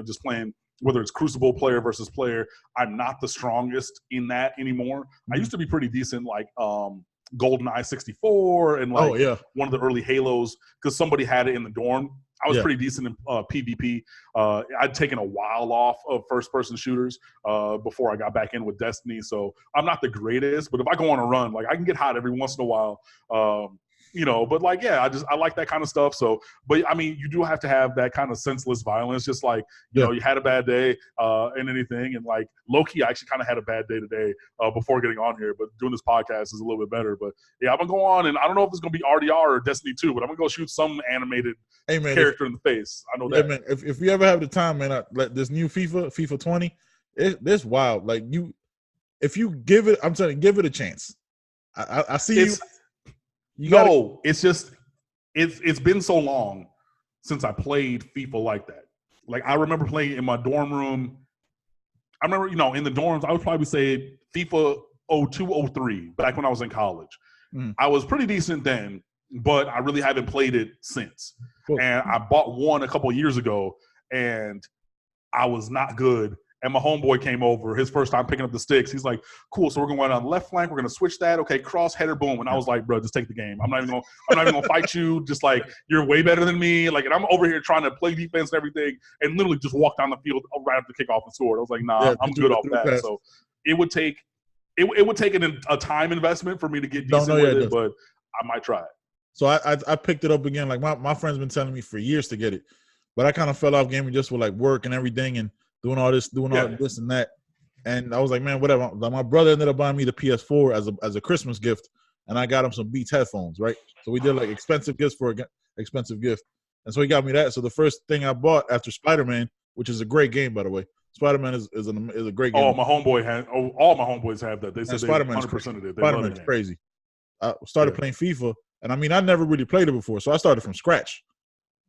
[SPEAKER 2] just playing. Whether it's Crucible player versus player, I'm not the strongest in that anymore. I used to be pretty decent, like GoldenEye 64 and one of the early Halos, because somebody had it in the dorm. I was pretty decent in PvP. I'd taken a while off of first-person shooters before I got back in with Destiny, so I'm not the greatest. But if I go on a run, like I can get hot every once in a while. But like, I like that kind of stuff. So, but I mean, you do have to have that kind of senseless violence, just like, you had a bad day and anything. And like low-key, I actually kind of had a bad day today before getting on here, but doing this podcast is a little bit better. But yeah, I'm going to go on and I don't know if it's going to be RDR or Destiny 2, but I'm going to go shoot some animated character in the face. I know that.
[SPEAKER 1] Man, if you ever have the time, man, like this new FIFA 20, it's wild. Like if you give it, I'm telling you, give it a chance. I see you.
[SPEAKER 2] It's just it's been so long since I played FIFA like that. Like I remember playing in my dorm room. I remember, in the dorms, I would probably say FIFA 02, 03, back when I was in college.
[SPEAKER 1] Mm.
[SPEAKER 2] I was pretty decent then, but I really haven't played it since.
[SPEAKER 1] Cool.
[SPEAKER 2] And I bought one a couple of years ago, and I was not good. And my homeboy came over, his first time picking up the sticks. He's like, cool, so we're going to go on the left flank. We're going to switch that. Okay, cross, header, boom. And I was like, bro, just take the game. I'm not even going to fight you. Just like, you're way better than me. Like, and I'm over here trying to play defense and everything, and literally just walk down the field right after the kickoff and scored. I was like, nah, I'm good off that. So it would take a time investment for me to get decent with it, but I might try it.
[SPEAKER 1] So I picked it up again. Like my friend's been telling me for years to get it, but I kind of fell off gaming just with like work and everything and doing all this and that. And I was like, man, whatever. Like, my brother ended up buying me the PS4 as a Christmas gift, and I got him some Beats headphones, right? So we did like expensive gifts for an expensive gift, and so he got me that. So the first thing I bought after Spider-Man, which is a great game by the way, Spider-Man is a great game.
[SPEAKER 2] All my homeboys have that. They said
[SPEAKER 1] Spider-Man
[SPEAKER 2] 100% of it.
[SPEAKER 1] Spider-Man is crazy. I started playing FIFA, and I mean I never really played it before, so I started from scratch.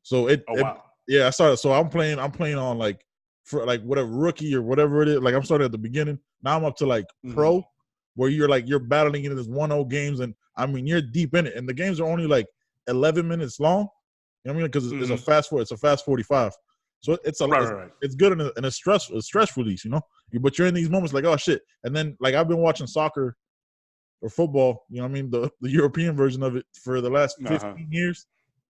[SPEAKER 1] So wow. Yeah, I started. So I'm playing on like for like whatever rookie or whatever it is. Like I'm starting at the beginning. Now I'm up to like pro, where you're battling in this 1-0 games, and I mean you're deep in it. And the games are only like 11 minutes long. You know what I mean? Because it's a fast 45. So it's it's good in a stress release, you know. But you're in these moments like, oh shit. And then like I've been watching soccer or football, you know what I mean, the European version of it for the last 15 years.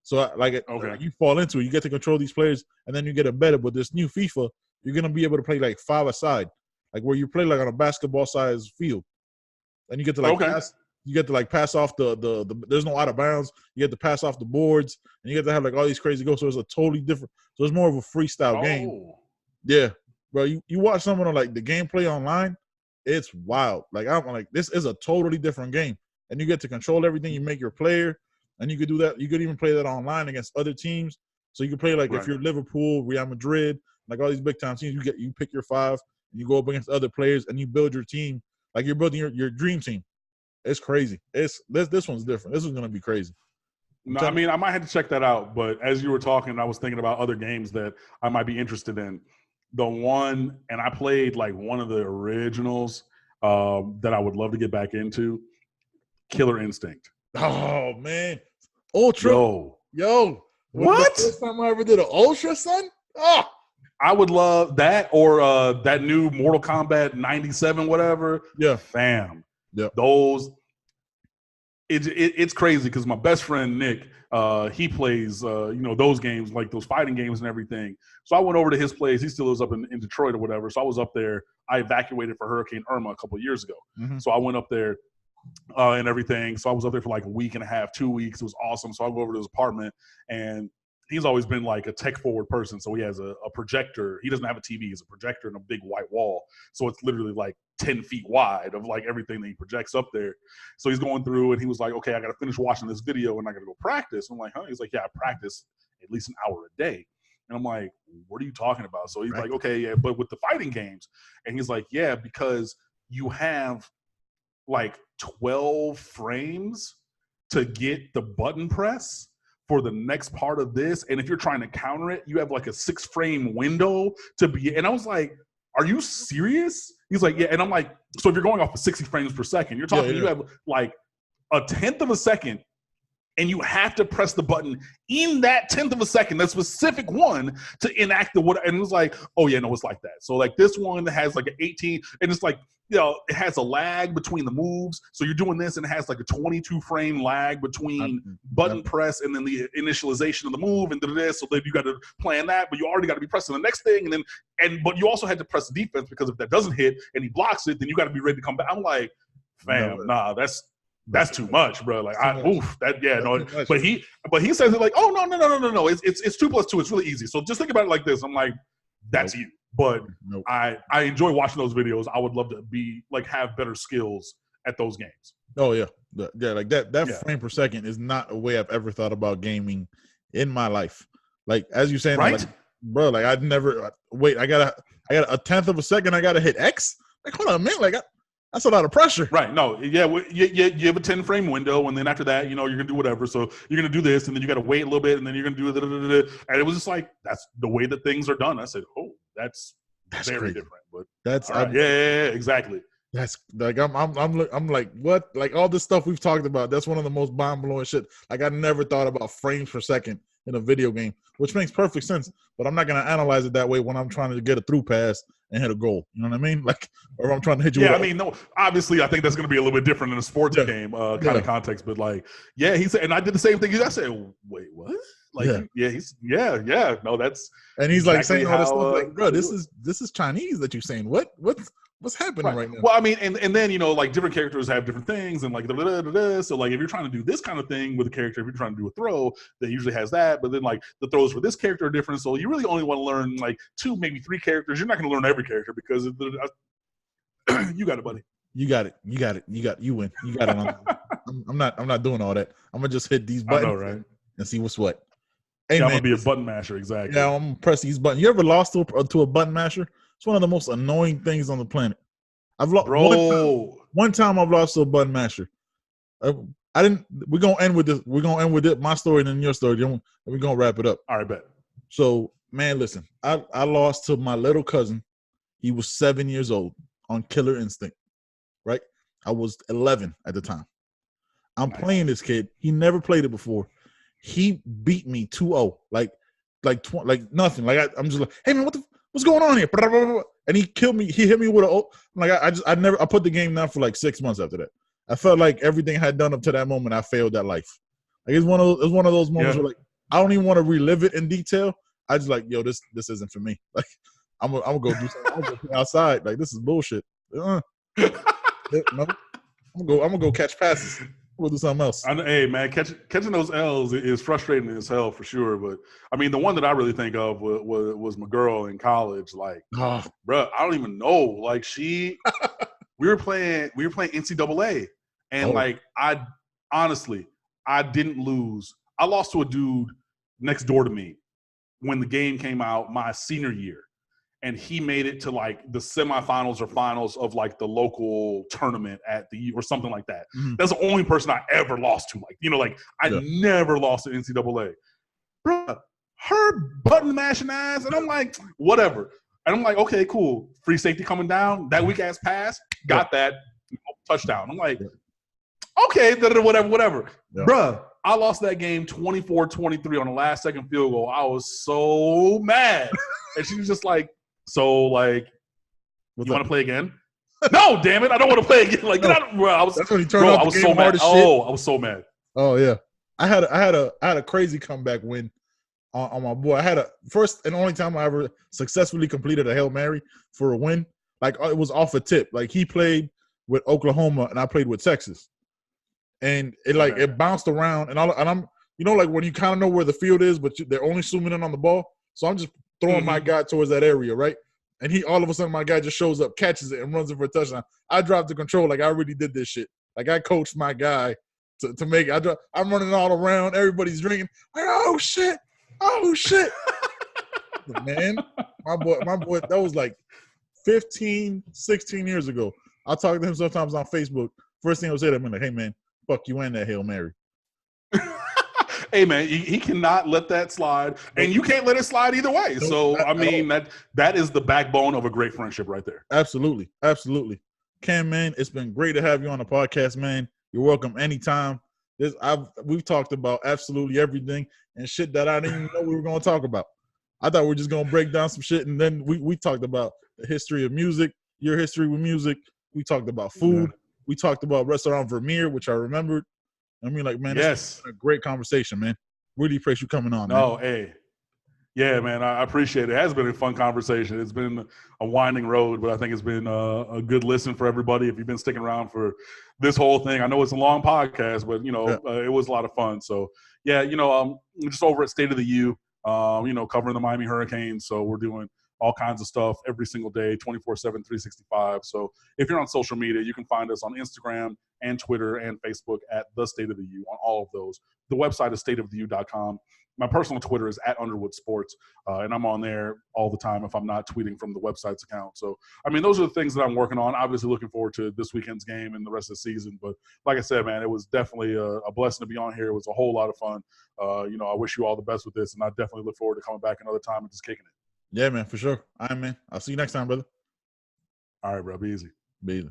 [SPEAKER 1] So like you fall into it, you get to control these players, and then you get embedded. With this new FIFA, you're gonna be able to play like 5 aside, like where you play like on a basketball sized field, and you get to like pass. You get to like pass off the there's no out of bounds. You get to pass off the boards, and you get to have like all these crazy goals. So it's a totally different. So it's more of a freestyle game. Yeah, bro. You watch someone on like the gameplay online, it's wild. Like I'm like this is a totally different game, and you get to control everything. You make your player. And you could do that. You could even play that online against other teams. So you can play like if you're Liverpool, Real Madrid, like all these big time teams. You pick your 5 and you go up against other players and you build your team like you're building your dream team. It's crazy. This one's different. This is gonna be crazy.
[SPEAKER 2] No, I mean I might have to check that out. But as you were talking, I was thinking about other games that I might be interested in. The one, and I played like one of the originals that I would love to get back into, Killer Instinct.
[SPEAKER 1] Oh man, Ultra. Yo,
[SPEAKER 2] what?
[SPEAKER 1] The first time I ever did an Ultra, son. Oh,
[SPEAKER 2] I would love that, or that new Mortal Kombat 97, whatever.
[SPEAKER 1] Yeah,
[SPEAKER 2] fam.
[SPEAKER 1] Yeah,
[SPEAKER 2] those. It's crazy because my best friend Nick, he plays those games, like those fighting games and everything. So I went over to his place. He still lives up in Detroit or whatever. So I was up there. I evacuated for Hurricane Irma a couple of years ago. So I went up there. And everything. So I was up there for like a week and a half, 2 weeks. It was awesome. So I go over to his apartment, and he's always been like a tech forward person. So he has a projector. He doesn't have a TV. He's a projector and a big white wall. So it's literally like 10 feet wide of like everything that he projects up there. So he's going through, and he was like, okay, I got to finish watching this video and I got to go practice. I'm like, huh? He's like, yeah, I practice at least an hour a day. And I'm like, what are you talking about? So he's like, okay, yeah, but with the fighting games. And he's like, yeah, because you have like 12 frames to get the button press for the next part of this. And if you're trying to counter it, you have like a 6-frame window to be. And I was like, are you serious? He's like, yeah. And I'm like, so if you're going off of 60 frames per second, you're talking, you have like a 1/10 of a second, and you have to press the button in that 1/10 of a second, that specific one, to enact the what. And it was like, oh yeah, no, it's like that. So like this one has like an 18, and it's like, it has a lag between the moves. So you're doing this, and it has like a 22-frame lag between button press and then the initialization of the move, and this. So then you got to plan that, but you already got to be pressing the next thing, but you also had to press the defense, because if that doesn't hit and he blocks it, then you got to be ready to come back. I'm like, fam, nah, that's too much, bro. Like, but he says it like, oh no. It's 2 + 2. It's really easy. So just think about it like this. I'm like, that's you. But I enjoy watching those videos. I would love to be like have better skills at those games.
[SPEAKER 1] Oh yeah, like that frame per second is not a way I've ever thought about gaming in my life. Like as you saying,
[SPEAKER 2] right,
[SPEAKER 1] like, bro. Like I'd never wait. I got a 1/10 of a second. I gotta hit X. Like hold on, man. Like that's a lot of pressure.
[SPEAKER 2] Right. No. Yeah. You have a 10-frame window, and then after that, you're gonna do whatever. So you're gonna do this, and then you got to wait a little bit, and then you're gonna do it. And it was just like that's the way that things are done. I said, oh, that's very
[SPEAKER 1] crazy.
[SPEAKER 2] different. But
[SPEAKER 1] that's
[SPEAKER 2] right. Yeah, exactly.
[SPEAKER 1] That's like I'm like what? Like all this stuff we've talked about. That's one of the most mind blowing shit. Like I never thought about frames per second in a video game, which makes perfect sense. But I'm not gonna analyze it that way when I'm trying to get a through pass and hit a goal. You know what I mean? Like, or I'm trying to hit you.
[SPEAKER 2] Yeah, I mean, no. Obviously, I think that's going to be a little bit different in a sports game kind of context. But like, yeah, he said, and I did the same thing. I said, wait, what? Like, yeah. No, that's
[SPEAKER 1] and he's
[SPEAKER 2] exactly
[SPEAKER 1] like saying all this stuff. Like, bro, this is Chinese that you're saying. What's happening right now?
[SPEAKER 2] Well, I mean, and then like different characters have different things, and like so like if you're trying to do this kind of thing with a character, if you're trying to do a throw, that usually has that. But then like the throws for this character are different, so you really only want to learn like 2, maybe 3 characters. You're not going to learn every character because you got it, buddy.
[SPEAKER 1] You got it. You win. You got it. I'm not doing all that. I'm gonna just hit these buttons, right, and see what's what.
[SPEAKER 2] Hey, I'm gonna be a button masher, exactly.
[SPEAKER 1] Yeah, I'm gonna press these buttons. You ever lost to a button masher? It's one of the most annoying things on the planet. I've lost one time I've lost to a button masher. I didn't. We're gonna end with this. We're gonna end with it. My story and then your story. Then we're gonna wrap it up.
[SPEAKER 2] All right, bet.
[SPEAKER 1] So, man, listen. I lost to my little cousin. He was 7 years old on Killer Instinct. Right? I was 11 at the time. I'm playing this kid. He never played it before. He beat me 2-0. Like nothing. Like I'm just like, hey man, what's going on here? And he killed me. He hit me with I put the game down for like 6 months after that. I felt like everything I had done up to that moment, I failed at life. Like it's one of those moments where like I don't even want to relive it in detail. I just like, yo, this isn't for me. Like I'm gonna go do something. I'm gonna go outside. Like this is bullshit. No, I'm gonna go catch passes. We'll do something else.
[SPEAKER 2] Hey man, catching those L's is frustrating as hell for sure. But I mean, the one that I really think of was my girl in college. Like, bro, I don't even know. Like we were playing NCAA, and like I didn't lose. I lost to a dude next door to me when the game came out my senior year. And he made it to like the semifinals or finals of like the local tournament or something like that. Mm-hmm. That's the only person I ever lost to. Like, I never lost to NCAA. Bro, her button mashing ass. And I'm like, whatever. And I'm like, okay, cool. Free safety coming down. That weak ass pass. Got that. Touchdown. I'm like, okay, whatever. Yeah. Bruh, I lost that game 24-23 on the last second field goal. I was so mad. And she was just like, so, like, you want to play again? No, damn it. I don't want to play again. Like,
[SPEAKER 1] that's when he turned off the game hard as shit.
[SPEAKER 2] Oh, I was so mad.
[SPEAKER 1] Oh, yeah. I had a crazy comeback win on my boy. I had a first and only time I ever successfully completed a Hail Mary for a win. Like, it was off a tip. Like, he played with Oklahoma and I played with Texas. And it bounced around. And I'm, like when you kind of know where the field is, but they're only zooming in on the ball. So I'm just throwing my guy towards that area, right? And all of a sudden, my guy just shows up, catches it, and runs it for a touchdown. I dropped the control like I really did this shit. Like I coached my guy to make it. I'm running all around. Everybody's drinking. Like, oh, shit. Man, my boy, that was like 15, 16 years ago. I talk to him sometimes on Facebook. First thing I'll say to him, like, hey, man, fuck you and that Hail Mary.
[SPEAKER 2] Hey man, he cannot let that slide, and you can't let it slide either way. So I mean that is the backbone of a great friendship right there.
[SPEAKER 1] Absolutely. Cam, man, it's been great to have you on the podcast, man. You're welcome anytime. We've talked about absolutely everything and shit that I didn't even know we were going to talk about. I thought we were just going to break down some shit, and then we talked about the history of music, your history with music. We talked about food. Yeah. We talked about Restaurant Vermeer, which I remembered. I mean, like, man, it's been a great conversation, man. Really appreciate you coming on, man.
[SPEAKER 2] Oh, hey. Yeah, man, I appreciate it. It has been a fun conversation. It's been a winding road, but I think it's been a good listen for everybody. If you've been sticking around for this whole thing, I know it's a long podcast, but, it was a lot of fun. So, yeah, just over at State of the U, covering the Miami Hurricanes. So we're doing all kinds of stuff every single day, 24/7, 365. So if you're on social media, you can find us on Instagram and Twitter and Facebook at The State of the U on all of those. The website is stateoftheu.com. My personal Twitter is at Underwood Sports, and I'm on there all the time if I'm not tweeting from the website's account. So, I mean, those are the things that I'm working on. Obviously looking forward to this weekend's game and the rest of the season. But like I said, man, it was definitely a blessing to be on here. It was a whole lot of fun. I wish you all the best with this, and I definitely look forward to coming back another time and just kicking it.
[SPEAKER 1] Yeah, man, for sure. All right, man. I'll see you next time, brother.
[SPEAKER 2] All right, bro. Be easy.
[SPEAKER 1] Be easy.